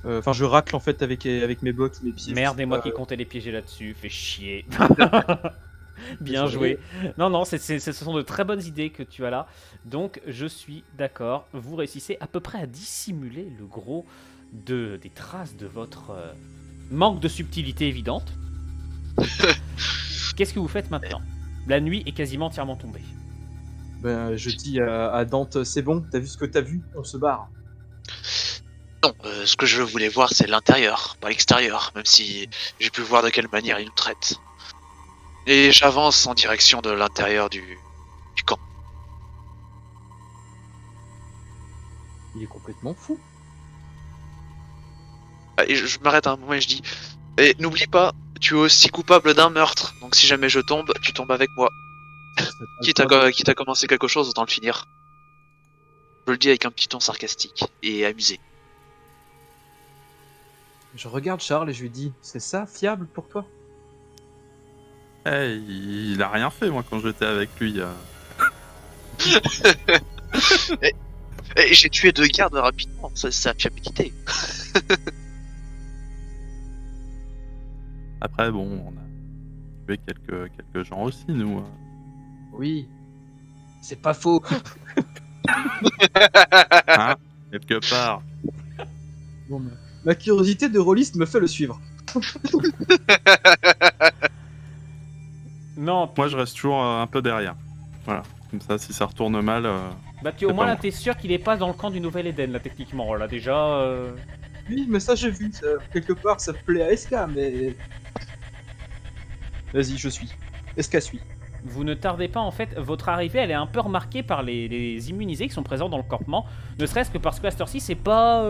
Enfin, je racle en fait avec mes bottes ou mes pieds. Merde, je sais et moi pas, qui comptais les piéger là-dessus. Fait chier. Bien Désolé. joué. Non, ce sont de très bonnes idées que tu as là. Donc, je suis d'accord. Vous réussissez à peu près à dissimuler le gros des traces de votre manque de subtilité évidente. Qu'est-ce que vous faites maintenant? La nuit est quasiment entièrement tombée. Ben, je dis à Dante, c'est bon, t'as vu ce que t'as vu? On se barre. Non, ce que je voulais voir, c'est l'intérieur, pas l'extérieur, même si j'ai pu voir de quelle manière ils nous traitent. Et j'avance en direction de l'intérieur du camp. Il est complètement fou. Et je m'arrête un moment et je dis et n'oublie pas, tu es aussi coupable d'un meurtre, donc si jamais je tombe, tu tombes avec moi. Ça serait pas le Quitte à commencer quelque chose, autant le finir. Je le dis avec un petit ton sarcastique et amusé. Je regarde Charles et je lui dis, c'est ça fiable pour toi? Il a rien fait, moi, quand j'étais avec lui. Et j'ai tué 2 gardes rapidement, ça a fiabilité. Après, bon, on a tué quelques gens aussi, nous. Oui, c'est pas faux. Hein, quelque part. Bon, ma curiosité de rôliste me fait le suivre. Non, Moi, je reste toujours un peu derrière. Voilà. Comme ça, si ça retourne mal. bah puis au c'est moins pas là moi. t'es sûr qu'il est pas dans le camp du Nouvel Eden là techniquement là déjà. Oui, mais ça j'ai vu, quelque part ça plaît à SK, mais... Vas-y, je suis. SK suit. Vous ne tardez pas en fait, votre arrivée elle est un peu remarquée par les immunisés qui sont présents dans le campement, ne serait-ce que parce que à cette heure-ci c'est pas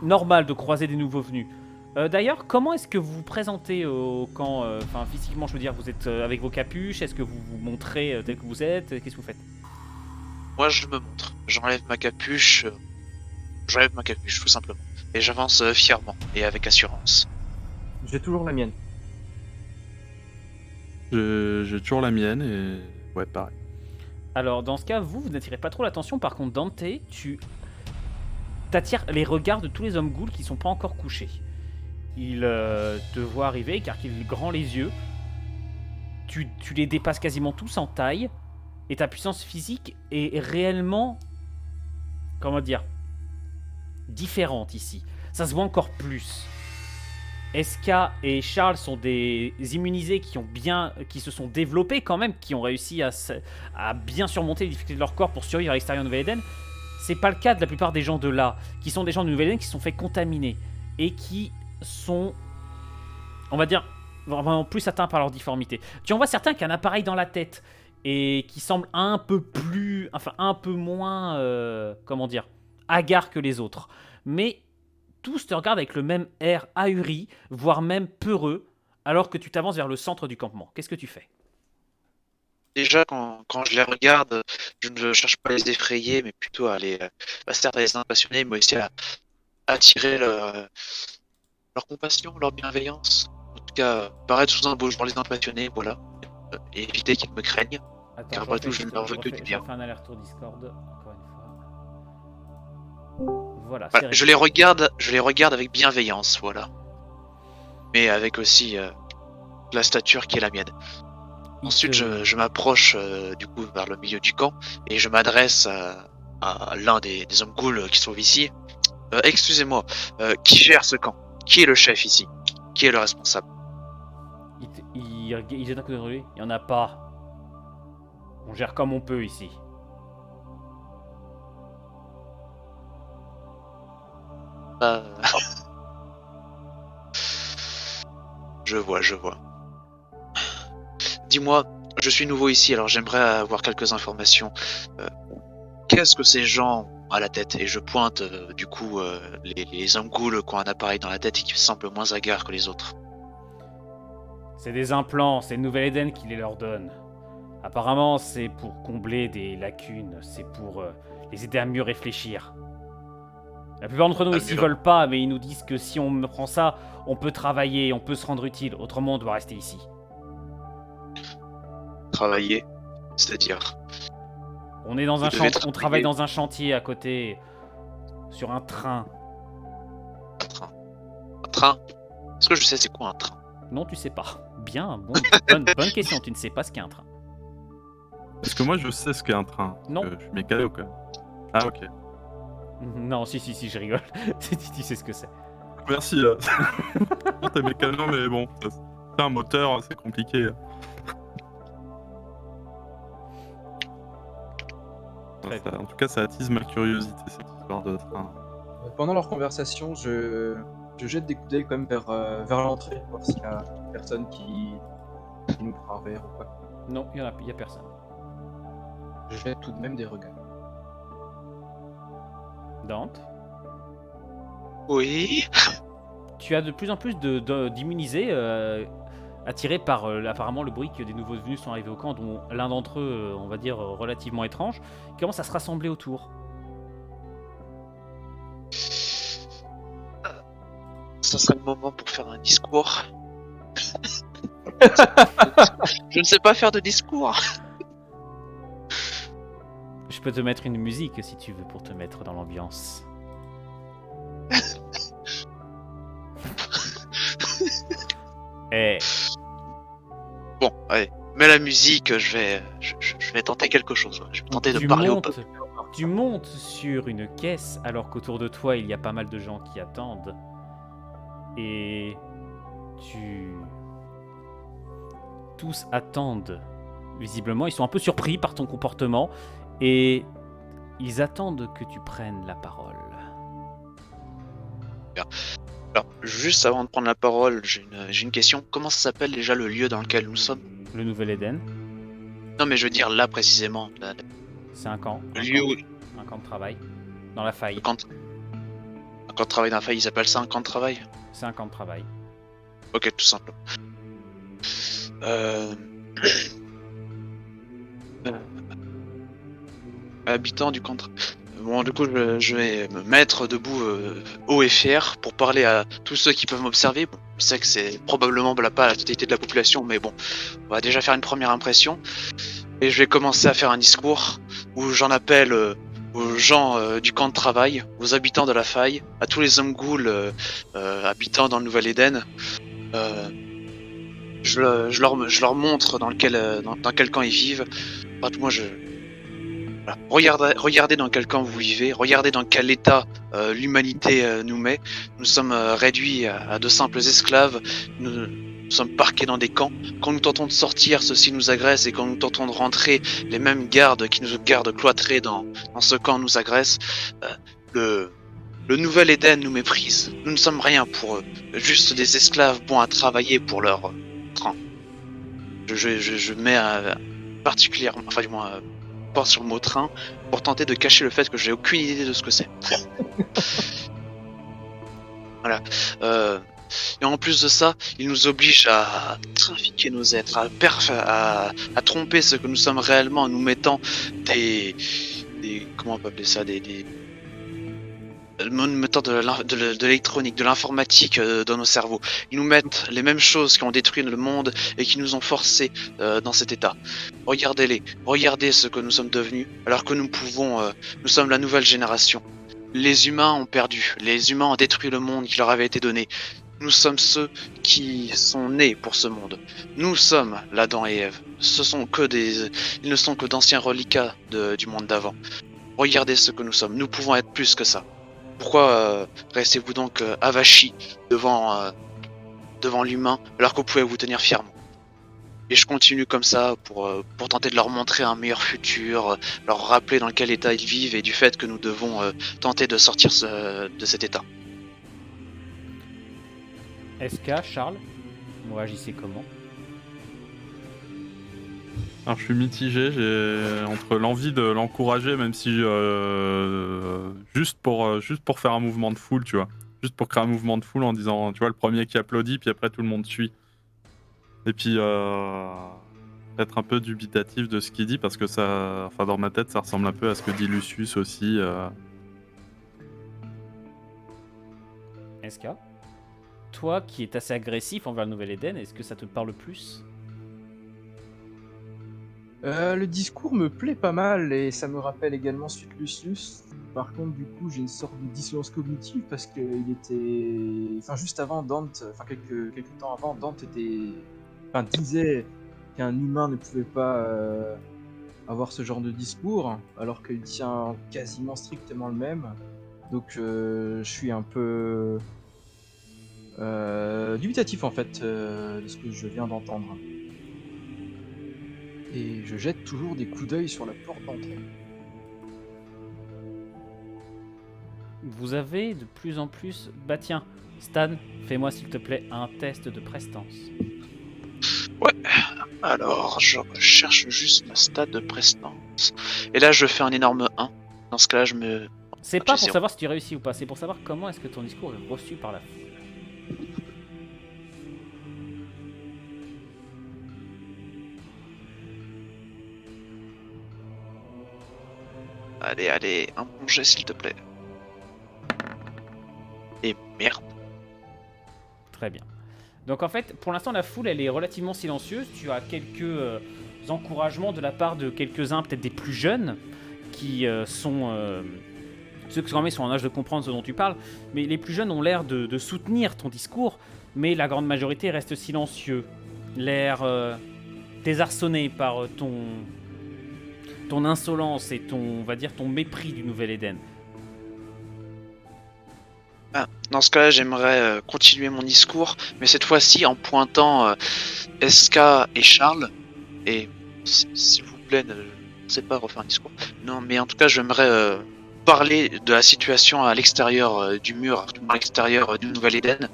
normal de croiser des nouveaux venus. D'ailleurs, comment est-ce que vous vous présentez au camp, enfin physiquement je veux dire, vous êtes avec vos capuches, est-ce que vous vous montrez tel que vous êtes, qu'est-ce que vous faites? Moi, je me montre. J'enlève ma capuche. J'enlève ma capuche, tout simplement. Et j'avance fièrement et avec assurance. J'ai toujours la mienne. J'ai toujours la mienne et. Ouais, pareil. Alors dans ce cas, vous n'attirez pas trop l'attention, par contre Dante, tu t'attires les regards de tous les hommes ghouls qui sont pas encore couchés. Ils te voient arriver car qu'ils grand les yeux. Tu les dépasses quasiment tous en taille. Et ta puissance physique est réellement, comment dire, différente ici. Ça se voit encore plus. SK et Charles sont des immunisés qui se sont développés quand même, qui ont réussi à bien surmonter les difficultés de leur corps pour survivre à l'extérieur de Nouvelle-Eden. C'est pas le cas de la plupart des gens de là, qui sont des gens de Nouvelle-Eden qui se sont fait contaminer et qui sont, on va dire, vraiment plus atteints par leur difformité. Tu en vois certains qui ont un appareil dans la tête et qui semblent un peu moins, comment dire, hagards que les autres. Mais tous te regardent avec le même air ahuri, voire même peureux, alors que tu t'avances vers le centre du campement. Qu'est-ce que tu fais? Déjà, quand je les regarde, je ne cherche pas à les effrayer, mais plutôt à certes à les impressionner, mais aussi à attirer leur compassion, leur bienveillance. En tout cas, paraître sous un beau jour, les impressionner, voilà. Et éviter qu'ils me craignent. Attends, Car après tout, je ne leur veux que du bien. Je refais un aller-retour Discord, encore une fois. Voilà, Voilà, c'est je les regarde avec bienveillance, voilà. Mais avec aussi la stature qui est la mienne. Ensuite, je m'approche du coup vers le milieu du camp et je m'adresse à l'un des hommes ghouls qui se trouve ici. Excusez-moi, qui gère ce camp? Qui est le chef ici? Qui est le responsable? Il jette un coup de lui. Il n'y en a pas. On gère comme on peut ici. Je vois. Dis-moi, je suis nouveau ici, alors j'aimerais avoir quelques informations. Qu'est-ce que ces gens ont à la tête? Et je pointe du coup les hommes ghouls qui ont un appareil dans la tête et qui semblent moins hagards que les autres. C'est des implants, c'est le Nouvel Eden qui les leur donne. Apparemment, c'est pour combler des lacunes, c'est pour les aider à mieux réfléchir. La plupart d'entre nous ici veulent pas, mais ils nous disent que si on prend ça, on peut travailler, on peut se rendre utile, autrement on doit rester ici. Travailler, c'est-à-dire on est dans on travaille dans un chantier à côté, sur un train. Un train? Est-ce que je sais c'est quoi un train? Non, tu sais pas. Bien, bonne question, tu ne sais pas ce qu'est un train. Est-ce que moi je sais ce qu'est un train? Non. Je suis mécano quand même. Ah ok. Non, si, je rigole. Tu sais ce que c'est. Merci. T'es mécano, mais bon, c'est un moteur, c'est compliqué. En tout cas, ça attise ma curiosité, cette histoire de train. Pendant leur conversation, je jette des coups d'œil quand même vers l'entrée, voir s'il y a personne qui nous prend un verre ou quoi. Non, il y a personne. Je jette tout de même des regards. Dante? Oui. Tu as de plus en plus d'immunisés attirés par apparemment le bruit que des nouveaux venus sont arrivés au camp, dont l'un d'entre eux, on va dire, relativement étrange, qui commence à se rassembler autour. ça serait le moment pour faire un discours. Je ne sais pas faire de discours. Je peux te mettre une musique si tu veux pour te mettre dans l'ambiance. Eh, Bon, allez, mets la musique, je vais tenter quelque chose. Je vais tenter de parler au peuple. tu montes sur une caisse alors qu'autour de toi il y a pas mal de gens qui attendent. Et tous attendent. Visiblement, ils sont un peu surpris par ton comportement et ils attendent que tu prennes la parole. Alors, juste avant de prendre la parole, j'ai une question. Comment ça s'appelle déjà le lieu dans lequel nous sommes? Le Nouvel Éden, Non, mais je veux dire là précisément. c'est un camp. Le lieu où. Un camp de travail. Dans la faille. Un camp de travail d'un faille, ils appellent ça un camp de travail? C'est un camp de travail. Ok, tout simple. Habitant du camp de travail. Bon, du coup, je vais me mettre debout haut et fier pour parler à tous ceux qui peuvent m'observer. Bon, je sais que c'est probablement pas la totalité de la population, mais bon, on va déjà faire une première impression. Et je vais commencer à faire un discours où j'en appelle aux gens du camp de travail, aux habitants de la faille, à tous les hommes ghouls habitants dans le Nouvel Éden. Je leur montre dans quel camp ils vivent. Enfin, moi, voilà. Regardez dans quel camp vous vivez, regardez dans quel état l'humanité nous met. Nous sommes réduits à de simples esclaves, nous sommes parqués dans des camps. Quand nous tentons de sortir, ceux-ci nous agressent, et quand nous tentons de rentrer, les mêmes gardes qui nous gardent cloîtrés dans ce camp nous agressent. Le Nouvel Éden nous méprise. Nous ne sommes rien pour eux, juste des esclaves bons à travailler pour leur train. Je mets particulièrement, enfin du moins, porte sur le mot train pour tenter de cacher le fait que j'ai aucune idée de ce que c'est. Voilà. Et en plus de ça, il nous oblige à trafiquer nos êtres, à tromper ce que nous sommes réellement en nous mettant des comment on peut appeler ça, nous mettant de l'électronique, de l'informatique dans nos cerveaux. Ils nous mettent les mêmes choses qui ont détruit le monde et qui nous ont forcés dans cet état. Regardez-les, regardez ce que nous sommes devenus, alors que nous sommes la nouvelle génération. Les humains ont perdu, les humains ont détruit le monde qui leur avait été donné. Nous sommes ceux qui sont nés pour ce monde. Nous sommes l'Adam et Ève. Ils ne sont que d'anciens reliquats du monde d'avant. Regardez ce que nous sommes. Nous pouvons être plus que ça. Pourquoi restez-vous donc avachis devant l'humain alors que vous pouvez vous tenir fièrement? Et je continue comme ça pour tenter de leur montrer un meilleur futur, leur rappeler dans quel état ils vivent et du fait que nous devons tenter de sortir de cet état. SK, Charles, vous réagissez comment? Alors je suis mitigé, j'ai entre l'envie de l'encourager, même si juste pour faire un mouvement de foule, tu vois. Juste pour créer un mouvement de foule en disant, tu vois, le premier qui applaudit, puis après tout le monde suit. Et puis être un peu dubitatif de ce qu'il dit, parce que ça, enfin dans ma tête, ça ressemble un peu à ce que dit Lucius aussi. SK, toi qui es assez agressif envers le Nouvel Éden, est-ce que ça te parle plus? Le discours me plaît pas mal et ça me rappelle également Suite Lucius. Par contre, du coup, j'ai une sorte de dissonance cognitive parce que il était, enfin, juste avant Dante, enfin quelques temps avant, Dante disait qu'un humain ne pouvait pas avoir ce genre de discours, alors qu'il tient quasiment strictement le même. Donc, je suis un peu dubitatif en fait de ce que je viens d'entendre. Et je jette toujours des coups d'œil sur la porte d'entrée. Vous avez de plus en plus... Bah tiens, Stan, fais-moi s'il te plaît un test de prestance. Ouais, alors je cherche juste ma stat de prestance. Et là je fais un énorme 1. Dans ce cas-là je me... C'est pas pour zéro. savoir si tu réussis ou pas, c'est pour savoir comment est-ce que ton discours est reçu par la foule. Allez, un bon jet s'il te plaît. Et merde. Très bien. Donc en fait, pour l'instant, la foule, elle est relativement silencieuse. Tu as quelques encouragements de la part de quelques-uns, peut-être des plus jeunes, qui sont... ceux qui quand même sont en âge de comprendre ce dont tu parles. Mais les plus jeunes ont l'air de soutenir ton discours, mais la grande majorité reste silencieux. L'air désarçonné par ton insolence et on va dire, ton mépris du Nouvel Éden. Ah, dans ce cas-là, j'aimerais continuer mon discours, mais cette fois-ci en pointant SK et Charles. Et s'il vous plaît, ne sais pas refaire un discours. Non, mais en tout cas, j'aimerais parler de la situation à l'extérieur du mur, à l'extérieur du Nouvel Éden,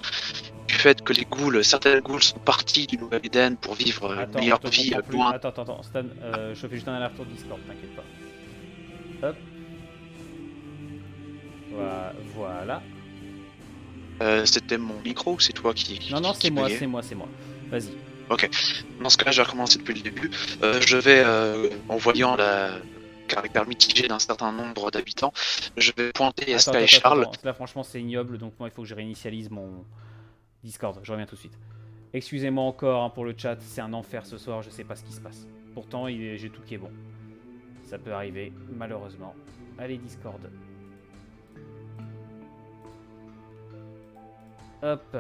du fait que les ghouls, certaines ghouls sont partis du Nouvel Éden pour vivre une meilleure vie loin. Attends, Stan, je fais juste un aller-retour Discord, t'inquiète pas. Hop. Voilà. C'était mon micro ou c'est toi qui... Non, qui c'est moi. buguait Vas-y. Ok. Dans ce cas-là, j'ai recommencé depuis le début. Je vais, en voyant le caractère mitigé d'un certain nombre d'habitants, je vais pointer SK et Charles. Attends. Là, franchement, c'est ignoble, donc moi, il faut que je réinitialise mon Discord. Je reviens tout de suite. Excusez-moi encore hein, pour le chat, c'est un enfer ce soir, je sais pas ce qui se passe. Pourtant, j'ai tout qui est bon. Ça peut arriver, malheureusement. Allez, Discord. Hop.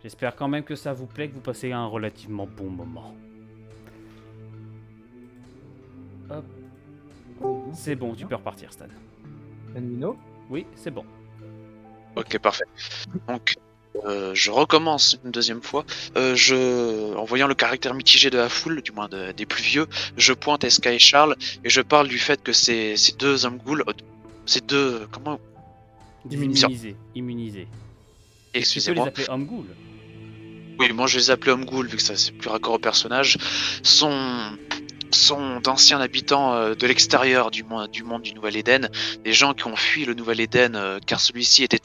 J'espère quand même que ça vous plaît, que vous passez un relativement bon moment. Hop. C'est bon, tu peux repartir, Stan. Anuino. Oui, c'est bon. Ok, parfait. Donc, je recommence une deuxième fois. En voyant le caractère mitigé de la foule, du moins des plus vieux, je pointe SK et Charles et je parle du fait que ces deux hommes ghouls, ces deux... Comment... Immunisés. Tu peux les Excusez-moi. appeler hommes ghouls. Oui, moi je les appelle hommes ghouls vu que ça c'est plus raccord au personnage. Sont d'anciens habitants de l'extérieur du monde du Nouvel Éden, des gens qui ont fui le Nouvel Éden car celui-ci était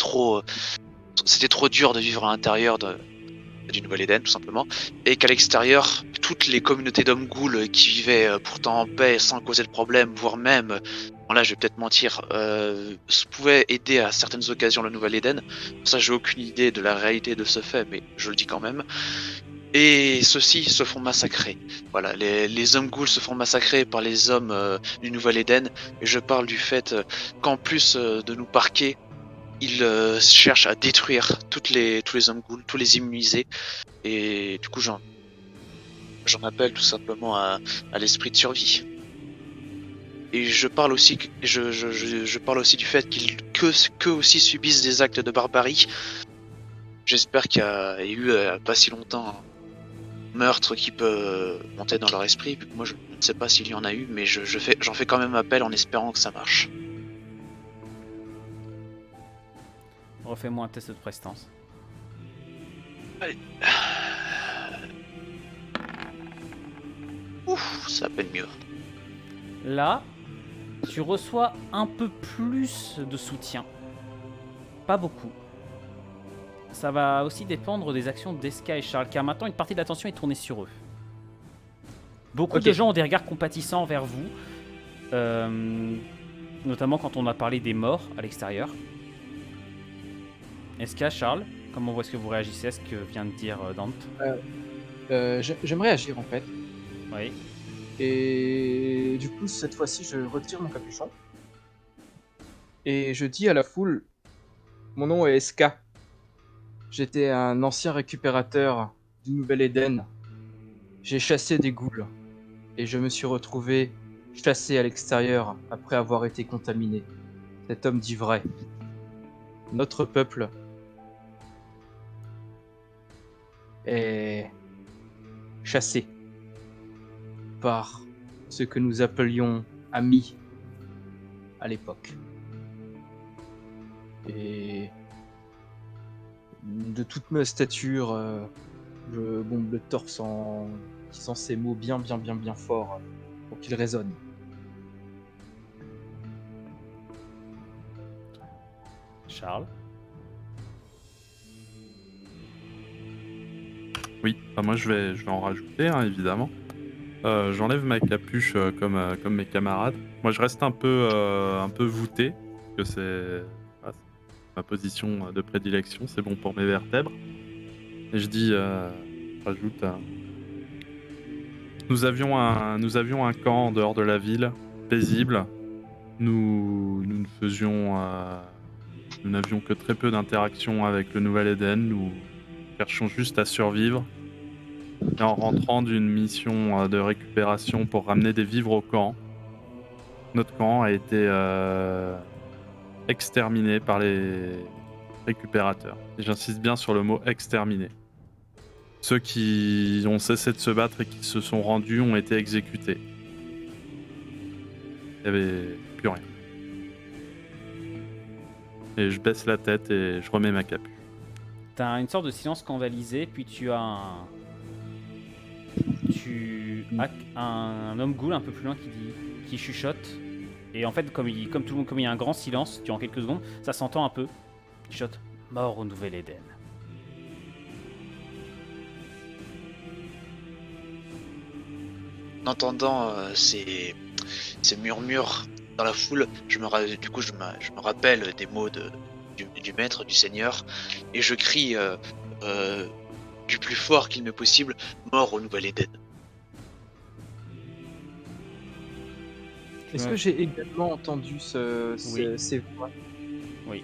c'était trop dur de vivre à l'intérieur du Nouvel Éden tout simplement, et qu'à l'extérieur, toutes les communautés d'hommes ghouls qui vivaient pourtant en paix sans causer de problème, voire même, bon là je vais peut-être mentir, pouvaient aider à certaines occasions le Nouvel Éden. Ça j'ai aucune idée de la réalité de ce fait, mais je le dis quand même. Et ceux-ci se font massacrer. Voilà, les hommes ghouls se font massacrer par les hommes du Nouvel Éden. Et je parle du fait qu'en plus de nous parquer, ils cherchent à détruire tous les hommes ghouls, tous les immuniser. Et du coup, j'en appelle tout simplement à l'esprit de survie. Et je parle aussi, je parle aussi du fait qu'eux aussi subissent des actes de barbarie. J'espère qu'il y a eu pas si longtemps meurtre qui peut monter dans leur esprit, vu que moi je ne sais pas s'il y en a eu, mais j'en fais quand même appel en espérant que ça marche. Refais-moi un test de prestance. Allez. Ouf, ça à peine mieux. Là, tu reçois un peu plus de soutien. Pas beaucoup. Ça va aussi dépendre des actions d'Eska et Charles, car maintenant une partie de l'attention est tournée sur eux. Beaucoup de gens ont des regards compatissants vers vous, notamment quand on a parlé des morts à l'extérieur. Eska, Charles, comment est-ce que vous réagissez à ce que vient de dire Dante? J'aimerais agir en fait. Oui. Et du coup, cette fois-ci, je retire mon capuchon. Et je dis à la foule, mon nom est SK. J'étais un ancien récupérateur du Nouvel Éden. J'ai chassé des ghouls. Et je me suis retrouvé chassé à l'extérieur après avoir été contaminé. Cet homme dit vrai. Notre peuple est chassé par ce que nous appelions amis à l'époque. Et de toute ma stature, je bombe le torse en disant ces mots bien forts pour qu'ils résonnent. Charles? Oui, enfin, moi je vais en rajouter, hein, évidemment. J'enlève ma capuche comme mes camarades. Moi je reste un peu voûté, parce que c'est ma position de prédilection, c'est bon pour mes vertèbres. Et je dis, rajoute, nous avions un camp en dehors de la ville, paisible. Nous n'avions que très peu d'interactions avec le Nouvel Éden. Nous cherchions juste à survivre. Et en rentrant d'une mission de récupération pour ramener des vivres au camp, notre camp a été exterminé par les récupérateurs. Et j'insiste bien sur le mot exterminé. Ceux qui ont cessé de se battre et qui se sont rendus ont été exécutés. Il n'y avait plus rien. Et je baisse la tête et je remets ma capuche. T'as une sorte de silence scandalisé, puis tu as un homme ghoul un peu plus loin qui chuchote. Et en fait, comme il y a un grand silence durant quelques secondes, ça s'entend un peu. Il chuchote. Mort au Nouvel Éden. En entendant ces murmures dans la foule, je me rappelle des mots du maître, du seigneur, et je crie du plus fort qu'il m'est possible, mort au Nouvel Éden. Est-ce que j'ai également entendu Oui. ces voix? Oui.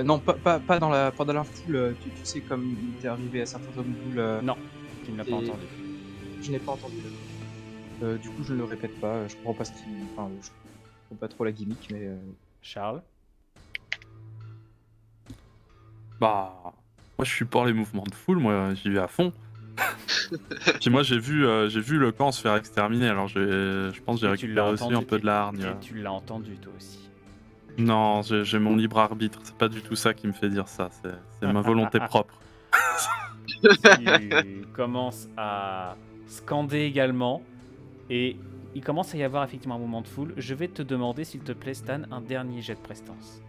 Non, pas dans la foule, tu sais, comme il était arrivé à certains hommes ghouls. Non, tu ne l'as pas et- entendu. Je n'ai pas entendu. Du coup, je ne le répète pas. Je comprends pas ce qu'il. Enfin, je comprends pas trop la gimmick, mais. Charles. Bah, moi je suis pour les mouvements de foule, moi j'y vais à fond. Puis moi j'ai vu le camp se faire exterminer, alors je pense que j'ai Et tu l'as récupéré aussi entendu, un peu de la hargne. Et tu l'as entendu toi aussi. Non, j'ai mon libre arbitre, c'est pas du tout ça qui me fait dire ça, c'est ma volonté propre. Tu commences à scander également. Et il commence à y avoir effectivement un moment de foule. Je vais te demander, s'il te plaît, Stan, un dernier jet de prestance.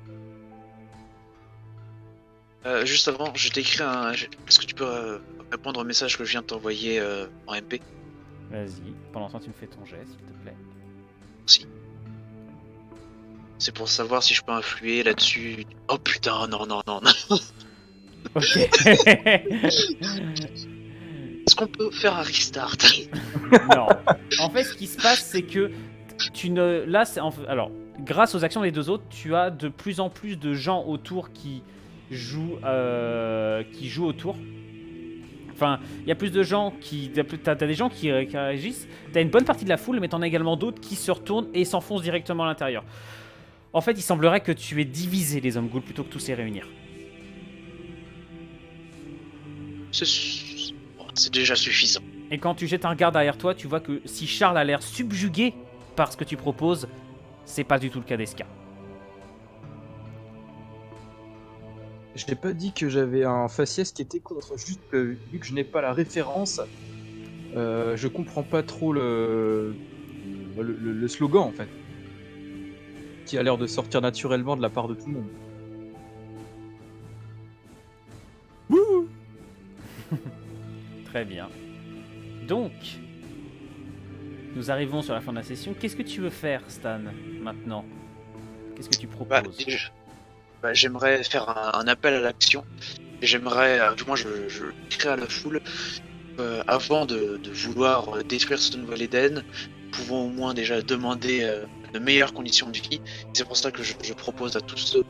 Juste avant, je t'écris un. Est-ce que tu peux répondre au message que je viens de t'envoyer en MP? Vas-y. Pendant ce temps, tu me fais ton jet, s'il te plaît. Merci. C'est pour savoir si je peux influer là-dessus. Oh putain, non. Ok. Est-ce qu'on peut faire un restart? Non. En fait, ce qui se passe, c'est que tu ne. Là, alors, grâce aux actions des deux autres, tu as de plus en plus de gens autour qui jouent autour. Enfin, il y a plus de gens t'as des gens qui réagissent. T'as une bonne partie de la foule, mais t'en as également d'autres qui se retournent et s'enfoncent directement à l'intérieur. En fait, il semblerait que tu aies divisé les hommes ghouls plutôt que tous les réunir. C'est déjà suffisant. Et quand tu jettes un regard derrière toi, tu vois que si Charles a l'air subjugué par ce que tu proposes, c'est pas du tout le cas d'Eska. Je n'ai pas dit que j'avais un faciès qui était contre, juste que vu que je n'ai pas la référence, je comprends pas trop le slogan en fait, qui a l'air de sortir naturellement de la part de tout le monde. Très bien. Donc, nous arrivons sur la fin de la session. Qu'est-ce que tu veux faire, Stan, maintenant? Qu'est-ce que tu proposes? J'aimerais faire un appel à l'action. Et j'aimerais, du moins je crée à la foule, avant de vouloir détruire ce nouvel Éden, pouvons au moins déjà demander de meilleures conditions de vie. C'est pour ça que je propose à tous ceux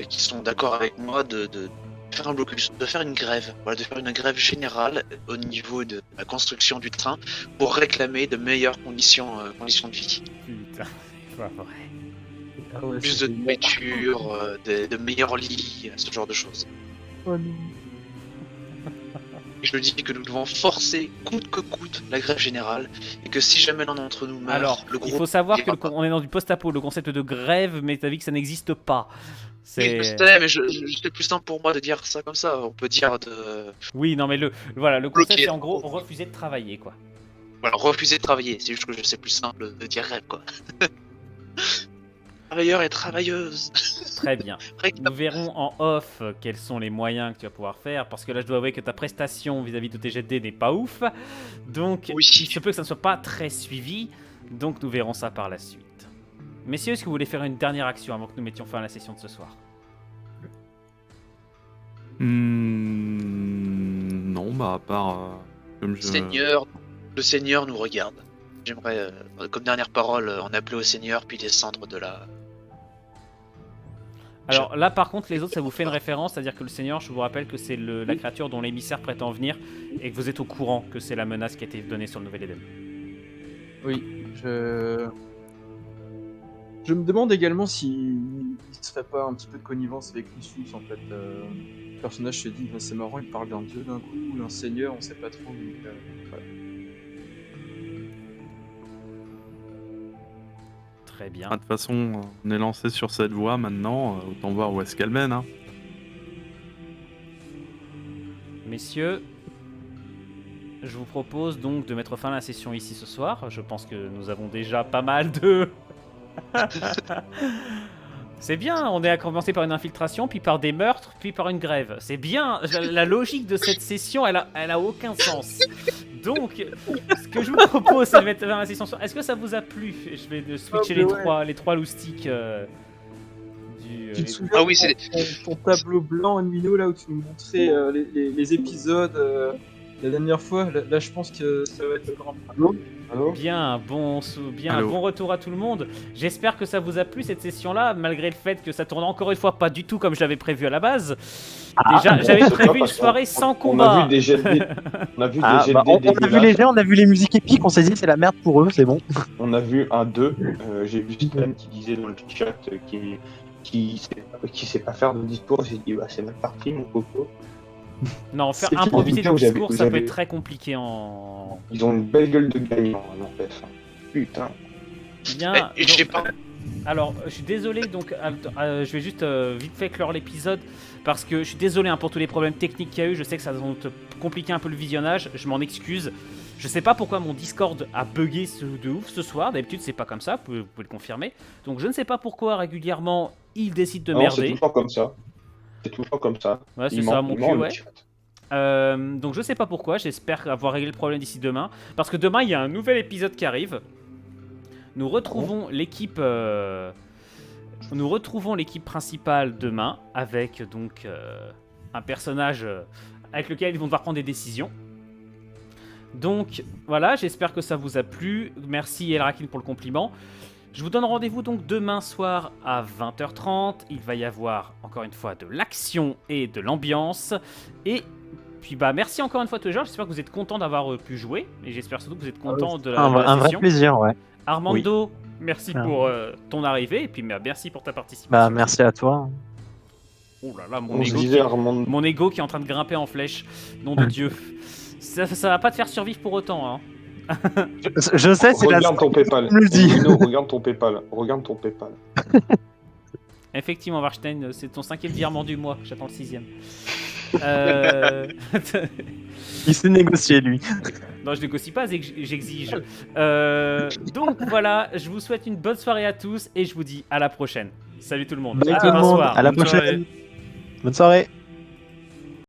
qui sont d'accord avec moi de faire un blocus, de faire une grève, voilà, de faire une grève générale au niveau de la construction du train pour réclamer de meilleures conditions de vie. Putain, c'est pas vrai. Ah ouais, Plus de nourriture, de meilleurs lits, ce genre de choses. Oh non. Et je dis que nous devons forcer coûte que coûte la grève générale et que si jamais l'un d'entre nous meurt, Alors, le groupe il faut savoir ira pas. qu'on est dans du post-apo, le concept de grève, mais t'as vu que ça n'existe pas. Oui, je sais, mais c'est plus simple pour moi de dire ça comme ça. On peut dire de Oui, non, mais le concept, Bloquer. c'est en gros refuser de travailler, quoi. voilà, refuser de travailler. C'est juste que c'est plus simple de dire grève, quoi. Travailleurs et travailleuses. Très bien. Nous verrons en off quels sont les moyens que tu vas pouvoir faire, parce que là, je dois avouer que ta prestation vis-à-vis de tes jets de dés n'est pas ouf. Donc, Oui. il se peut que ça ne soit pas très suivi. Donc, nous verrons ça par la suite. Messieurs, est-ce que vous voulez faire une dernière action avant que nous mettions fin à la session de ce soir? bah, à part comme je. Le Seigneur nous regarde. J'aimerais, comme dernière parole, en appeler au Seigneur puis descendre de la. Alors là, par contre, les autres, ça vous fait une référence, c'est-à-dire que le Seigneur, je vous rappelle que c'est la créature dont l'émissaire prétend venir et que vous êtes au courant que c'est la menace qui a été donnée sur le Nouvel Éden. Oui, je me demande également s'il ne se ferait pas un petit peu de connivence avec Lucius en fait. Le personnage se dit, bah, c'est marrant, il parle d'un dieu d'un coup, d'un seigneur, on sait pas trop. Donc, voilà. Très bien. De toute façon, on est lancé sur cette voie maintenant, autant voir où est-ce qu'elle mène. Hein. Messieurs, je vous propose donc de mettre fin à la session ici ce soir. Je pense que nous avons déjà pas mal de... C'est bien, on a commencé par une infiltration, puis par des meurtres, puis par une grève. C'est bien, la logique de cette session, elle a aucun sens. Donc, ce que je vous propose, c'est de mettre fin à la session. Est-ce que ça vous a plu? Je vais switcher les trois loustiques du... Tu te souviens Ah oui, de ton tableau blanc, Mino, là où tu nous montrais les épisodes la dernière fois? Là, je pense que ça va être le grand. Allô? Bien, bon retour à tout le monde. J'espère que ça vous a plu cette session-là, malgré le fait que ça tourne encore une fois pas du tout comme je l'avais prévu à la base. Déjà, j'avais c'est prévu pas une parce soirée qu'on- sans On combat. a vu des jets de dés. On a vu des jets Bah, de dés on a vu les dégueulasses. jets, on a vu les musiques épiques, on s'est dit c'est la merde pour eux, c'est bon. On a vu un 2. J'ai vu Stan qui disait dans le chat qui sait pas faire de discours. J'ai dit, bah, c'est mal parti, mon coco. Non, faire C'est qui, improviser putain, le vous avez- discours, vous ça peut avez- être très compliqué en... Ils ont une belle gueule de gagnant, à l'empêche. Putain. Bien. Et j'ai pas. Alors, je suis désolé, donc je vais juste vite fait clore l'épisode parce que je suis désolé pour tous les problèmes techniques qu'il y a eu. Je sais que ça va compliquer un peu le visionnage, je m'en excuse. Je sais pas pourquoi mon Discord a bugué de ouf ce soir. D'habitude, c'est pas comme ça, vous pouvez le confirmer. Donc, je ne sais pas pourquoi régulièrement il décide de Non, c'est merder. toujours comme ça. C'est toujours comme ça. Ouais, c'est Il ça, ment- mon il ment, cul, le ouais. chat. Donc je sais pas pourquoi, j'espère avoir réglé le problème d'ici demain. Parce que demain, il y a un nouvel épisode qui arrive. Nous retrouvons l'équipe principale demain avec donc un personnage avec lequel ils vont devoir prendre des décisions. Donc voilà, j'espère que ça vous a plu. Merci Elrakin pour le compliment. Je vous donne rendez-vous donc demain soir à 20h30. Il va y avoir encore une fois de l'action et de l'ambiance. Et puis bah merci encore une fois tous les gens. J'espère que vous êtes contents d'avoir pu jouer. Et j'espère surtout que vous êtes contents de la Un vrai session. plaisir, ouais. Armando, merci Ah. pour ton arrivée. Et puis merci pour ta participation. Bah, merci à toi. Oh là là, On se disait Armand. mon ego qui est en train de grimper en flèche. Nom de Dieu. Ça va pas te faire survivre pour autant, hein. Je sais, c'est la. Regarde ton PayPal. me le dis. Nino, regarde ton PayPal. Regarde ton PayPal. Effectivement, Warstein, c'est ton 5e virement du mois. J'attends le 6e. Il s'est négocié, lui. Non, je négocie pas, j'exige. Donc voilà, je vous souhaite une bonne soirée à tous et je vous dis à la prochaine. Salut tout le monde. Bye À tout le demain monde. soir. À la Bonne prochaine. soirée. Bonne soirée.